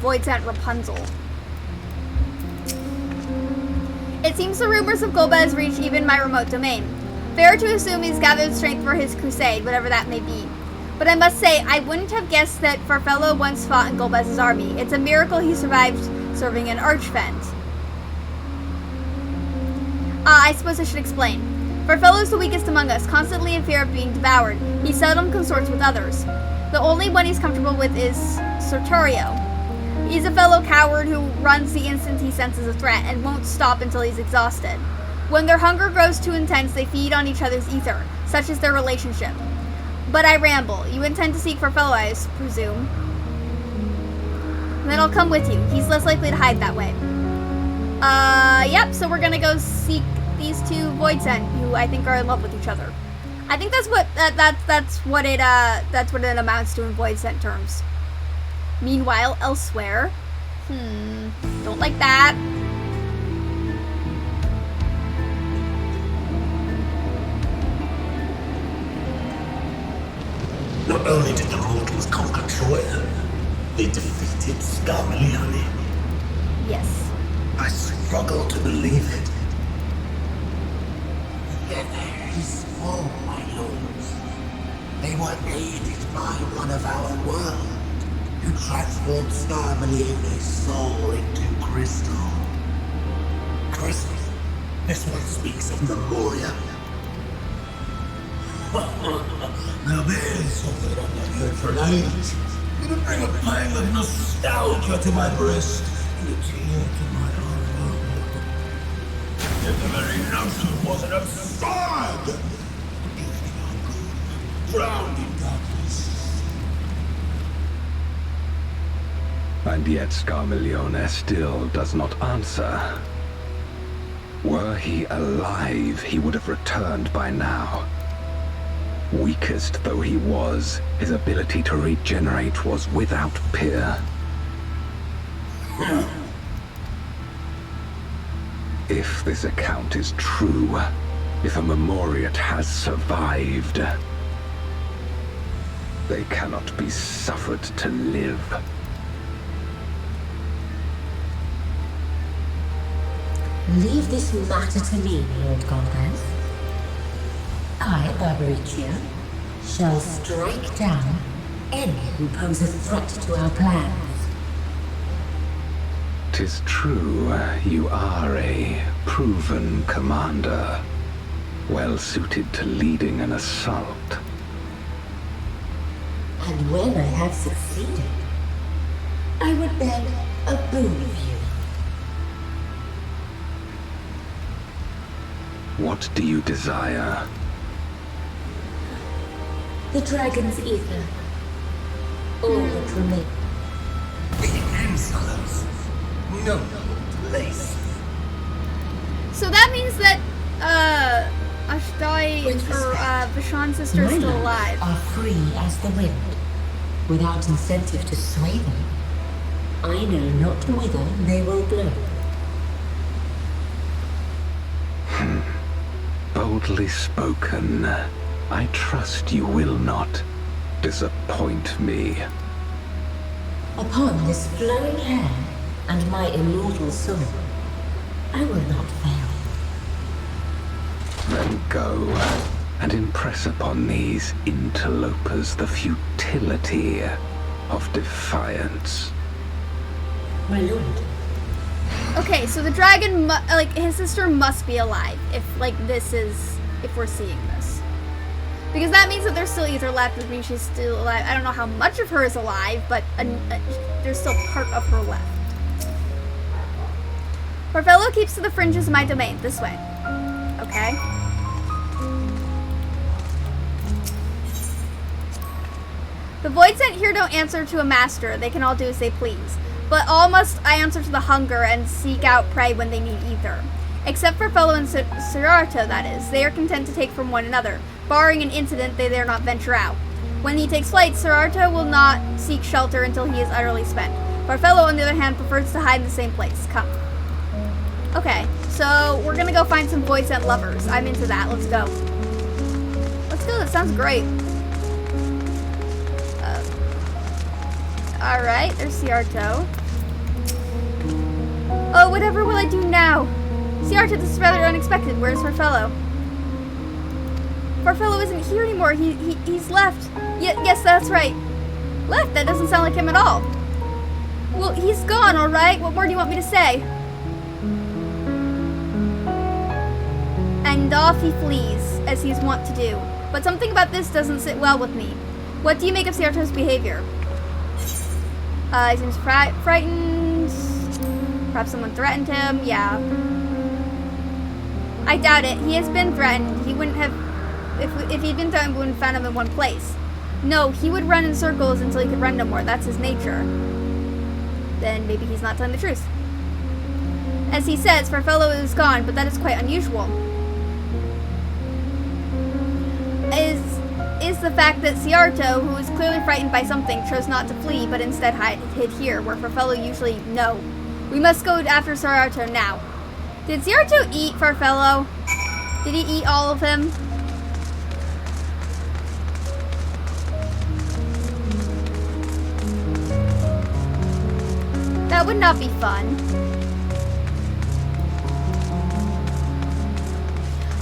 void sent Rapunzel. It seems the rumors of Golbez reach even my remote domain. Fair to assume he's gathered strength for his crusade, whatever that may be. But I must say, I wouldn't have guessed that Farfello once fought in Golbez's army. It's a miracle he survived serving an archfend. I suppose I should explain. Farfello's the weakest among us, constantly in fear of being devoured. He seldom consorts with others. The only one he's comfortable with is Sertorio. He's a fellow coward who runs the instant he senses a threat and won't stop until he's exhausted. When their hunger grows too intense, they feed on each other's ether. Such is their relationship. But I ramble. You intend to seek Farfello, I presume. Then I'll come with you. He's less likely to hide that way. Yep, so we're gonna go seek these two void sent who I think are in love with each other. I think that's what it amounts to in void sent terms. Meanwhile, elsewhere, don't like that.
Not only did the mortals conquer Troy, they defeated Scarmalione.
Yes.
I struggle to believe it. Yet there is more, my lords. They were aided by one of our world, who transformed Scarmalione's soul into crystal. Crystal? This one speaks of Memoria. Now there's something I've not heard for an age. It'll bring a pang of nostalgia to my breast and a tear to my eye. Yet the very notion wasn't absurd! Drowned in darkness.
And yet Scarmalione still does not answer. Were he alive, he would have returned by now. Weakest though he was, his ability to regenerate was without peer. If this account is true, if a Memoriat has survived, they cannot be suffered to live.
Leave this matter to me, Lord Golbez. I, Arboritia, shall strike down any who pose a threat to our plans.
'Tis true, you are a proven commander, well suited to leading an assault.
And when I have succeeded, I would beg a boon of you.
What do you desire?
The dragon's ether. All that remains.
The insolence. No place.
So that means that, Ashdai, or, Vishan's sister is still alive.
Are free as the wind, without incentive to sway them. I know not whither they will blow.
Boldly spoken. I trust you will not disappoint me.
Upon this flowing hair and my immortal soul, I will not fail.
Then go and impress upon these interlopers the futility of defiance.
My lord.
Okay, so the dragon, like, his sister must be alive if, like, if we're seeing this. Because that means that there's still either left, which means she's still alive. I don't know how much of her is alive, but there's still part of her left. Farfello keeps to the fringes of my domain, this way. Okay. The void sent here don't answer to a master. They can all do as they please. But all must I answer to the hunger and seek out prey when they need either. Except for Fellow and Sirarta, that is. They are content to take from one another. Barring an incident, they dare not venture out. When he takes flight, Sirarta will not seek shelter until he is utterly spent. Farfello, on the other hand, prefers to hide in the same place. Come. Okay, so we're gonna go find some void sent lovers. I'm into that. Let's go. Let's go. That sounds great. Alright, there's Sirarta. Oh, whatever will I do now? Sirarta, this is rather unexpected. Where's Farfello? Farfello isn't here anymore. He's left. Yes, that's right. Left? That doesn't sound like him at all. Well, he's gone, alright? What more do you want me to say? And off he flees, as he's wont to do. But something about this doesn't sit well with me. What do you make of Sirarta's behavior? He seems frightened. Perhaps someone threatened him. Yeah. I doubt it. He has been threatened. He wouldn't have... If he'd been threatened, we wouldn't have found him in one place. No, he would run in circles until he could run no more. That's his nature. Then maybe he's not telling the truth. As he says, Farfello is gone, but that is quite unusual. Is the fact that Sirarta, who was clearly frightened by something, chose not to flee, but instead hid here, where Farfello usually... No. We must go after Sirarta now. Did Sirarta eat Farfello? Did he eat all of him? That would not be fun.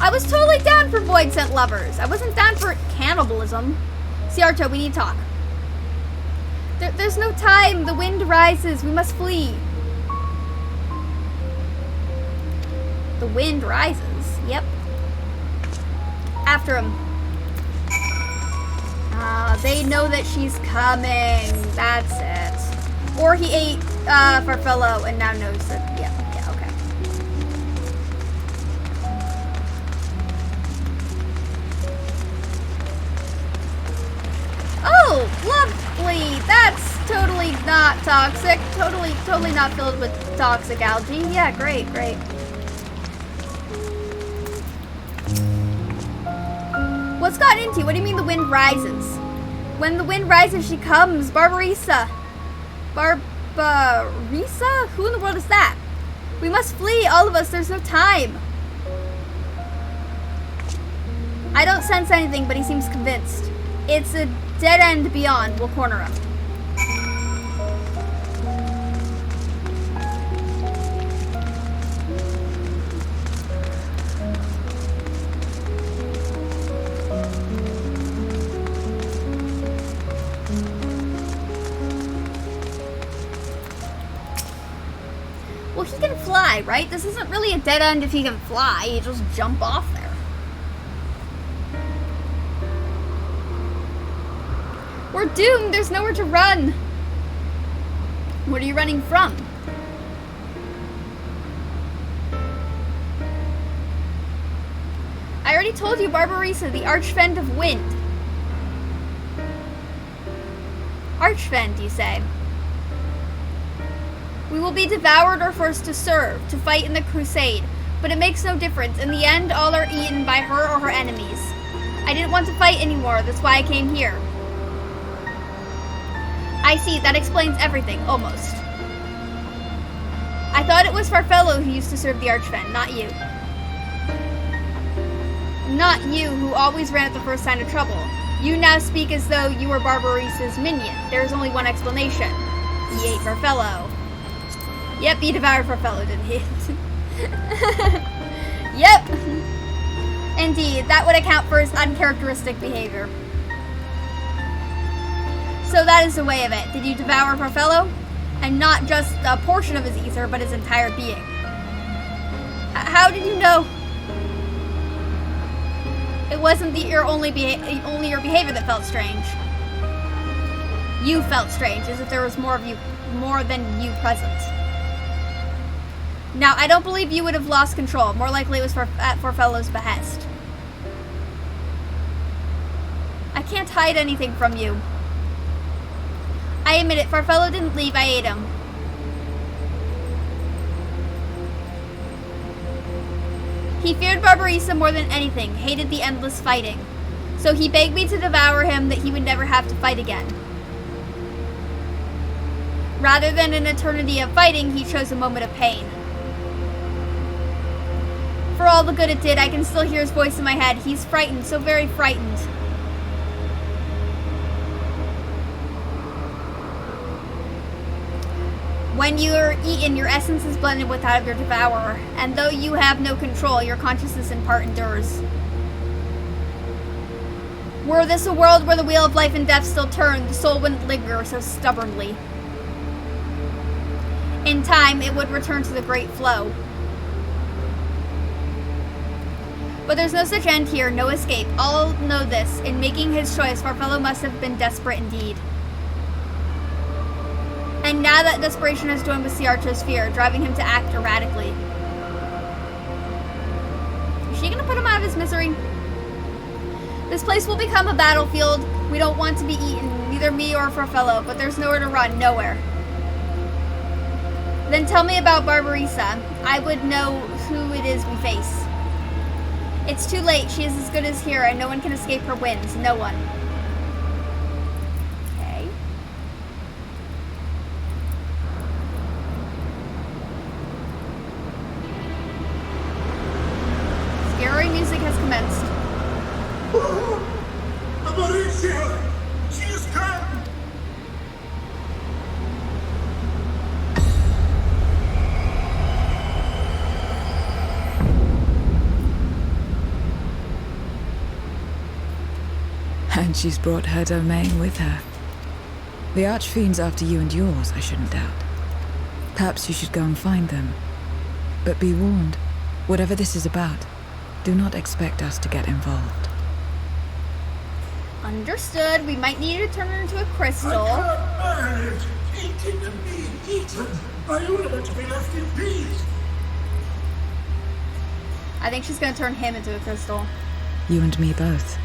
I was totally down for void sent lovers. I wasn't down for cannibalism. Sirarta, we need to talk. There's no time. The wind rises. We must flee. The wind rises. Yep. After him. They know that she's coming. That's it. Or he ate Farfello and now knows that. Yeah, okay. Oh, lovely. That's totally not toxic. Totally not filled with toxic algae. Yeah, great. What's gotten into you? What do you mean the wind rises? When the wind rises, she comes. Barbarisa? Who in the world is that? We must flee, all of us. There's no time. I don't sense anything, but he seems convinced. It's a dead end beyond. We'll corner him. Well, he can fly, right? This isn't really a dead end if he can fly. You just jump off there. We're doomed. There's nowhere to run. What are you running from? I already told you, Barbarisa, the Archfiend of Wind. Archfiend, you say? We will be devoured or forced to serve, to fight in the crusade. But it makes no difference. In the end, all are eaten by her or her enemies. I didn't want to fight anymore, that's why I came here. I see, that explains everything, almost. I thought it was Farfello who used to serve the Archven, not you. Not you, who always ran at the first sign of trouble. You now speak as though you were Barbarissa's minion. There is only one explanation. He ate Farfello. Yep, he devoured Farfello, didn't he? Yep. Indeed, that would account for his uncharacteristic behavior. So that is the way of it. Did you devour Farfello? And not just a portion of his ether, but his entire being. How did you know? It wasn't only your behavior that felt strange. You felt strange, as if there was more than you present. Now, I don't believe you would have lost control. More likely it was at Farfello's behest. I can't hide anything from you. I admit it, Farfello didn't leave, I ate him. He feared Barbarissa more than anything, hated the endless fighting. So he begged me to devour him that he would never have to fight again. Rather than an eternity of fighting, he chose a moment of pain. For all the good it did, I can still hear his voice in my head. He's frightened, so very frightened. When you are eaten, your essence is blended with that of your devourer, and though you have no control, your consciousness in part endures. Were this a world where the wheel of life and death still turned, the soul wouldn't linger so stubbornly. In time, it would return to the great flow. But there's no such end here, no escape. All know this. In making his choice, Farfello must have been desperate indeed. And now that desperation has joined with Siarcho's fear, driving him to act erratically. Is she gonna put him out of his misery? This place will become a battlefield. We don't want to be eaten, neither me or Farfello, but there's nowhere to run, nowhere. Then tell me about Barbarissa. I would know who it is we face. It's too late. She is as good as here, and no one can escape her winds. No one. Okay. Scary music has commenced.
Barbarissa! She is come!
And she's brought her domain with her. The Archfiend's after you and yours, I shouldn't doubt. Perhaps you should go and find them. But be warned, whatever this is about, do not expect us to get involved.
Understood. We might need to turn her into a crystal.
I can't bear it! Eating and being eaten! I want to be left in peace!
I think she's gonna turn him into a crystal.
You and me both.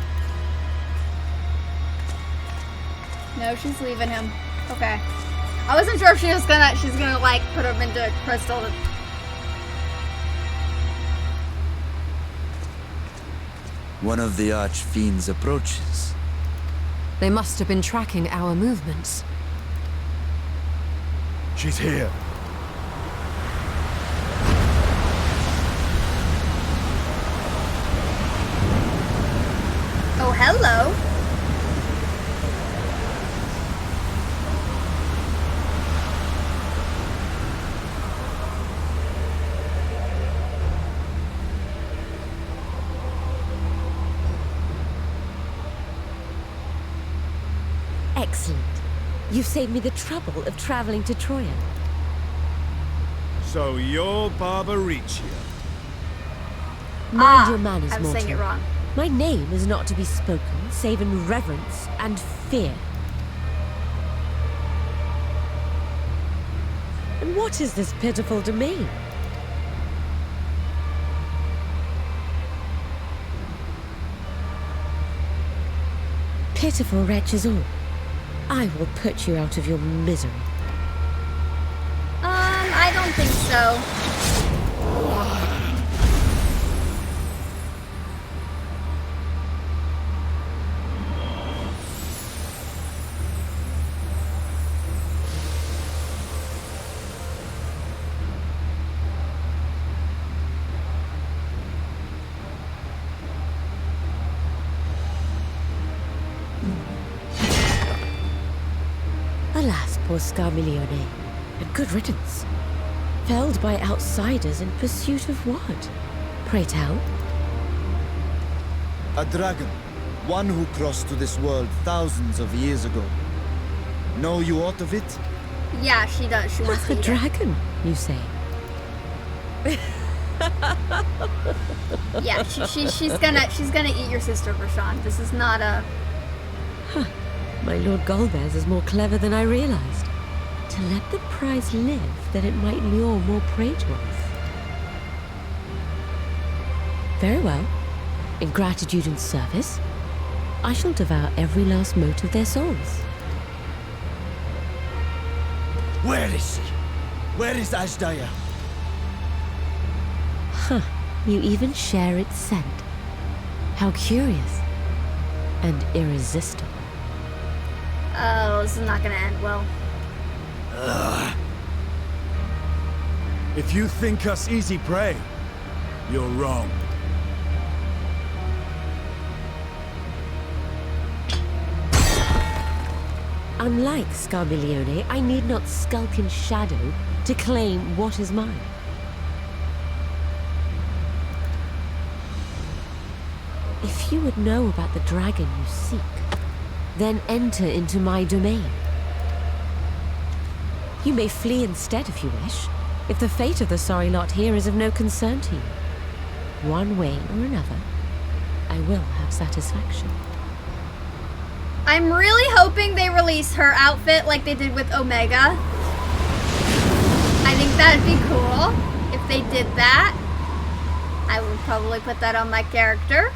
No, she's leaving him. Okay. I wasn't sure if she's gonna like put him into a crystal.
One of the Archfiend's approaches.
They must have been tracking our movements.
She's here.
Oh, hello.
Excellent. You've saved me the trouble of traveling to Troya.
So you're Barbariccia.
Mind your manners,
I was
mortal.
saying it wrong.
My name is not to be spoken, save in reverence and fear. And what is this pitiful to me? Pitiful wretches all. I will put you out of your misery.
I don't think so.
Alas, poor Scarmiglione, and good riddance. Felled by outsiders in pursuit of what? Pray tell.
A dragon. One who crossed to this world thousands of years ago. Know you aught of it?
Yeah, she does. She wants to
A
eat it.
dragon, you say?
Yeah, she's gonna eat your sister, Rashawn. This is not a...
My Lord Golbez is more clever than I realized. To let the prize live, that it might lure more prey to us. Very well. In gratitude and service, I shall devour every last mote of their souls.
Where is she? Where is Ashdaya?
Huh. You even share its scent. How curious. And irresistible.
Oh, this is not gonna end well.
Ugh. If you think us easy prey, you're wrong.
Unlike Scarmiglione, I need not skulk in shadow to claim what is mine. If you would know about the dragon you seek, then enter into my domain. You may flee instead if you wish, if the fate of the sorry lot here is of no concern to you. One way or another, I will have satisfaction.
I'm really hoping they release her outfit like they did with Omega. I think that'd be cool if they did that. I would probably put that on my character.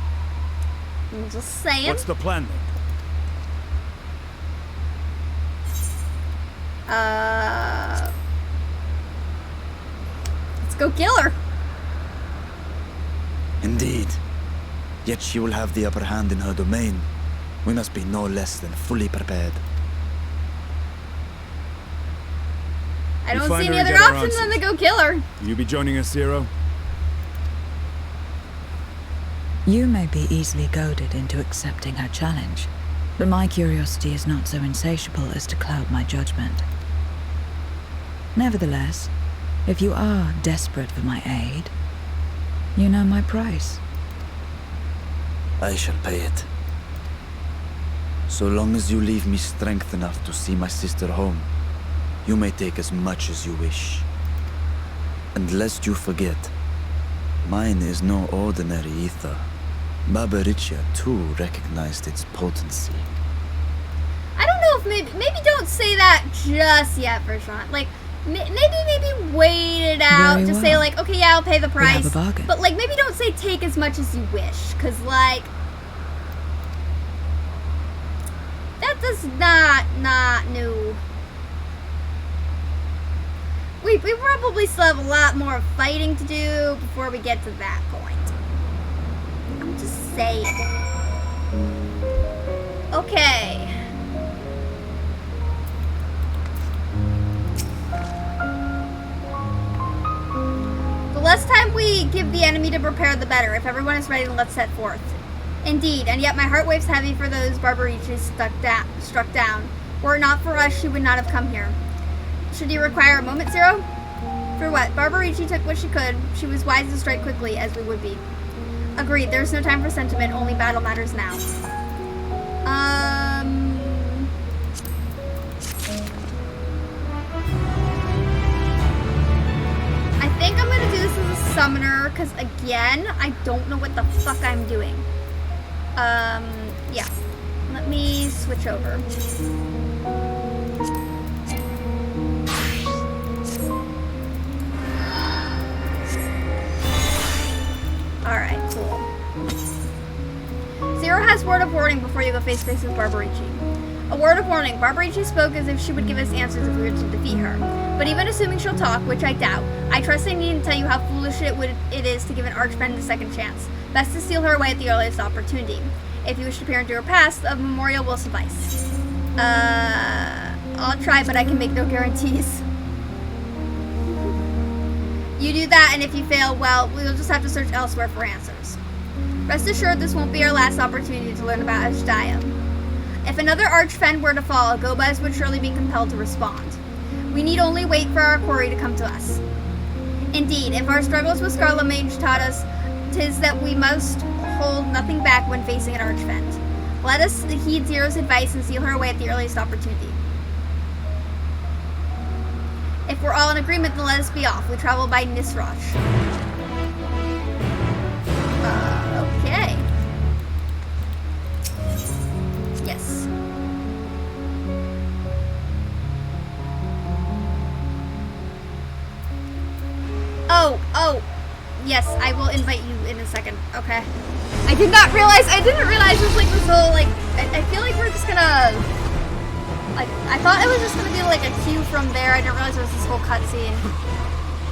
I'm just saying.
What's the plan then?
Let's go kill her.
Indeed. Yet she will have the upper hand in her domain. We must be no less than fully prepared.
I
We
don't
find
see
her
any
and
other
get our
options than to
answers.
go kill her.
You be joining us, Zero?
You may be easily goaded into accepting her challenge, but my curiosity is not so insatiable as to cloud my judgment. Nevertheless, if you are desperate for my aid, you know my price.
I shall pay it. So long as you leave me strength enough to see my sister home, you may take as much as you wish. And lest you forget, mine is no ordinary ether. Barbaricia too recognized its potency.
I don't know if maybe don't say that just yet, Vershawn. Like maybe wait it out.
Very
Just say
well.
like, okay, yeah, I'll pay the
We
price.
have a bargain.
But like maybe don't say take as much as you wish, cause like that does not new. We probably still have a lot more fighting to do before we get to that point. I'm just saying. Okay. The less time we give the enemy to prepare, the better. If everyone is ready, let's set forth. Indeed, and yet my heart weighs heavy for those Barbariches struck down. Were it not for us, she would not have come here. Should you require a moment, Zero? For what? Barbariche took what she could. She was wise to strike quickly, as we would be. Agreed, there's no time for sentiment, only battle matters now. I think I'm gonna do this as a summoner, because again, I don't know what the fuck I'm doing. Yeah. Let me switch over. Alright, cool. Zero has word of warning before you go face to face with Barbariche. A word of warning. Barbariche spoke as if she would give us answers if we were to defeat her. But even assuming she'll talk, which I doubt, I trust I need to tell you how foolish it is to give an archbend a second chance. Best to steal her away at the earliest opportunity. If you wish to peer into her past, a memorial will suffice. I'll try, but I can make no guarantees. You do that, and if you fail, well, we'll just have to search elsewhere for answers. Rest assured, this won't be our last opportunity to learn about Ashdaya. If another Archfen were to fall, Gomez would surely be compelled to respond. We need only wait for our quarry to come to us. Indeed, if our struggles with Scarlet Mage taught us, 'tis that we must hold nothing back when facing an Archfen. Let us heed Zero's advice and seal her away at the earliest opportunity. If we're all in agreement, then let us be off. We travel by Nisroch. Okay. Yes. Oh. Yes, I will invite you in a second. Okay. I didn't realize there's like this whole, like, I feel like we're just gonna, like, I thought it was just gonna be like a cue from there. I didn't realize there was this whole cutscene.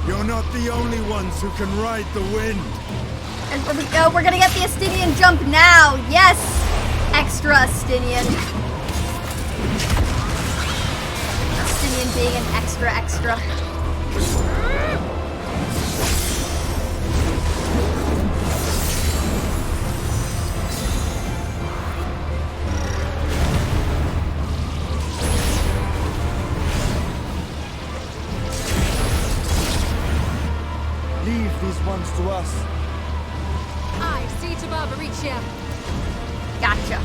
You're not the only ones who can ride the wind.
And we're gonna get the Astinian jump now. Yes! Extra Astinian. Astinian being an extra.
Leave these ones to us.
I see to Barbaricia.
Gotcha.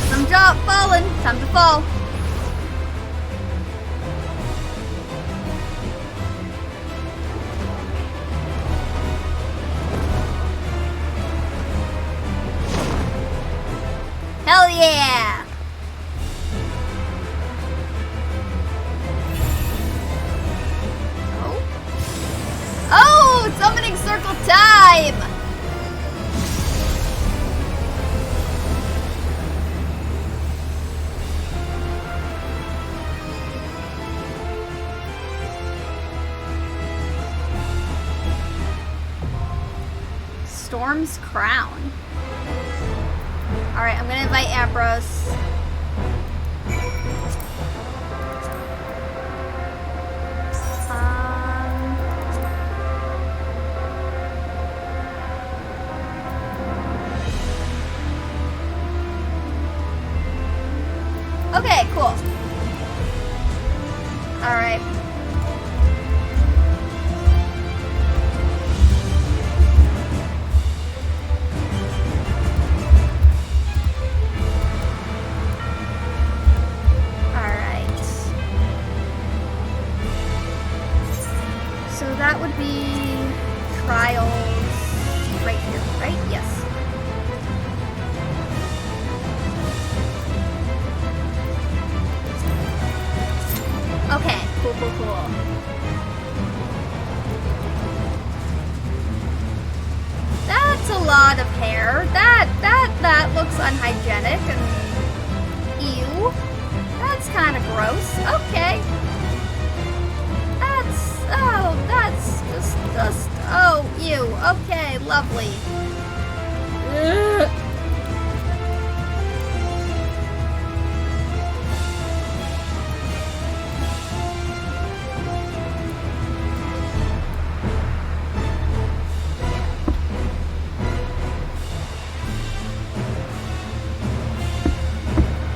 Some job falling. Time to fall. Hell yeah! Oh, summoning circle time! Storm's Crown. Alright, I'm gonna invite Ambrose. Okay, cool. Alright. So that would be trials right here, right? Yes. Okay, cool. That's a lot of hair. That looks unhygienic and ew. That's kind of gross. Okay. That's just, oh, ew. Okay, lovely. Ugh.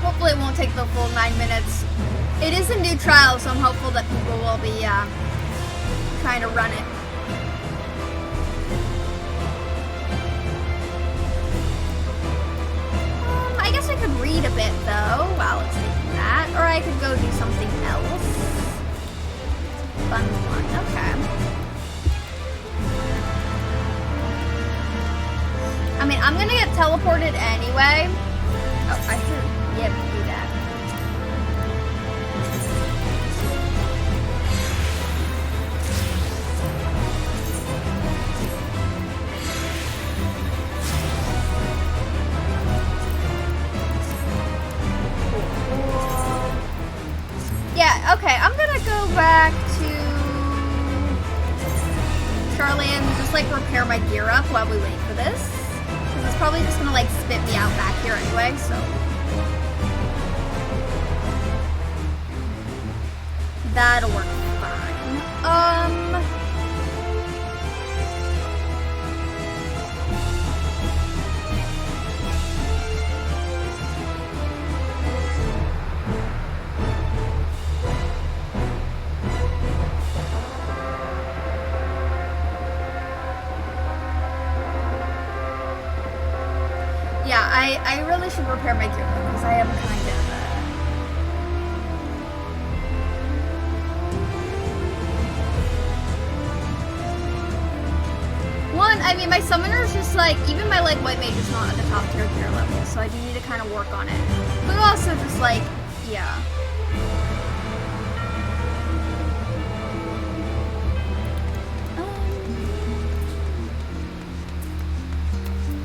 Hopefully it won't take the full 9 minutes. It is a new trial, so I'm hopeful that people will be, trying to run it. I guess I could read a bit though while it's taking that, or I could go do something else. Fun one, okay. I mean, I'm gonna get teleported anyway. Oh, I should be able to do that. Yeah, okay, I'm gonna go back to Charlie and just like repair my gear up while we wait for this. Because it's probably just gonna like spit me out back here anyway, so. That'll work fine. I really should repair my gear because I am kind of. One, I mean, my summoner is just like, even my like white mage is not at the top tier gear level, so I do need to kind of work on it. But also just like, yeah.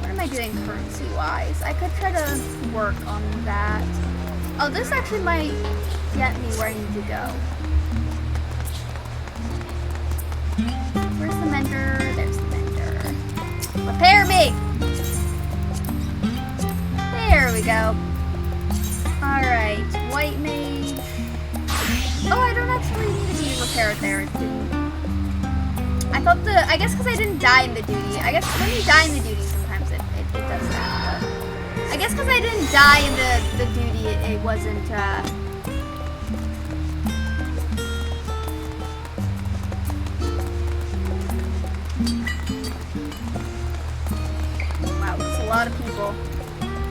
What am I doing currency-wise? I could try to work on that. Oh, this actually might get me where I need to go. Where's the mentor? There's the mentor. Repair me! There we go. Alright, white mage. Oh, I don't actually need to be repaired there. It didn't. I thought I guess because I didn't die in the duty. I guess when you die in the duty, sometimes it does that. But I guess because I didn't die in the duty, it wasn't, Wow, that's a lot of people.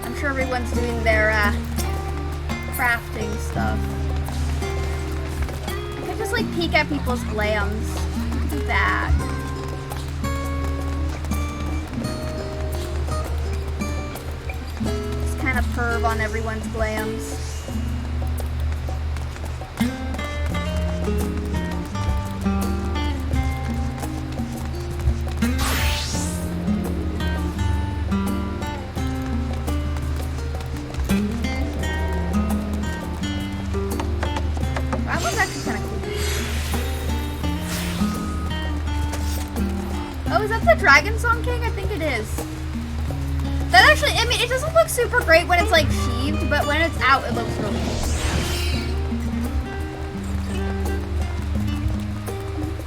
I'm sure everyone's doing their, crafting stuff. I could just, like, peek at people's glams. I could do that. Just kind of perv on everyone's glams. The Dragon Song King? I think it is. That actually, I mean, it doesn't look super great when it's like sheathed, but when it's out, it looks really cool.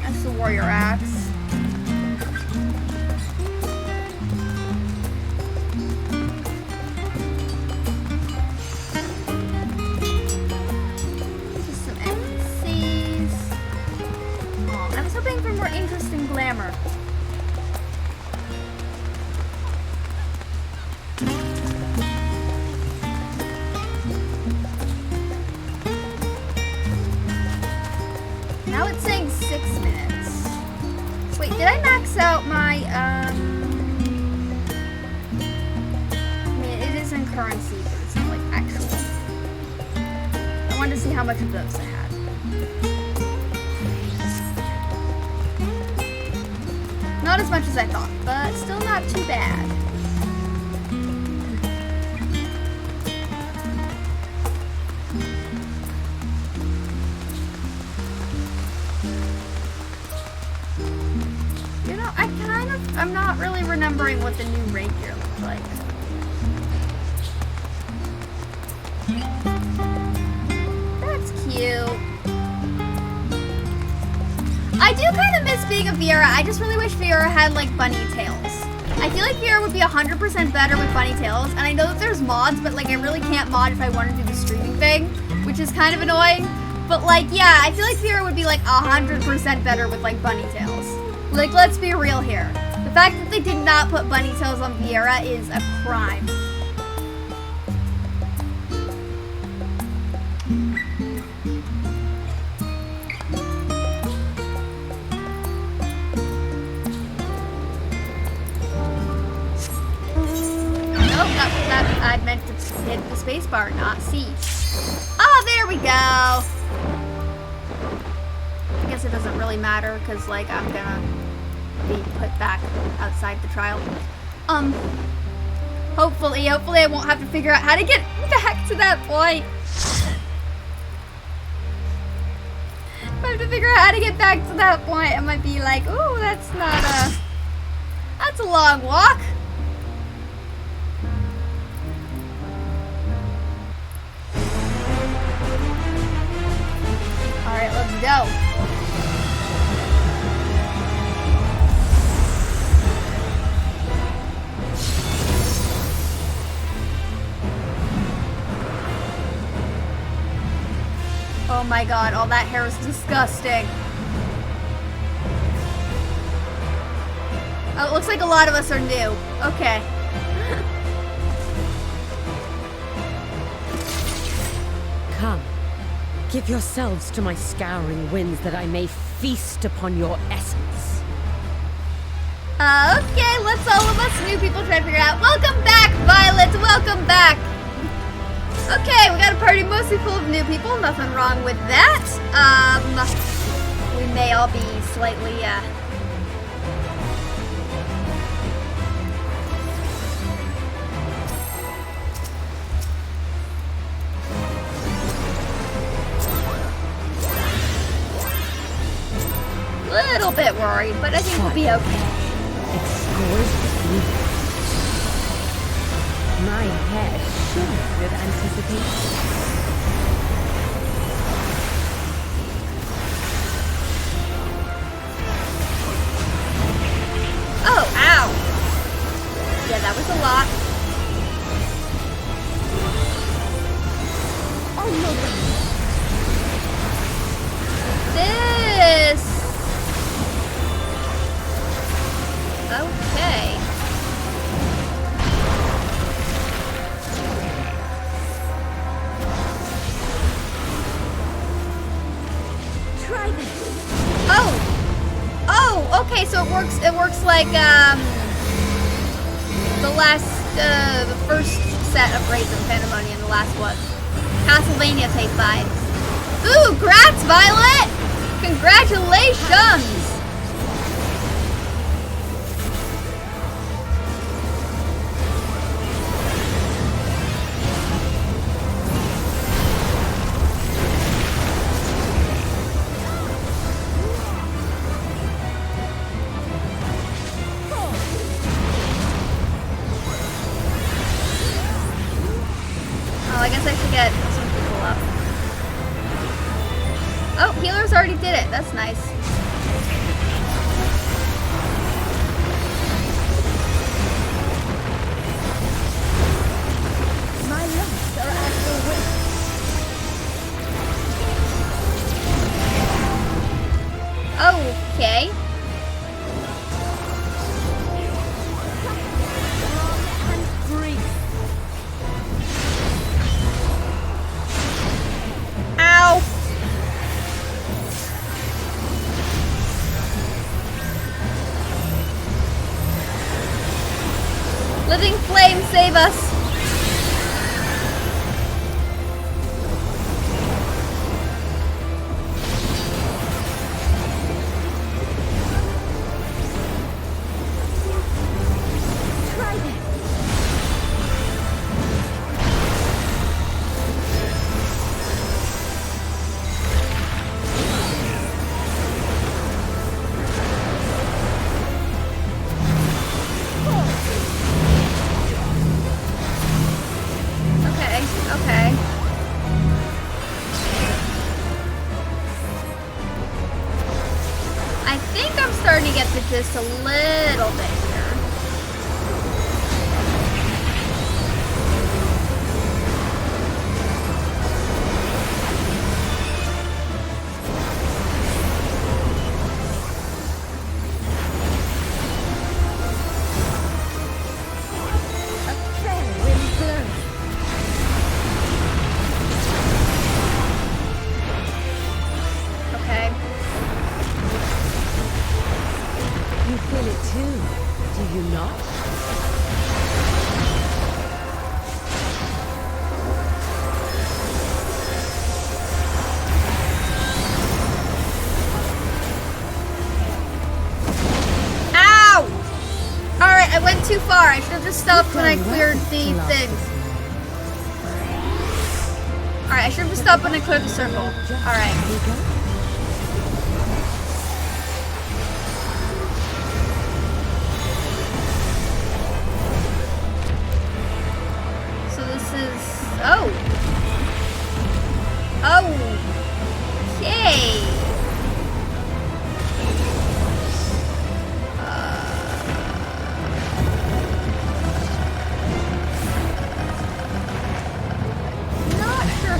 That's the Warrior Axe. Just some NPCs. Oh, I was hoping for more interesting glamour. Now it's saying 6 minutes. Wait, did I max out my, I mean, it is in currency, but it's not like actual. I wanted to see how much of those I had. Not as much as I thought, but still not too bad. I'm not really remembering what the new rapier looks like. That's cute. I do kind of miss being a Viera. I just really wish Viera had like bunny tails. I feel like Viera would be 100% better with bunny tails, and I know that there's mods, but like I really can't mod if I want to do the streaming thing, which is kind of annoying. But like, yeah, I feel like Viera would be like 100% better with like bunny tails. Like, let's be real here. The fact that they did not put bunny tails on Viera is a crime. Nope, I meant to hit the spacebar, not C. Oh, there we go. I guess it doesn't really matter because, like, I'm gonna be put back outside the trial. Hopefully I won't have to figure out how to get back to that point. If I have to figure out how to get back to that point, I might be like, ooh, that's a long walk. Alright, let's go. Oh my god, all that hair is disgusting. Oh, it looks like a lot of us are new. Okay.
Come, give yourselves to my scouring winds that I may feast upon your essence.
Okay, let's all of us new people try to figure it out. Welcome back, Violet! Welcome back! Okay, we got a party mostly full of new people. Nothing wrong with that. We may all be slightly, little bit worried, but I think we'll be okay.
Exquisite. My head shimmered with anticipation.
Oh, ow! Yeah, that was a lot.
Oh no!
This... Okay.
Try this.
Oh! Oh, okay, so it works like, the first set of Raids of Pandemonium, the last one. Castlevania type vibes. Ooh, grats, Violet! Congratulations! I guess I should get some people up. Oh, healers already did it. That's nice.
My lungs are at your wit.
Okay. Ow! Living flame, save us! Okay. I think I'm starting to get the gist a little bit here. Too far. I should have just stopped when I cleared the things. Alright, I should have just stopped when I cleared the circle. Alright. So this is... Oh! Oh! Okay!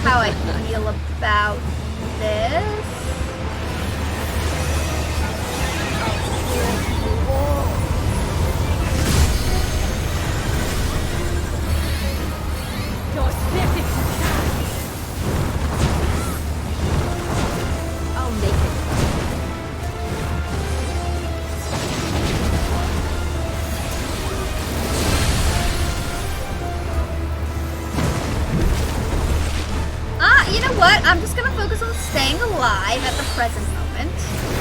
How I feel about this. present moment.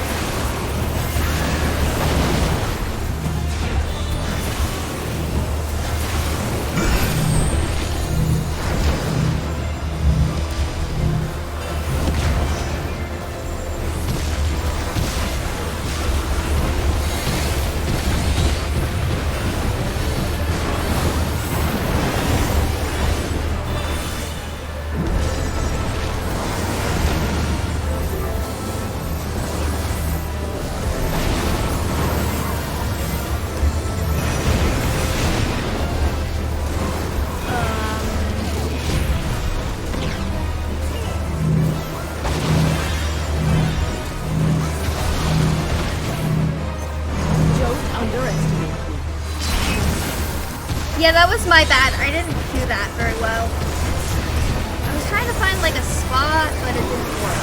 Yeah, that was my bad. I didn't do that very well. I was trying to find like a spot, but it didn't work.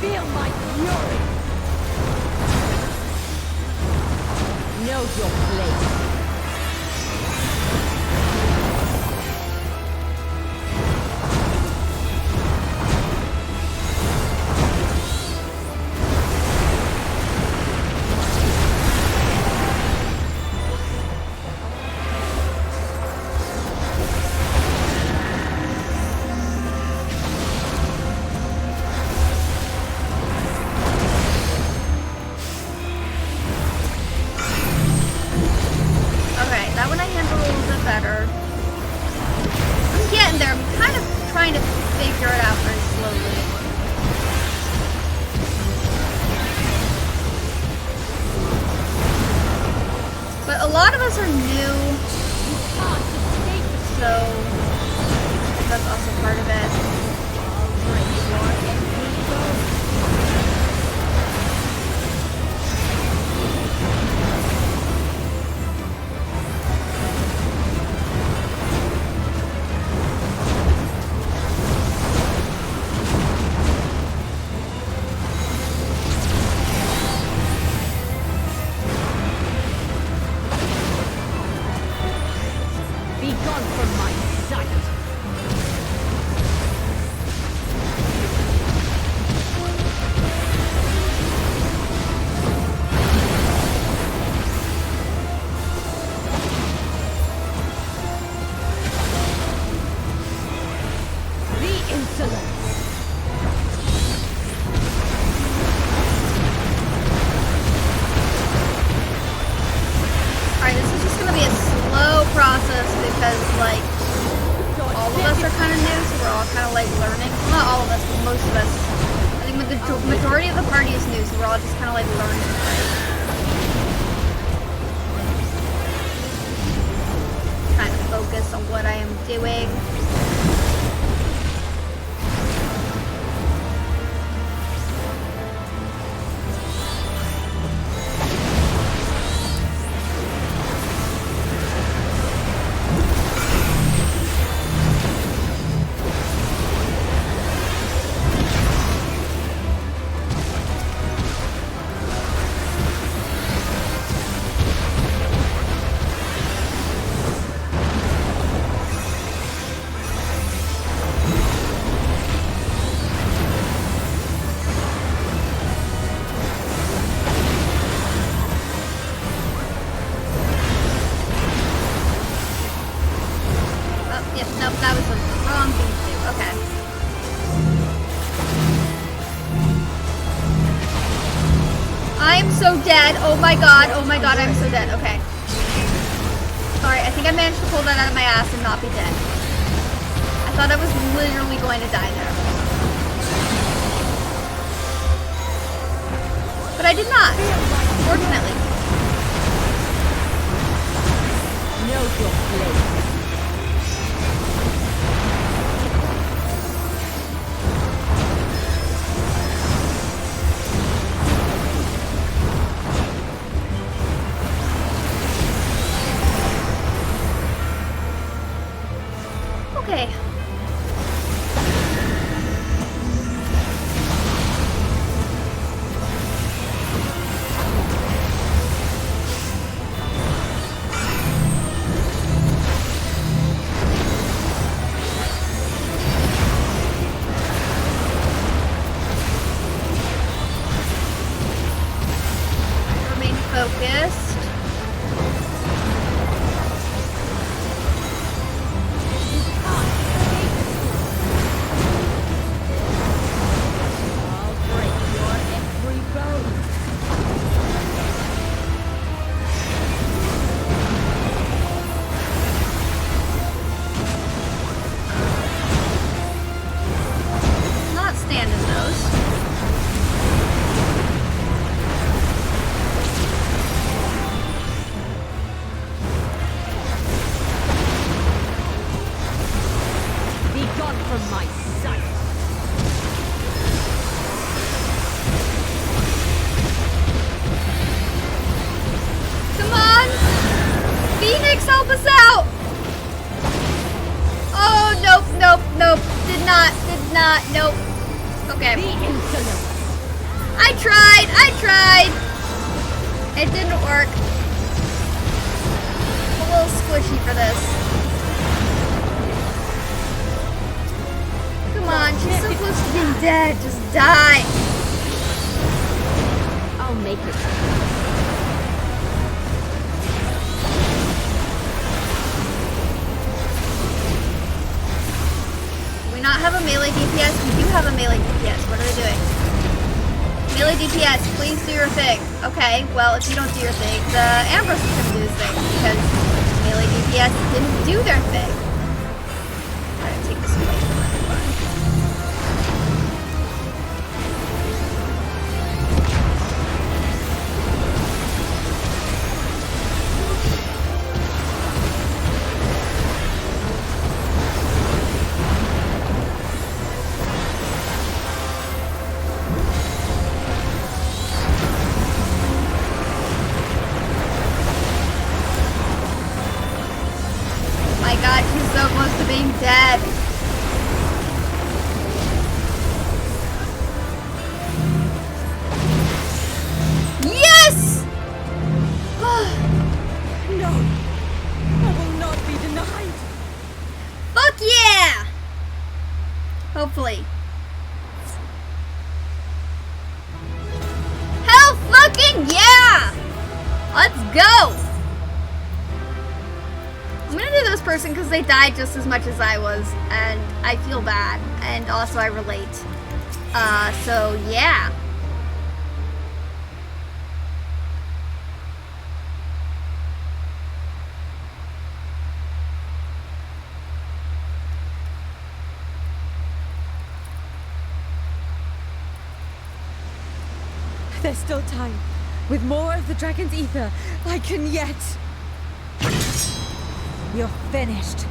Feel my fury! Know your place.
Oh my god, I'm so dead. Okay. Alright, I think I managed to pull that out of my ass and not be dead. I thought I was literally going to die there. But I did not, fortunately.
Know your place.
focused.
I'll break your every bone.
Not standing those.
Be gone from my sight.
Come on! Phoenix, help us out! Oh, nope, nope, nope. Did not, nope. Okay.
Be insolent.
I tried! It didn't work. A little squishy for this. Come on, she's so close to being dead. Just die.
I'll make it.
Do we not have a melee DPS? We do have a melee DPS. What are we doing? Melee DPS, please do your thing. Okay, well, if you don't do your thing, the Ambrose is going to do his thing because melee DPS didn't do their thing. I'm going to take this away from everyone. My god, she's so close to being dead. Yes!
No, I will not be denied.
Fuck yeah! Hopefully. Hell fucking yeah! Let's go! I'm gonna do this person because they died just as much as I was, and I feel bad, and also I relate. So yeah.
There's still time. With more of the dragon's ether, I can yet. You're finished.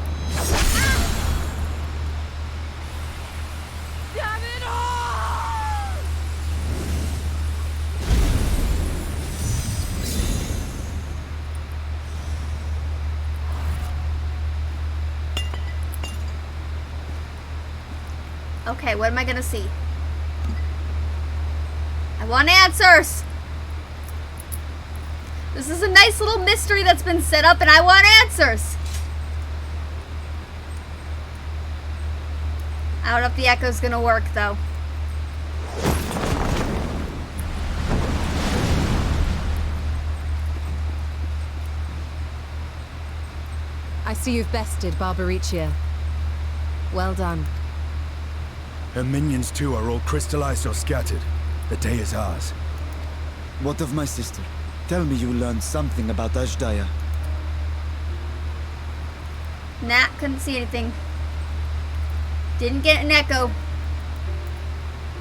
Damn it all!
Okay, what am I gonna see? I want answers! This is a nice little mystery that's been set up, and I want answers! I don't know if the echo's gonna work, though.
I see you've bested Barbaricia. Well done.
Her minions too are all crystallized or scattered. The day is ours.
What of my sister? Tell me you learned something about Ashdaya.
Nah, couldn't see anything. Didn't get an echo.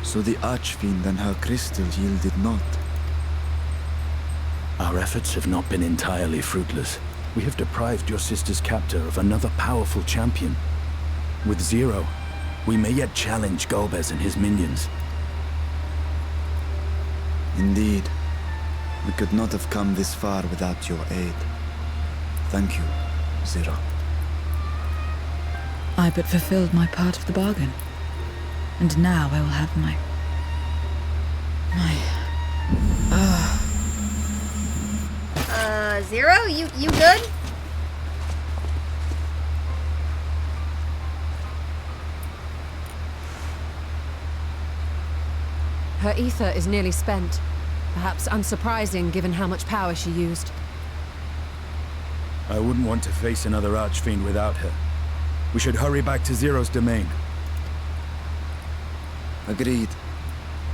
So the Archfiend and her crystal yielded not.
Our efforts have not been entirely fruitless. We have deprived your sister's captor of another powerful champion. With Zero, we may yet challenge Golbez and his minions.
Indeed. We could not have come this far without your aid. Thank you, Zero.
I but fulfilled my part of the bargain. And now I will have my...
Zero? You good?
Her ether is nearly spent. Perhaps unsurprising given how much power she used.
I wouldn't want to face another Archfiend without her. We should hurry back to Zero's domain.
Agreed.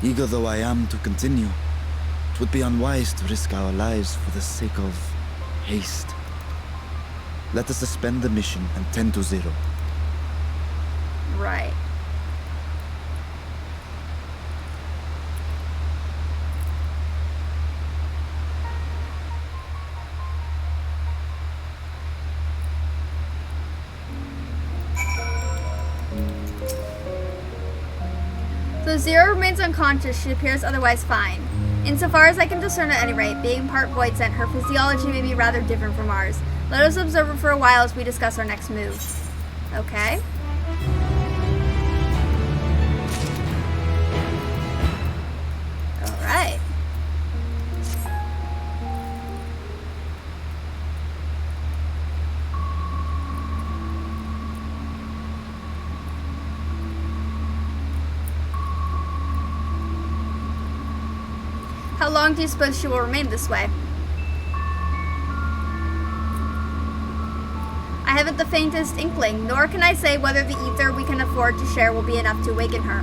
Eager though I am to continue, it would be unwise to risk our lives for the sake of haste. Let us suspend the mission and tend to Zero.
Right. Though Zero remains unconscious, she appears otherwise fine. Insofar as I can discern at any rate, being part void sent, her physiology may be rather different from ours. Let us observe it for a while as we discuss our next move. Okay. Alright. How long do you suppose she will remain this way? I haven't the faintest inkling, nor can I say whether the ether we can afford to share will be enough to awaken her.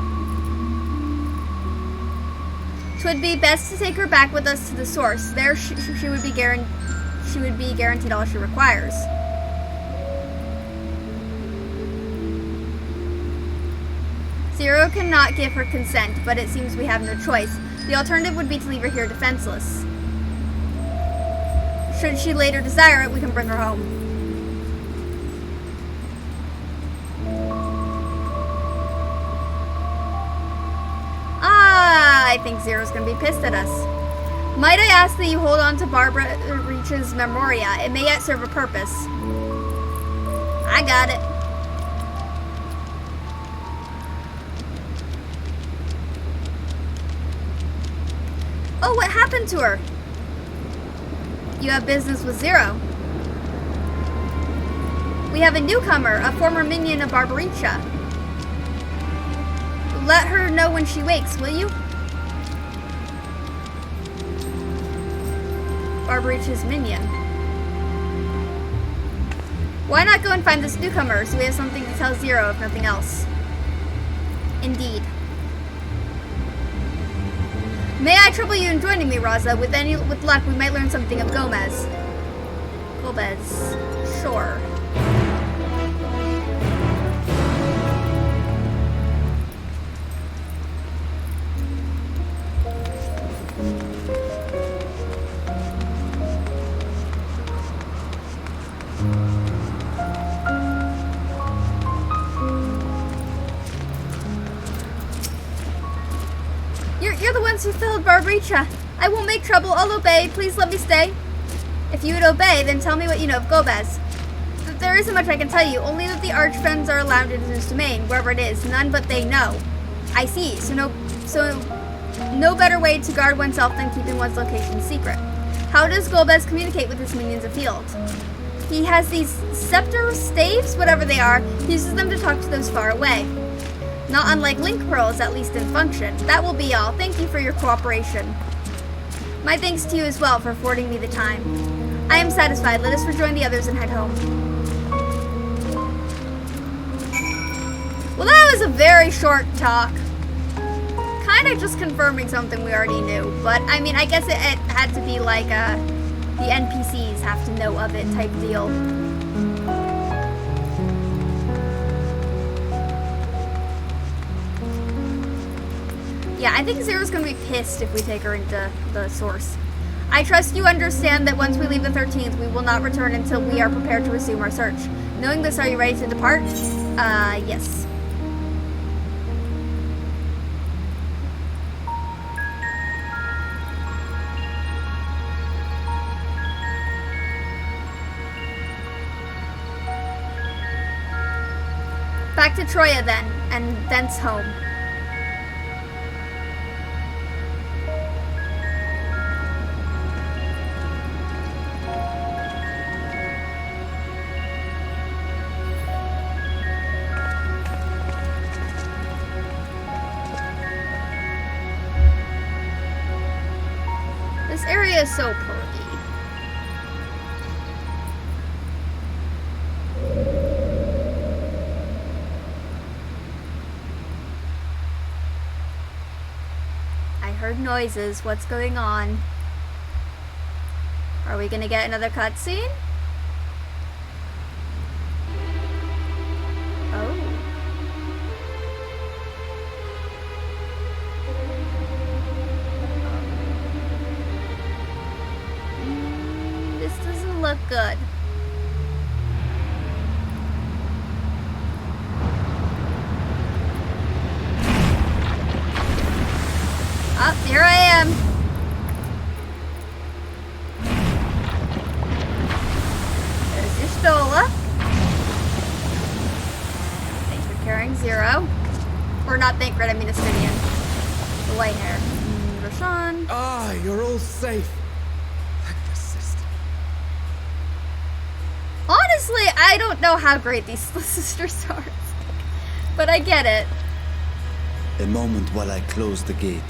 'Twould be best to take her back with us to the source. There she would be guaranteed all she requires. Zero cannot give her consent, but it seems we have no choice. The alternative would be to leave her here defenseless. Should she later desire it, we can bring her home. I think Zero's gonna be pissed at us. Might I ask that you hold on to Barbara Reach's Memoria? It may yet serve a purpose. I got it. Oh, what happened to her? You have business with Zero. We have a newcomer, a former minion of Barbaricha. Let her know when she wakes, will you? Barbaricha's minion. Why not go and find this newcomer so we have something to tell Zero if nothing else? Indeed. May I trouble you in joining me, Raza? With luck, we might learn something of Gomez. Gomez. Sure. You're the ones who felled Barbaricha. I won't make trouble. I'll obey. Please let me stay. If you would obey, then tell me what you know of Gomez. There isn't much I can tell you, only that the Archfiends are allowed into his domain, wherever it is. None but they know. I see. So no better way to guard oneself than keeping one's location secret. How does Gomez communicate with his minions afield? He has these scepter staves, whatever they are. He uses them to talk to those far away. Not unlike link pearls, at least in function. That will be all. Thank you for your cooperation. My thanks to you as well for affording me the time. I am satisfied. Let us rejoin the others and head home. Well, that was a very short talk. Kind of just confirming something we already knew. But, I mean, I guess it had to be like the NPCs have to know of it type deal. Yeah, I think Zero's gonna be pissed if we take her into the source. I trust you understand that once we leave the 13th, we will not return until we are prepared to resume our search. Knowing this, are you ready to depart? Yes. Back to Troya then, and thence home. This area is so perky. I heard noises. What's going on? Are we gonna get another cutscene? Oh. This doesn't look good. Oh, here I am. There's your Stola. Thanks for carrying Zero. Or not Thancred, I mean Astidian. The white hair. Roshan.
Ah, you're all safe. Thank the sister.
Honestly, I don't know how great these sisters are. But I get it.
A moment while I close the gate.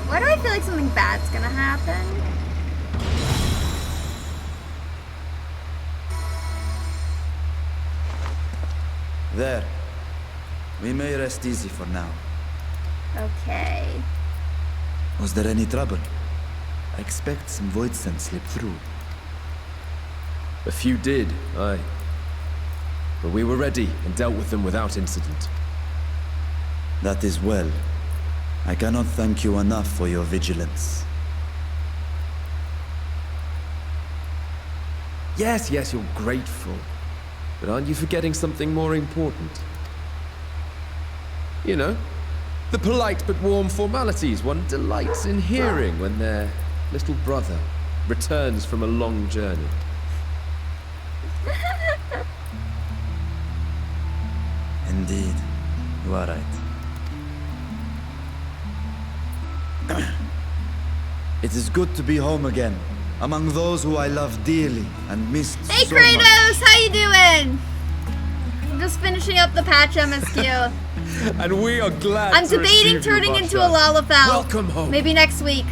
Why do I feel like something bad's gonna happen?
There. We may rest easy for now.
Okay.
Was there any trouble? I expect some void sense slipped through.
A few did, aye. But we were ready and dealt with them without incident.
That is well. I cannot thank you enough for your vigilance.
Yes, you're grateful. But aren't you forgetting something more important? You know, the polite but warm formalities one delights in hearing when their little brother returns from a long journey.
Indeed, you are right. It is good to be home again, among those who I love dearly and missed
Hey
so
Kratos,
much.
how you doing? I'm just finishing up the patch MSQ.
And we are glad
I'm
to
debating
receive you,
turning into a
Basha.
Lalafell.
Welcome home.
Maybe next week.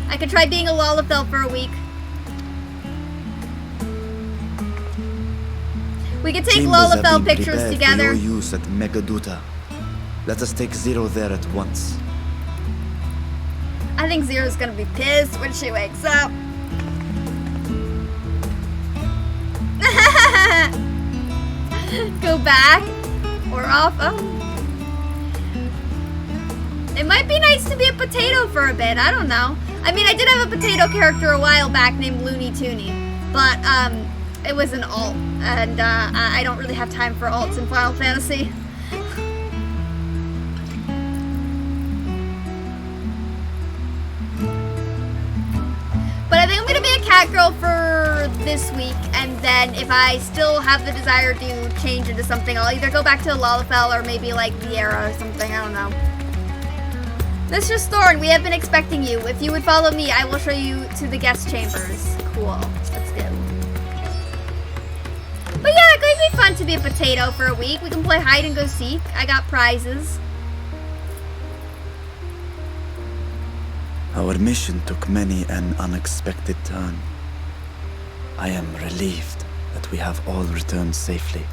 I could try being a Lalafell for a week. We could take
Chambers have
Lalafell
been
pictures
prepared
together.
For your use at Megaduta. Let us take Zero there at once.
I think Zero's gonna be pissed when she wakes up. Go back or off. Oh, it might be nice to be a potato for a bit. I don't know. I mean, I did have a potato character a while back named Looney Tooney, but it was an alt, and I don't really have time for alts in Final Fantasy. But I think I'm gonna be a cat girl for this week, and then if I still have the desire to change into something, I'll either go back to Lalafell or maybe like Viera or something, I don't know. Mr. Thorn, we have been expecting you. If you would follow me, I will show you to the guest chambers. Cool, let's go. But yeah, it's going to be fun to be a potato for a week. We can play hide and go seek. I got prizes.
Our mission took many an unexpected turn. I am relieved that we have all returned safely.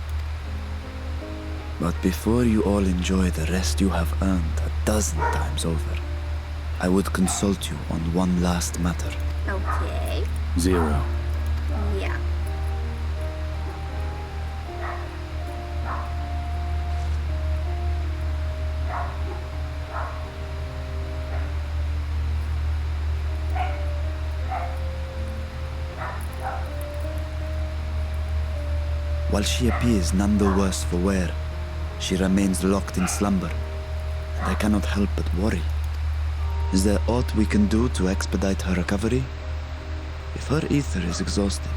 But before you all enjoy the rest you have earned 12 times over, I would consult you on one last matter.
Okay.
Zero.
Yeah.
While she appears none the worse for wear, she remains locked in slumber, and I cannot help but worry. Is there aught we can do to expedite her recovery? If her ether is exhausted,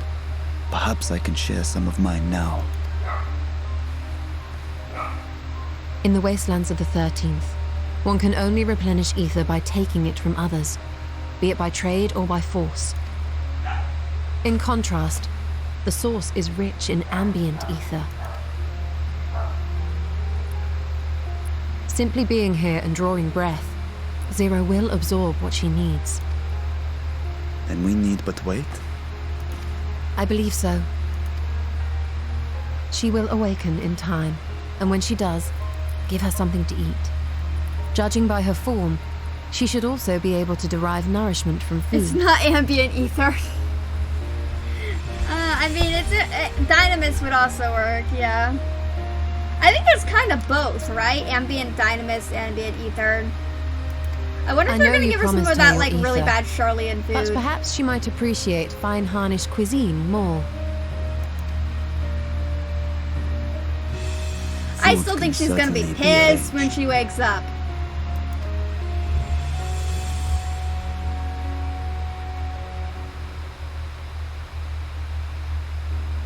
perhaps I can share some of mine now.
In the wastelands of the 13th, one can only replenish ether by taking it from others, be it by trade or by force. In contrast, the source is rich in ambient ether, Simply being here and drawing breath, Zero will absorb what she needs.
And we need but wait?
I believe so. She will awaken in time, and when she does, give her something to eat. Judging by her form, she should also be able to derive nourishment from food.
It's not ambient ether. I mean, Dynamis would also work, yeah. I think it's kind of both, right? Ambient Dynamis, ambient ether. I wonder if they're going to give her some of that, like, really bad Charlian food.
But perhaps she might appreciate fine Harnish cuisine more.
I still think she's going to be pissed when she wakes up.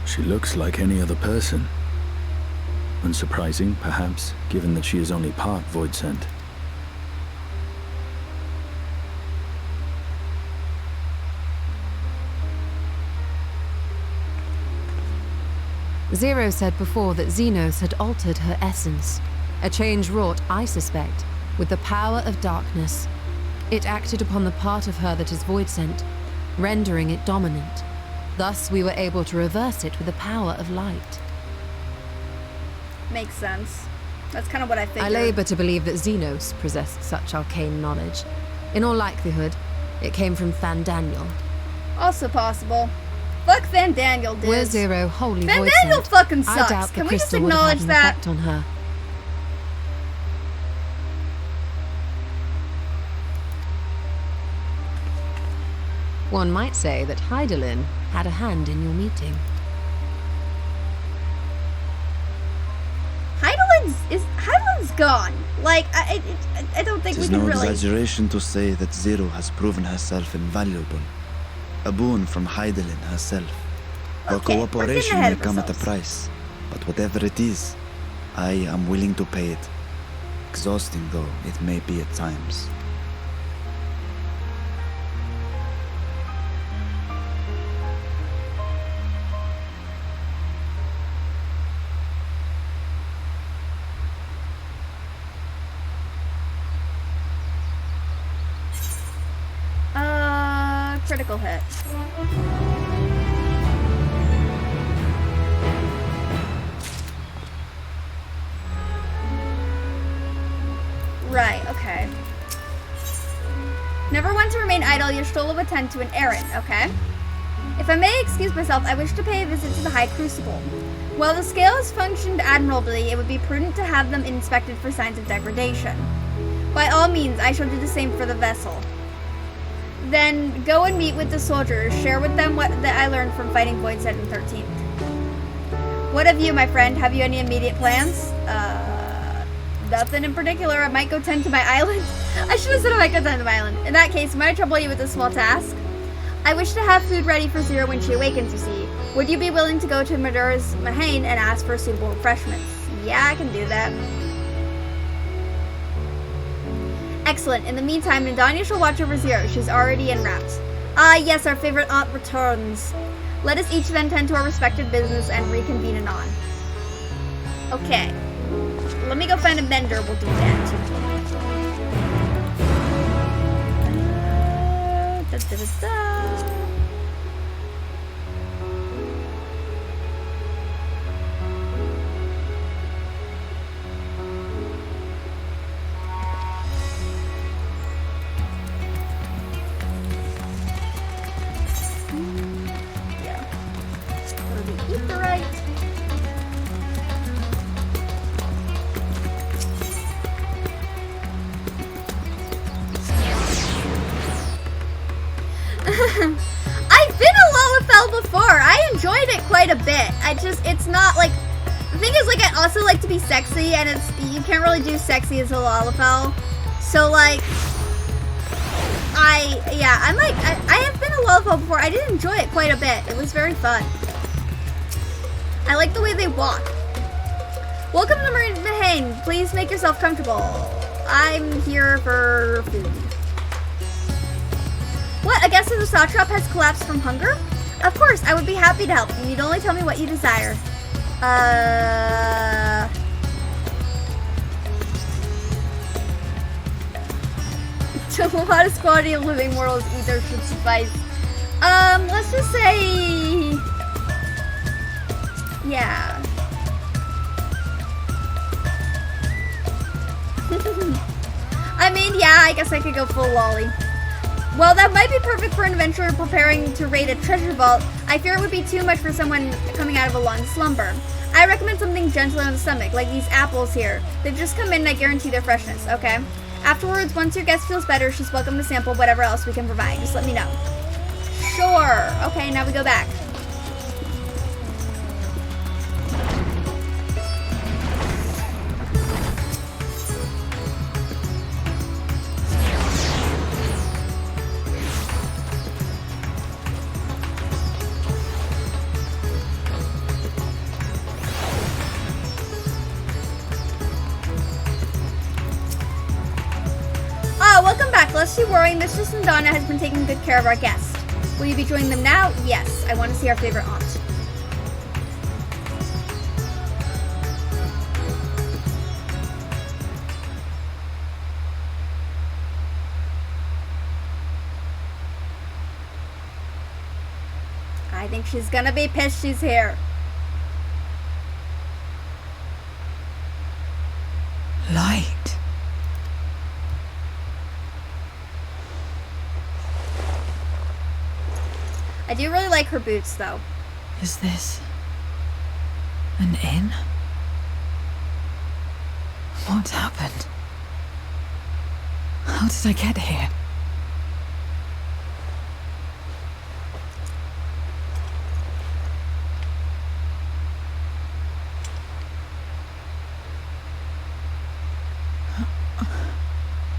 She looks like any other person. Unsurprising, perhaps, given that she is only part void sent.
Zero said before that Xenos had altered her essence. A change wrought, I suspect, with the power of darkness. It acted upon the part of her that is void sent, rendering it dominant. Thus, we were able to reverse it with the power of light.
Makes sense. That's kind of what I figured.
I labor to believe that Xenos possessed such arcane knowledge. In all likelihood, it came from Fandaniel.
Also possible. Fuck Fandaniel, dude.
We're Zero wholly void sent.
Fandaniel fucking sucks.
I doubt
Can
the
we just
crystal would have
acknowledge
had an
that?
effect on her. One might say that Hydaelyn had a hand in your meeting.
Hydaelyn's gone. Like, I don't think we can really...
It is no exaggeration to say that Zero has proven herself invaluable. A boon from Hydaelyn herself. Our cooperation may come at a price, but whatever it is, I am willing to pay it. Exhausting though it may be at times.
Critical hit. Right, okay. Never want to remain idle, your soul will attend to an errand, okay? If I may excuse myself, I wish to pay a visit to the High Crucible. While the scale has functioned admirably, it would be prudent to have them inspected for signs of degradation. By all means, I shall do the same for the vessel. Then go and meet with the soldiers. Share with them what that I learned from fighting Void Set in 13th. What of you, my friend? Have you any immediate plans? Nothing in particular. I might go tend to my island. I should have said I might go tend to my island. In that case, might I trouble you with a small task? I wish to have food ready for Zero when she awakens, you see. Would you be willing to go to Madura's Mahane and ask for suitable refreshments? Yeah, I can do that. Excellent. In the meantime, Nadania shall watch over Zero. She's already en route. Ah, yes, our favorite aunt returns. Let us each then tend to our respective business and reconvene anon. Okay. Let me go find a mender. We'll do that. I've been a Lalafell before. I enjoyed it quite a bit. It's not like, the thing is, like, I also like to be sexy, and you can't really do sexy as a Lalafell. So, like, I have been a Lalafell before. I did enjoy it quite a bit. It was very fun. I like the way they walk. Welcome to Mahane. Please make yourself comfortable. I'm here for food. What? A guest of the satrap has collapsed from hunger? Of course, I would be happy to help. You need only tell me what you desire. The hottest quality of living mortals ether should suffice. Let's just say... Yeah. I mean, yeah, I guess I could go full lolly. Well, that might be perfect for an adventurer preparing to raid a treasure vault. I fear it would be too much for someone coming out of a long slumber. I recommend something gentler on the stomach, like these apples here. They've just come in and I guarantee their freshness, okay? Afterwards, once your guest feels better, she's welcome to sample whatever else we can provide. Just let me know. Sure. Okay, now we go back. Lest you worry, Mistress and Donna has been taking good care of our guests. Will you be joining them now? Yes, I want to see our favorite aunt. I think she's gonna be pissed she's here.
Light.
I do really like her boots, though.
Is this an inn? What happened? How did I get here?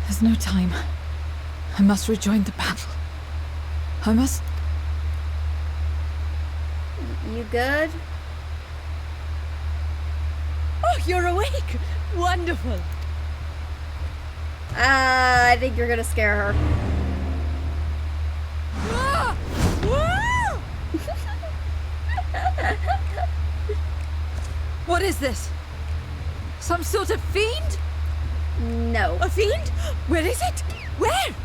There's no time. I must rejoin the battle. I must...
You good?
Oh, you're awake! Wonderful!
I think you're gonna scare her.
Ah! What is this? Some sort of fiend?
No.
A fiend? Where is it? Where?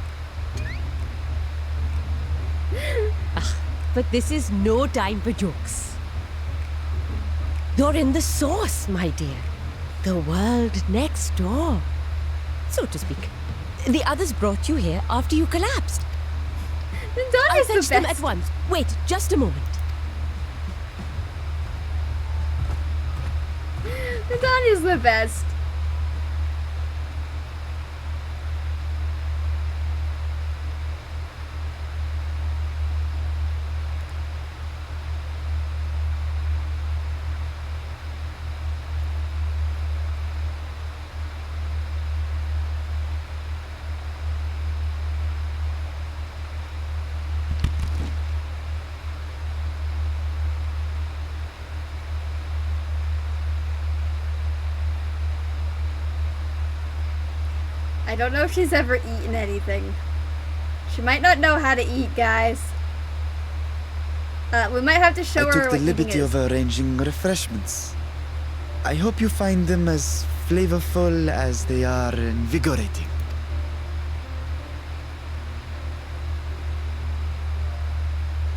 But this is no time for jokes. You're in the source, my dear. The world next door, so to speak. The others brought you here after you collapsed. I'll fetch them at once. Wait, just a moment.
Donya's the best. I don't know if she's ever eaten anything. She might not know how to eat, guys. We might have to show her
I took
what
the
eating
liberty
is.
of arranging refreshments. I hope you find them as flavorful as they are invigorating.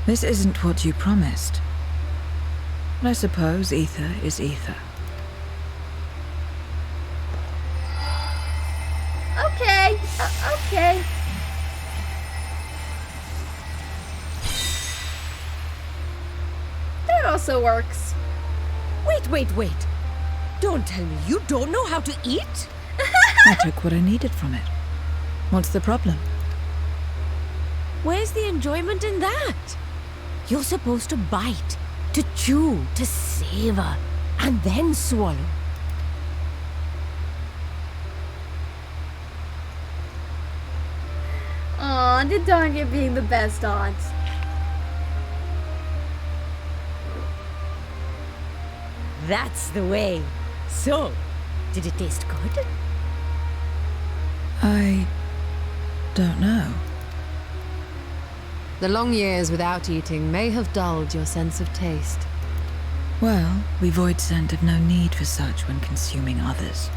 This isn't what you promised. But I suppose ether is ether.
Okay. Okay. That also works.
Wait. Don't tell me you don't know how to eat?
I took what I needed from it. What's the problem?
Where's the enjoyment in that? You're supposed to bite, to chew, to savor, and then swallow.
Aw, did Donya being the best aunt.
That's the way. So, did it taste good?
I don't know.
The long years without eating may have dulled your sense of taste.
Well, we void scent have no need for such when consuming others.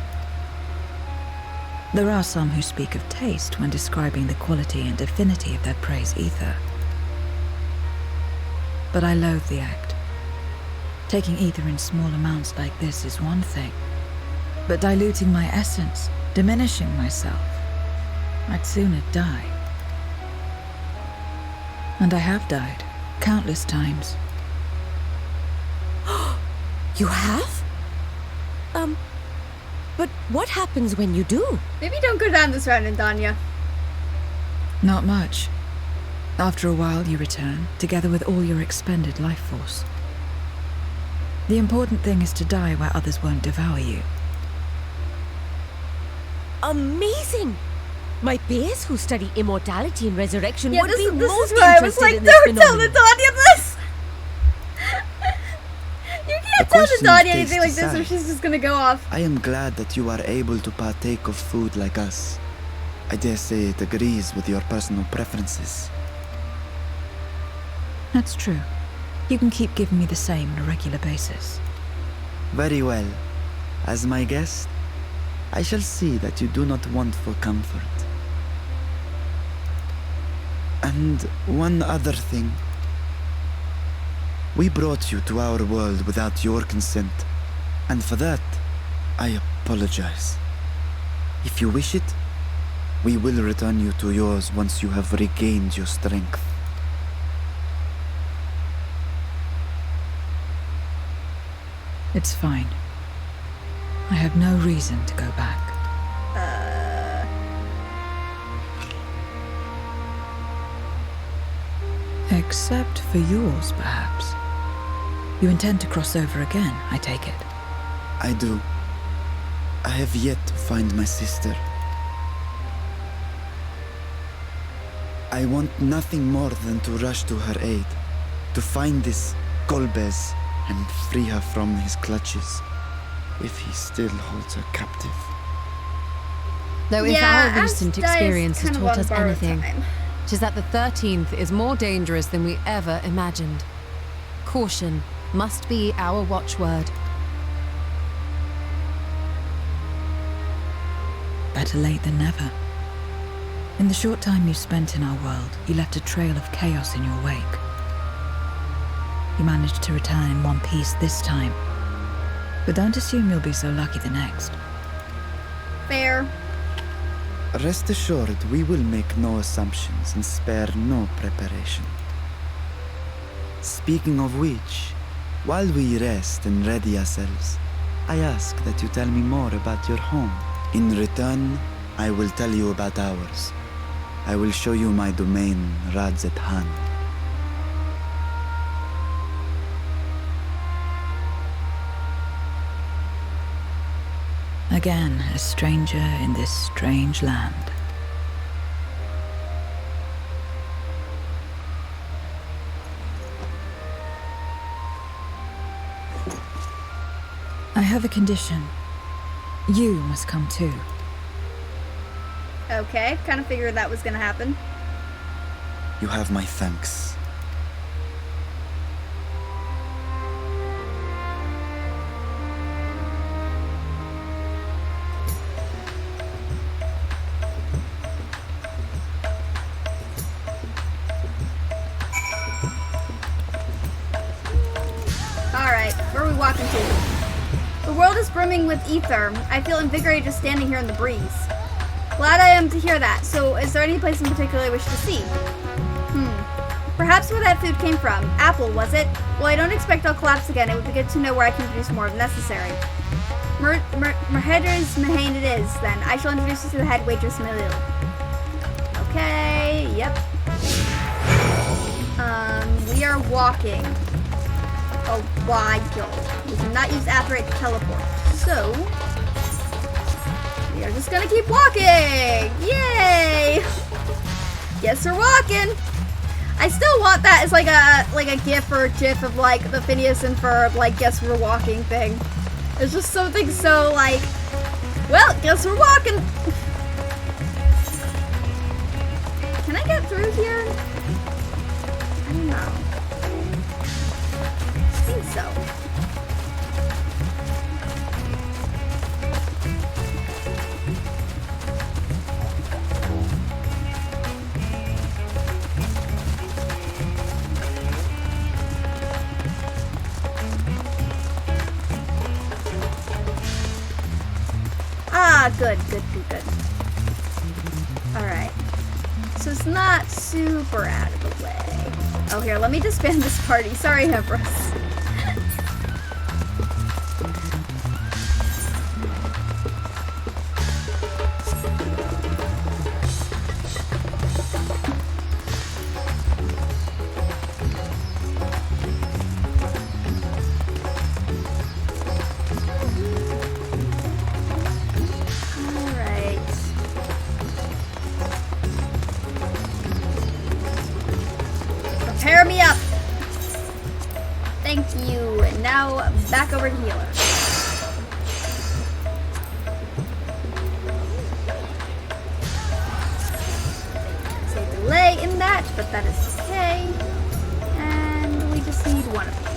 There are some who speak of taste when describing the quality and affinity of their prey's ether. But I loathe the act. Taking ether in small amounts like this is one thing, but diluting my essence, diminishing myself, I'd sooner die. And I have died, countless times.
You have? But what happens when you do?
Maybe don't go down this round, Indanya.
Not much. After a while, you return, together with all your expended life force. The important thing is to die where others won't devour you.
Amazing! My peers who study immortality and resurrection would be
this
most
is where I was
interested
like,
in this
don't tell
phenomenon.
Indanya this! You can't tell
question
Indanya
of
anything
taste
like this or
aside,
she's just gonna go off.
I am glad that you are able to partake of food like us. I dare say it agrees with your personal preferences.
That's true. You can keep giving me the same on a regular basis.
Very well. As my guest, I shall see that you do not want for comfort. And one other thing. We brought you to our world without your consent, and for that, I apologize. If you wish it, we will return you to yours once you have regained your strength.
It's fine. I have no reason to go back. Except for yours, perhaps. You intend to cross over again, I take it.
I do. I have yet to find my sister. I want nothing more than to rush to her aid, to find this Golbez and free her from his clutches, if he still holds her captive.
Though if
Yeah,
our recent
Asta is
experience has
kind of
taught
on
us
borrowed
anything,
time.
it is that the 13th is more dangerous than we ever imagined. Caution must be our watchword.
Better late than never. In the short time you spent in our world, you left a trail of chaos in your wake. You managed to return in one piece this time, but don't assume you'll be so lucky the next.
Fair.
Rest assured, we will make no assumptions and spare no preparation. Speaking of which, while we rest and ready ourselves, I ask that you tell me more about your home. In return, I will tell you about ours. I will show you my domain, Radzet-Han.
Again, a stranger in this strange land. I have a condition. You must come too.
Okay, kind of figured that was gonna happen.
You have my thanks.
Alright, where are we walking to? The world is brimming with ether. I feel invigorated just standing here in the breeze. Glad I am to hear that. So, is there any place in particular I wish to see? Perhaps where that food came from. Apple, was it? Well, I don't expect I'll collapse again. It would be good to know where I can produce more if necessary. Merheders Mahane it is, then. I shall introduce you to the head waitress, Melil. Okay, yep. We are walking a while. We cannot use Atherite to teleport. So, we are just gonna keep walking! Yay! Guess we're walking! I still want that as like a gif or a gif of like the Phineas and Ferb like guess we're walking thing. It's just something so like, well, guess we're walking. Can I get through here? I don't know. I think so. Ah, good. Alright. So it's not super out of the way. Oh, here, let me disband this party. Sorry, Empress. Prepare me up! Thank you. And now, back over to healer. There's a delay in that, but that is okay. And we just need one of these.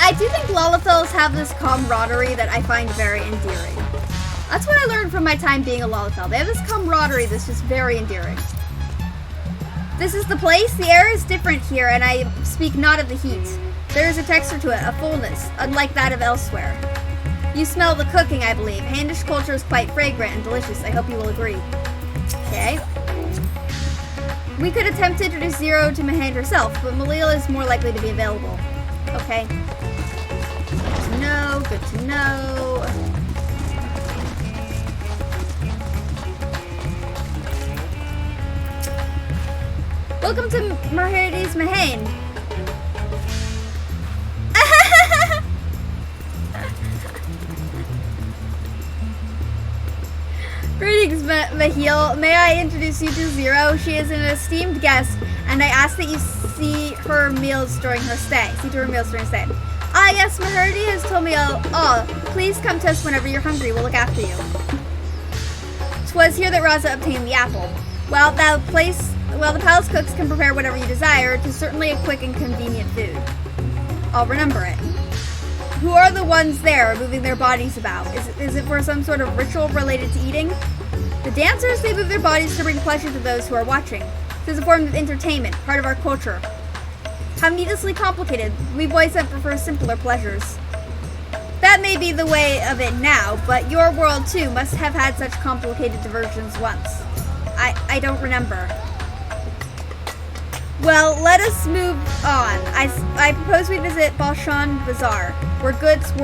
I do think Lolithels have this camaraderie that I find very endearing. That's what I learned from my time being a Lolithel. They have this camaraderie that's just very endearing. This is the place. The air is different here, and I speak not of the heat. There is a texture to it, a fullness, unlike that of elsewhere. You smell the cooking, I believe. Handish culture is quite fragrant and delicious. I hope you will agree. Okay. We could attempt to introduce Zero to Mahand herself, but Malil is more likely to be available. Okay. Good to know. Welcome to Mercedes Mahane. Greetings, Mahil. May I introduce you to Zero? She is an esteemed guest, and I ask that you see her meals during her stay. Ah, yes, Maherdi has told me all. Please come to us whenever you're hungry. We'll look after you. 'Twas here that Raza obtained the apple. While the palace cooks can prepare whatever you desire, it is certainly a quick and convenient food. I'll remember it. Who are the ones there moving their bodies about? Is it for some sort of ritual related to eating? The dancers, they move their bodies to bring pleasure to those who are watching. It is a form of entertainment, part of our culture. How needlessly complicated. We boys that prefer simpler pleasures. That may be the way of it now, but your world too must have had such complicated diversions once. I don't remember. Well, let us move on. I propose we visit Balshan Bazaar, where goods the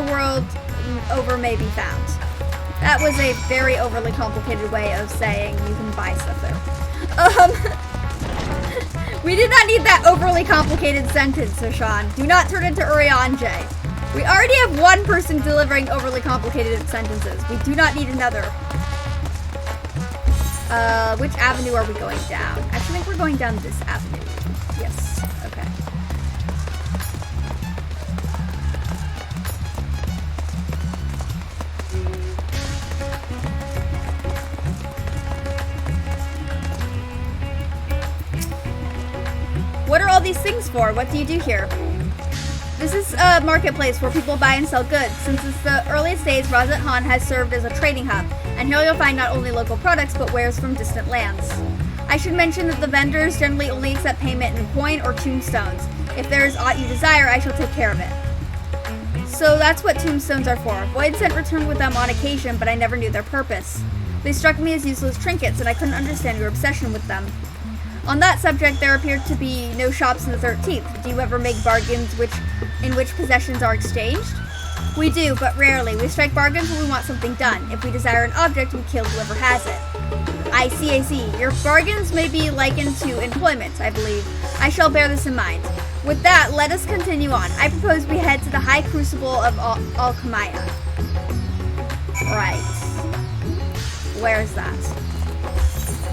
world over may be found. That was a very overly complicated way of saying you can buy stuff there. We did not need that overly complicated sentence, Sashan. Do not turn into Urianje. We already have one person delivering overly complicated sentences. We do not need another. Which avenue are we going down? Actually, I think we're going down this avenue. Yes, okay. What are all these things for? What do you do here? This is a marketplace where people buy and sell goods. Since it's the earliest days, Razat Han has served as a trading hub, and here you'll find not only local products, but wares from distant lands. I should mention that the vendors generally only accept payment in coin or tombstones. If there is aught you desire, I shall take care of it. So that's what tombstones are for. Void sent returned with them on occasion, but I never knew their purpose. They struck me as useless trinkets, and I couldn't understand your obsession with them. On that subject, there appeared to be no shops in the 13th. Do you ever make bargains in which possessions are exchanged? We do, but rarely. We strike bargains when we want something done. If we desire an object, we kill whoever has it. I see. Your bargains may be likened to employment, I believe. I shall bear this in mind. With that, let us continue on. I propose we head to the High Crucible of Alchemia. Right. Where is that?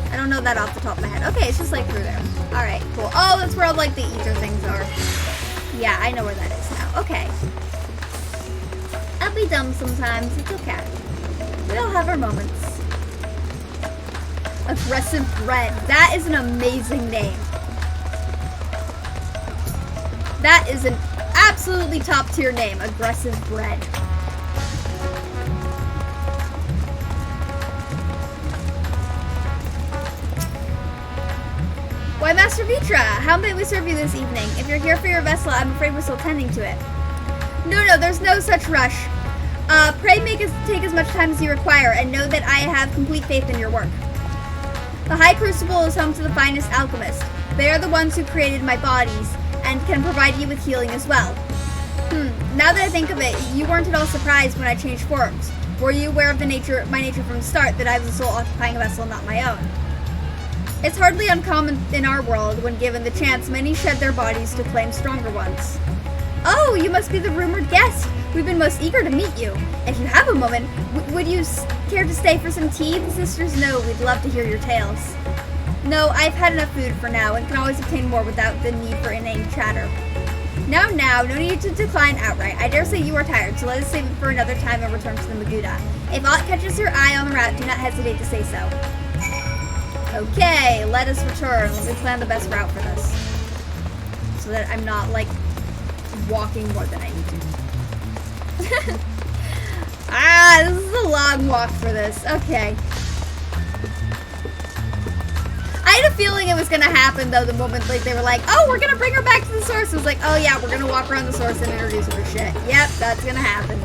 I don't know that off the top of my head. Okay, it's just like through there. Alright, cool. Oh, that's where all like the ether things are. Yeah, I know where that is now. Okay. I'll be dumb sometimes. It's okay. We all have our moments. Aggressive Bread. That is an amazing name. That is an absolutely top tier name. Aggressive Bread. Why, Master Vitra, how may we serve you this evening? If you're here for your vessel, I'm afraid we're still tending to it. No, there's no such rush. Pray take as much time as you require, and know that I have complete faith in your work. The High Crucible is home to the finest alchemists. They are the ones who created my bodies, and can provide you with healing as well. Now that I think of it, you weren't at all surprised when I changed forms. Were you aware of my nature from the start, that I was the soul occupying a vessel, not my own? It's hardly uncommon in our world, when given the chance, many shed their bodies to claim stronger ones. Oh, you must be the rumored guest. We've been most eager to meet you. If you have a moment, would you care to stay for some tea? The sisters know we'd love to hear your tales. No, I've had enough food for now, and can always obtain more without the need for inane chatter. Now, no need to decline outright. I dare say you are tired, so let us save it for another time and return to the Maguda. If aught catches your eye on the route, do not hesitate to say so. Okay, let us return. Let me plan the best route for this. So that I'm not, like, walking more than I need to. This is a long walk for this. Okay. I had a feeling it was gonna happen, though, the moment, like, they were like, oh, we're gonna bring her back to the source. It was like, oh, yeah, we're gonna walk around the source and introduce her to shit. Yep, that's gonna happen.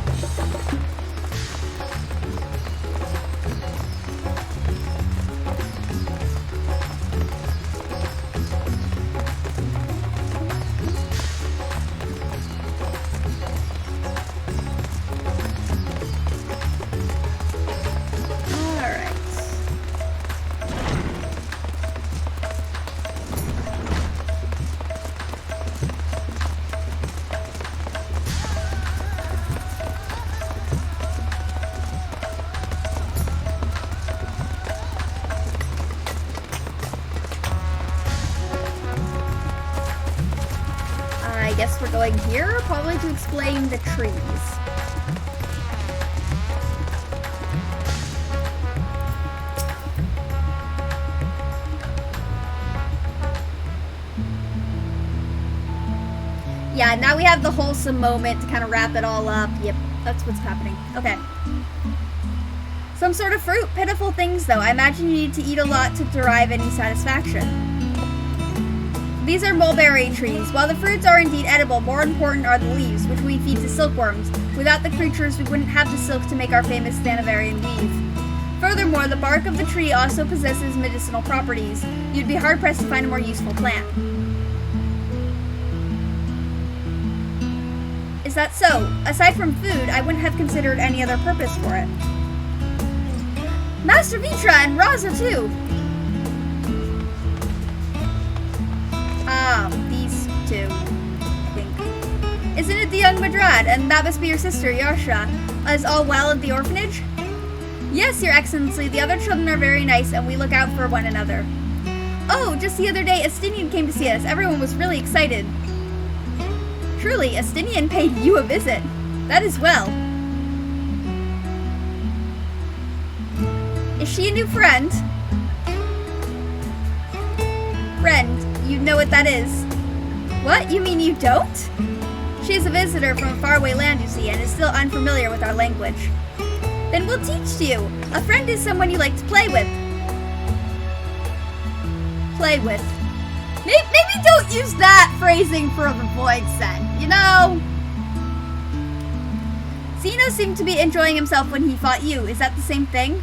I guess we're going here, probably to explain the trees. Yeah, now we have the wholesome moment to kind of wrap it all up. Yep, that's what's happening. Okay. Some sort of fruit. Pitiful things, though. I imagine you need to eat a lot to derive any satisfaction. These are mulberry trees. While the fruits are indeed edible, more important are the leaves, which we feed to silkworms. Without the creatures, we wouldn't have the silk to make our famous Thanavarian weave. Furthermore, the bark of the tree also possesses medicinal properties. You'd be hard-pressed to find a more useful plant. Is that so? Aside from food, I wouldn't have considered any other purpose for it. Master Vitra and Raza, too! These two, I think. Isn't it the young Madrad? And that must be your sister, Yarsha. Is all well at the orphanage? Yes, Your Excellency. The other children are very nice, and we look out for one another. Oh, just the other day, Astinian came to see us. Everyone was really excited. Truly, Astinian paid you a visit. That is well. Is she a new friend? Friend, you know what that is. What? You mean you don't? She is a visitor from a faraway land, you see, and is still unfamiliar with our language. Then we'll teach to you. A friend is someone you like to play with. Play with. Maybe don't use that phrasing for the void set, you know? Zeno seemed to be enjoying himself when he fought you. Is that the same thing?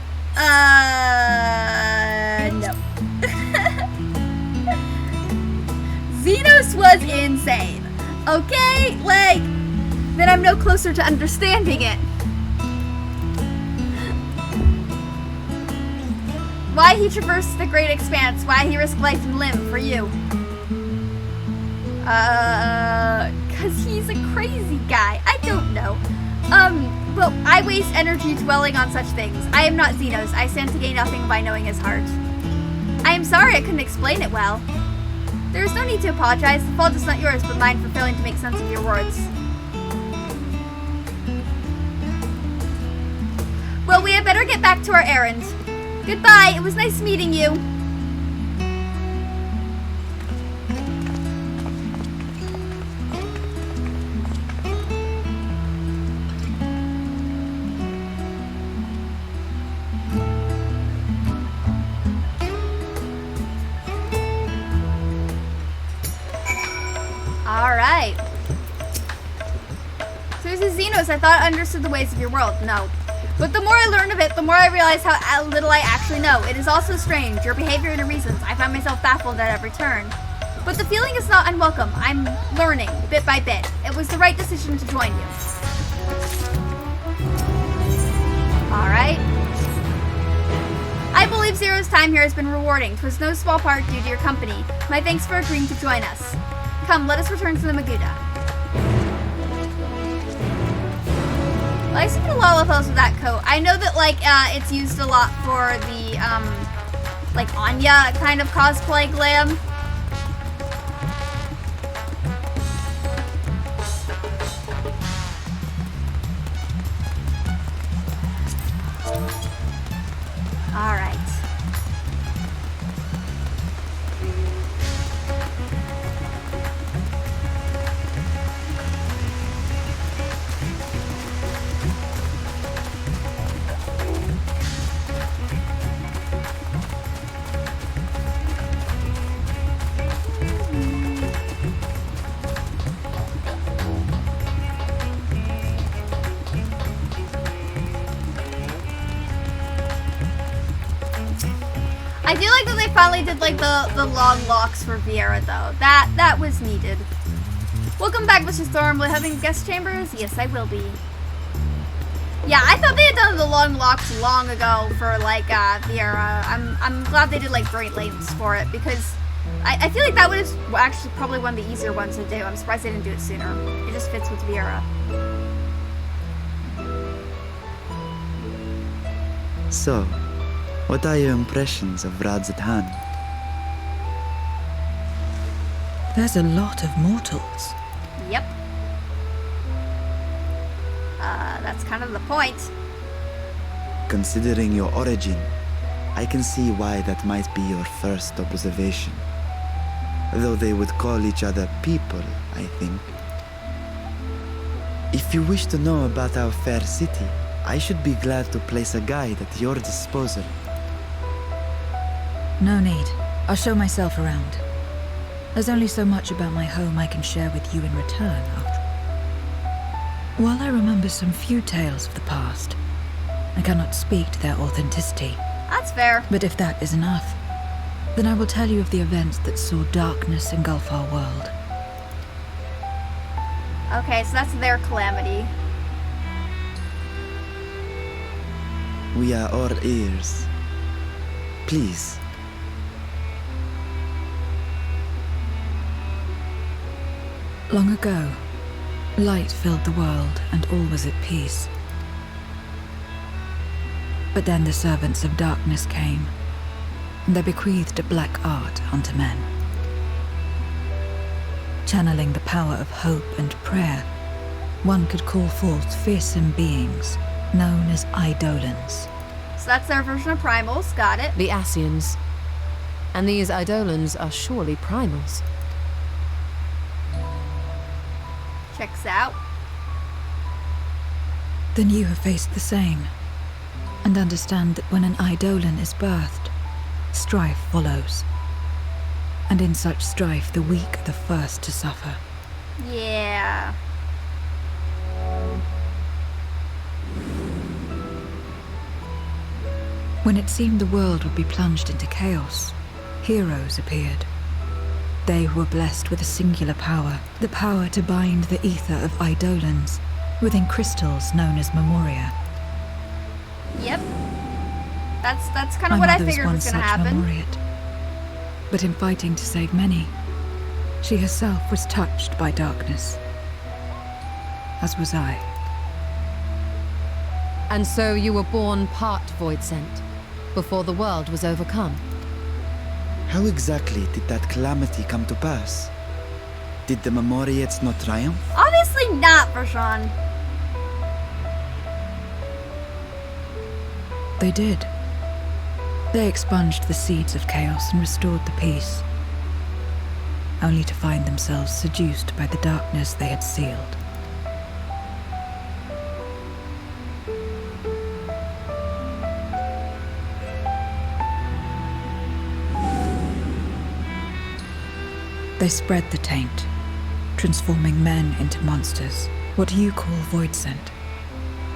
No. Xenos was insane. Okay, like, then I'm no closer to understanding it. Why he traversed the great expanse, why he risked life and limb for you. 'Cause he's a crazy guy. I don't know. Well, I waste energy dwelling on such things. I am not Xenos. I stand to gain nothing by knowing his heart. I am sorry I couldn't explain it well. There is no need to apologize. The fault is not yours, but mine for failing to make sense of your words. Well, we had better get back to our errand. Goodbye, it was nice meeting you. Alright. So this is Xenos. I thought I understood the ways of your world. No. But the more I learn of it, the more I realize how little I actually know. It is also strange, your behavior and your reasons. I find myself baffled at every turn. But the feeling is not unwelcome. I'm learning, bit by bit. It was the right decision to join you. Alright. I believe Zero's time here has been rewarding. 'Twas no small part due to your company. My thanks for agreeing to join us. Come, let us return to the Maguda. I used to get a lot of those with that coat. I know that, like, it's used a lot for the, like, Anya kind of cosplay glam. Alright. I do like that they finally did like the long locks for Viera though. That was needed. Welcome back, Mr. Storm. Will you having guest chambers? Yes, I will be. Yeah, I thought they had done the long locks long ago for like Viera. I'm glad they did like great lengths for it because I feel like that was actually probably one of the easier ones to do. I'm surprised they didn't do it sooner. It just fits with Viera.
So, what are your impressions of Radzatan?
There's a lot of mortals.
Yep. That's kind of the point.
Considering your origin, I can see why that might be your first observation. Though they would call each other people, I think. If you wish to know about our fair city, I should be glad to place a guide at your disposal.
No need. I'll show myself around. There's only so much about my home I can share with you in return, after. While I remember some few tales of the past, I cannot speak to their authenticity.
That's fair.
But if that is enough, then I will tell you of the events that saw darkness engulf our world.
Okay, so that's their calamity.
We are all ears. Please.
Long ago, light filled the world and all was at peace. But then the servants of darkness came, and they bequeathed a black art unto men. Channeling the power of hope and prayer, one could call forth fearsome beings known as Eidolons.
So that's their version of primals, got it.
The Ascians. And these Eidolons are surely primals.
Checks out.
Then you have faced the same, and understand that when an Eidolon is birthed, strife follows. And in such strife, the weak are the first to suffer.
Yeah.
When it seemed the world would be plunged into chaos, heroes appeared. They who were blessed with a singular power, the power to bind the ether of Eidolons within crystals known as Memoria.
Yep. That's kind of what I figured was going to happen.
Memoriate. But in fighting to save many, she herself was touched by darkness. As was I.
And so you were born part Void Sent, before the world was overcome.
How exactly did that calamity come to pass? Did the Memoriates not triumph?
Obviously not, Vershawn.
They did. They expunged the seeds of chaos and restored the peace, only to find themselves seduced by the darkness they had sealed. They spread the taint, transforming men into monsters, what you call voidsent,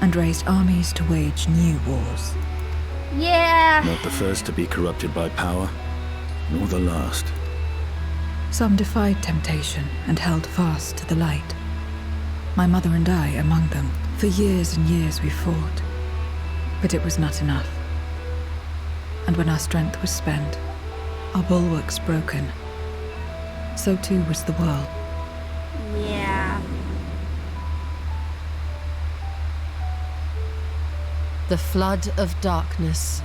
and raised armies to wage new wars.
Yeah.
Not the first to be corrupted by power, nor the last.
Some defied temptation and held fast to the light. My mother and I among them. For years and years we fought, but it was not enough. And when our strength was spent, our bulwarks broken, so too was the world.
Yeah.
The flood of darkness.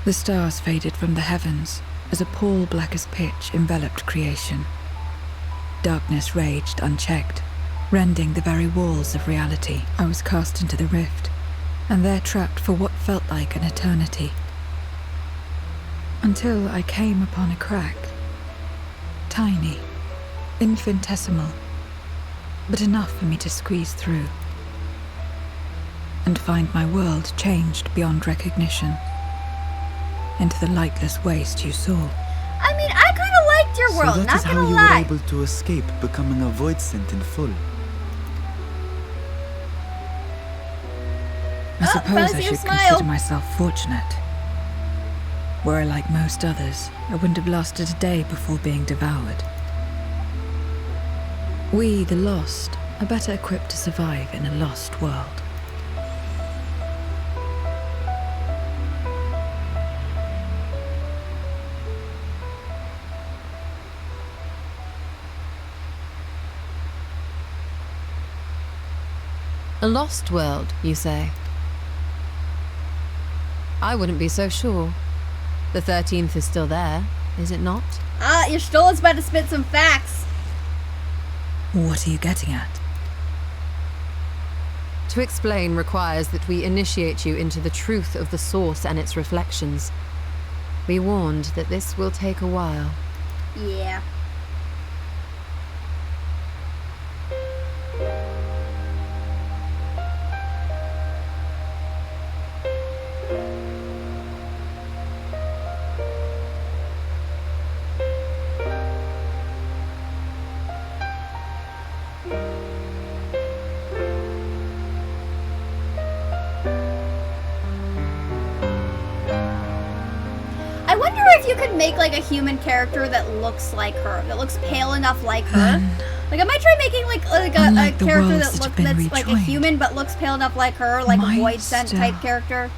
The stars faded from the heavens as a pall black as pitch enveloped creation. Darkness raged unchecked, rending the very walls of reality. I was cast into the rift, and there trapped for what felt like an eternity. Until I came upon a crack. Tiny, infinitesimal, but enough for me to squeeze through. And find my world changed beyond recognition. Into the lightless waste you saw.
I mean, I kind of liked your world,
so that
not
is how
gonna
you
lie.
were able to escape becoming a voidsent in full.
I suppose I
Fuzzy,
should
smile.
consider myself fortunate. Were I like most others, I wouldn't have lasted a day before being devoured. We, the lost, are better equipped to survive in a lost world.
A lost world, you say? I wouldn't be so sure. The 13th is still there, is it not?
Ah, your Stolla's about to spit some facts.
What are you getting at?
To explain requires that we initiate you into the truth of the source and its reflections. We warned that this will take a while.
Yeah. I wonder if you could make like a human character that looks like her, that looks pale enough like her. Like I might try making like a character that's like a human but looks pale enough like her, like a voidsent type character.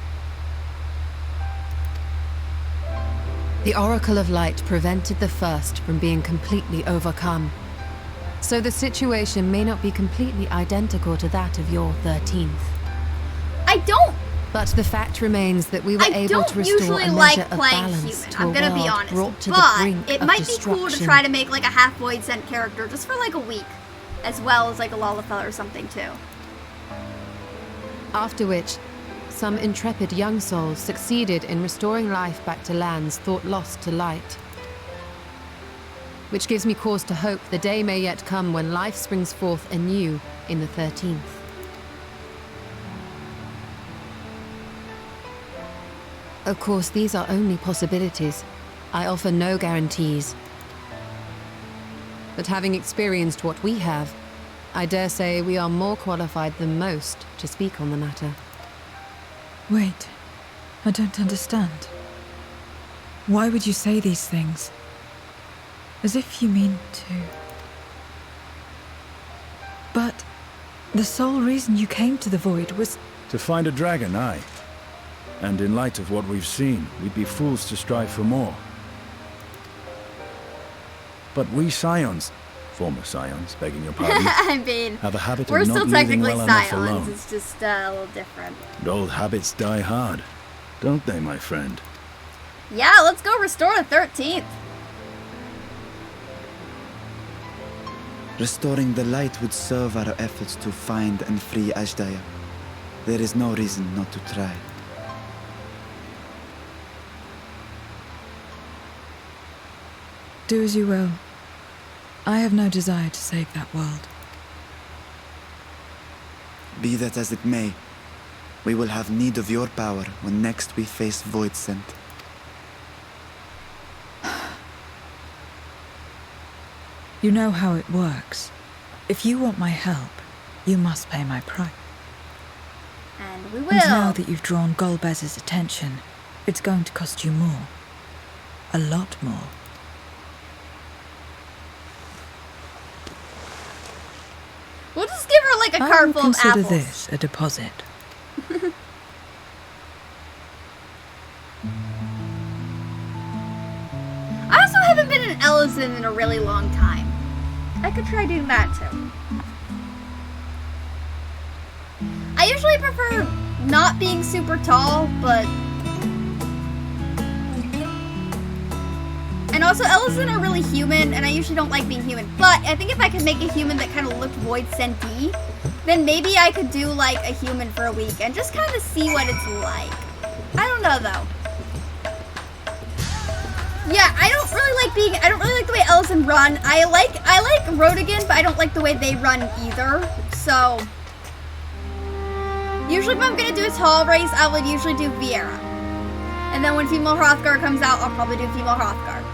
The Oracle of Light prevented the first from being completely overcome. So the situation may not be completely identical to that of your 13th.
I don't.
But the fact remains that we were able to restore a
like
measure of
playing
balance
human.
to a
I'm gonna be
world
honest,
brought to the
but
brink
it
of
might be cool to
destruction.
try to make like a half voidsent character just for like a week, as well as like a Lalafell or something too.
After which, some intrepid young souls succeeded in restoring life back to lands thought lost to light. Which gives me cause to hope the day may yet come when life springs forth anew in the 13th. Of course, these are only possibilities. I offer no guarantees. But having experienced what we have, I dare say we are more qualified than most to speak on the matter.
Wait, I don't understand. Why would you say these things? As if you mean to... But the sole reason you came to the Void was...
To find a dragon, aye. And in light of what we've seen, we'd be fools to strive for more. But we Scions, former Scions, begging your pardon,
I mean,
have a habit
we're
of
still
not leaving
technically
well enough
Scions.
alone.
It's just a little different.
And old habits die hard, don't they, my friend?
Yeah, let's go restore the 13th.
Restoring the light would serve our efforts to find and free Ashdaya. there is no reason not to try.
Do as you will. I have no desire to save that world.
Be that as it may, we will have need of your power when next we face Voidsent.
You know how it works. If you want my help, you must pay my price.
And we will.
And now that you've drawn Golbez's attention, it's going to cost you more. A lot more.
We'll just give her like a cart full of apples.
I would consider this a deposit.
I also haven't been in Ellison in a really long time. I could try doing that too. I usually prefer not being super tall, but... And also, Ellison are really human, and I usually don't like being human. But I think if I could make a human that kind of looked Voidsent-y, then maybe I could do like a human for a week and just kind of see what it's like. I don't know though. Yeah, I don't really like the way Ellison run. I like Rodigan, but I don't like the way they run either. So usually if I'm gonna do a tall race, I would usually do Viera. And then when female Hrothgar comes out, I'll probably do female Hrothgar.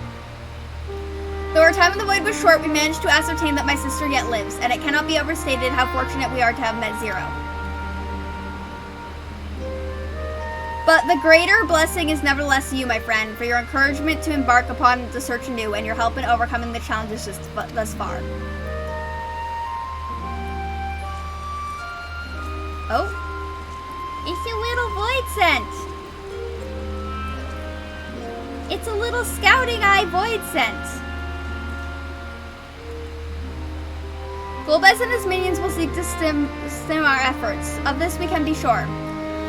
Though our time in the void was short, we managed to ascertain that my sister yet lives, and it cannot be overstated how fortunate we are to have met Zero. But the greater blessing is nevertheless you, my friend, for your encouragement to embark upon the search anew and your help in overcoming the challenges thus far. Oh. It's a little Voidsent. It's a little scouting eye Voidsent. Golbez and his minions will seek to stem our efforts. Of this we can be sure.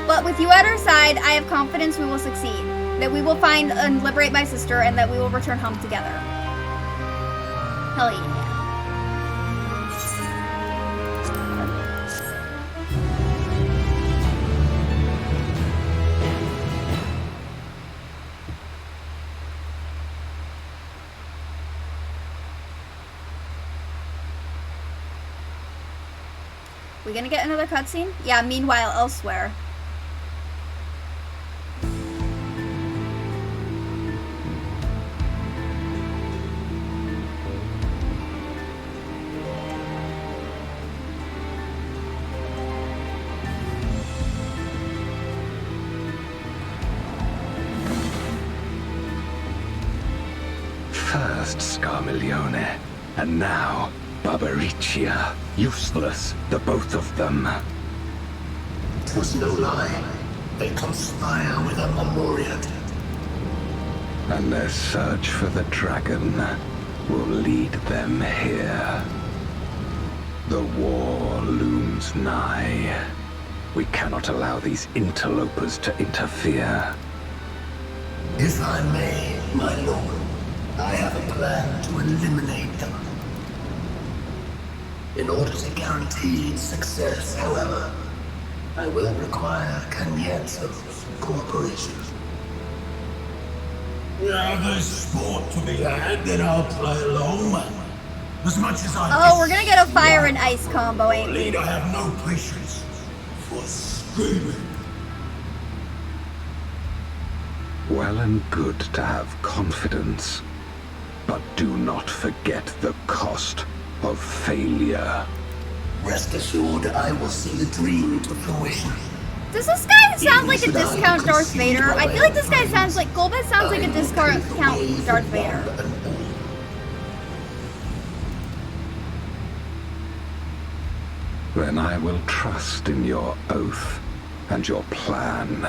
But with you at our side, I have confidence we will succeed. That we will find and liberate my sister, and that we will return home together. Hell yeah. We gonna get another cutscene? Yeah, meanwhile elsewhere.
First Scarmiglione, and now Barbariccia. Useless, the both of them.
It was no lie. They conspire with a Memoriat.
And their search for the dragon will lead them here. The war looms nigh. We cannot allow these interlopers to interfere.
If I may, my lord, I have a plan to eliminate them. In order to guarantee success, however, I will require Cagnetto's cooperation. Yeah, there's sport to be had, then I'll play along. As much as I
we're gonna get a fire and ice combo, ain't we?
I have no patience for screaming.
Well and good to have confidence, but do not forget the cost of failure.
Rest assured, I will see the dream to fruition.
Does this guy sound like a discount Darth Vader? I feel like this guy sounds like Golbez sounds like a discount Darth Vader.
Then I will trust in your oath and your plan.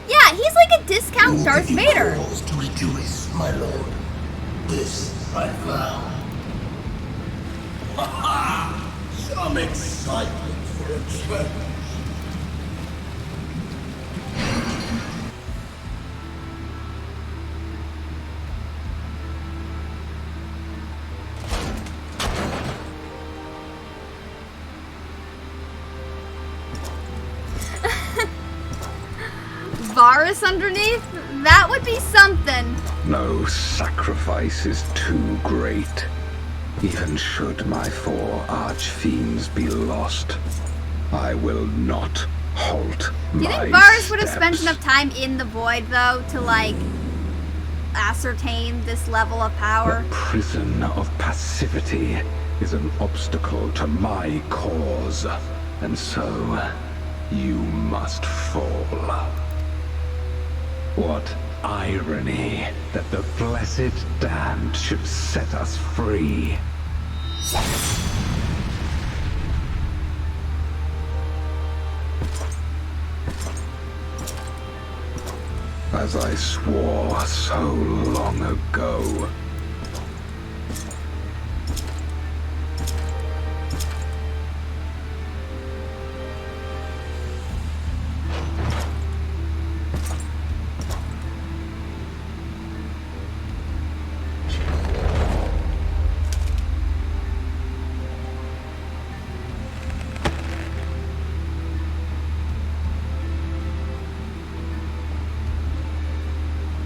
Yeah, he's like a discount Darth Vader.
Cause to rejoice, my lord. This I vow. Ha ha! Some excitement for a challenge.
Varus underneath? That would be something.
No sacrifice is too great. Even should my 4 archfiends be lost, I will not halt
Do you
my
think Varus would have spent
steps.
enough time in the void, though, to, like, ascertain this level of power?
The prison of passivity is an obstacle to my cause, and so you must fall. What irony that the blessed damned should set us free. As I swore so long ago.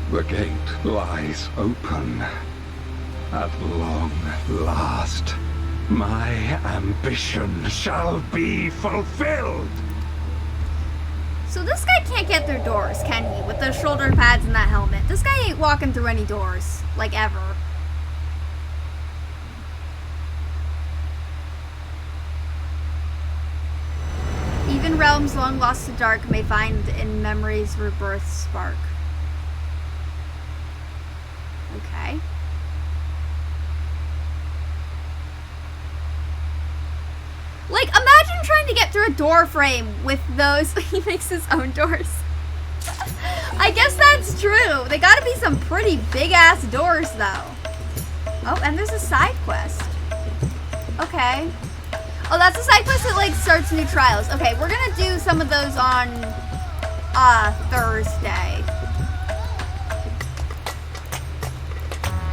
The gate lies open. At long last, my ambition shall be fulfilled.
So this guy can't get through doors, can he? With those shoulder pads and that helmet. This guy ain't walking through any doors. Like, ever. Even realms long lost to dark may find in memory's rebirth spark. Okay. Like, imagine trying to get through a door frame with those. He makes his own doors. I guess that's true. They gotta be some pretty big-ass doors, though. Oh, and there's a side quest. Okay. Oh, that's a side quest that, like, starts new trials. Okay, we're gonna do some of those on, Thursday.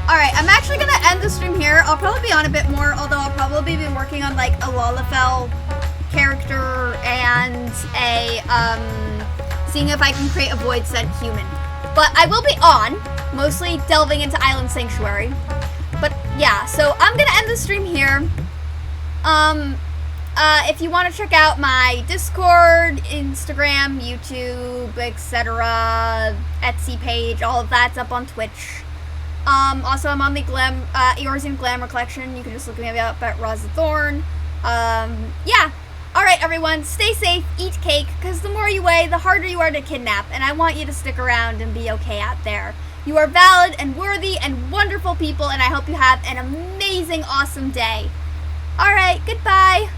Alright, I'm actually gonna end the stream here. I'll probably be on a bit more, although I'll probably be working on, like, a Lalafell character and a, seeing if I can create a Void Set human. But I will be on, mostly delving into Island Sanctuary. But, yeah, so I'm gonna end the stream here. If you want to check out my Discord, Instagram, YouTube, etc., Etsy page, all of that's up on Twitch. Also, I'm on the Eorzean Glamour collection. You can just look me up at Rosa Thorn. Yeah. Alright, everyone, stay safe, eat cake, because the more you weigh, the harder you are to kidnap, and I want you to stick around and be okay out there. You are valid and worthy and wonderful people, and I hope you have an amazing, awesome day. Alright, goodbye.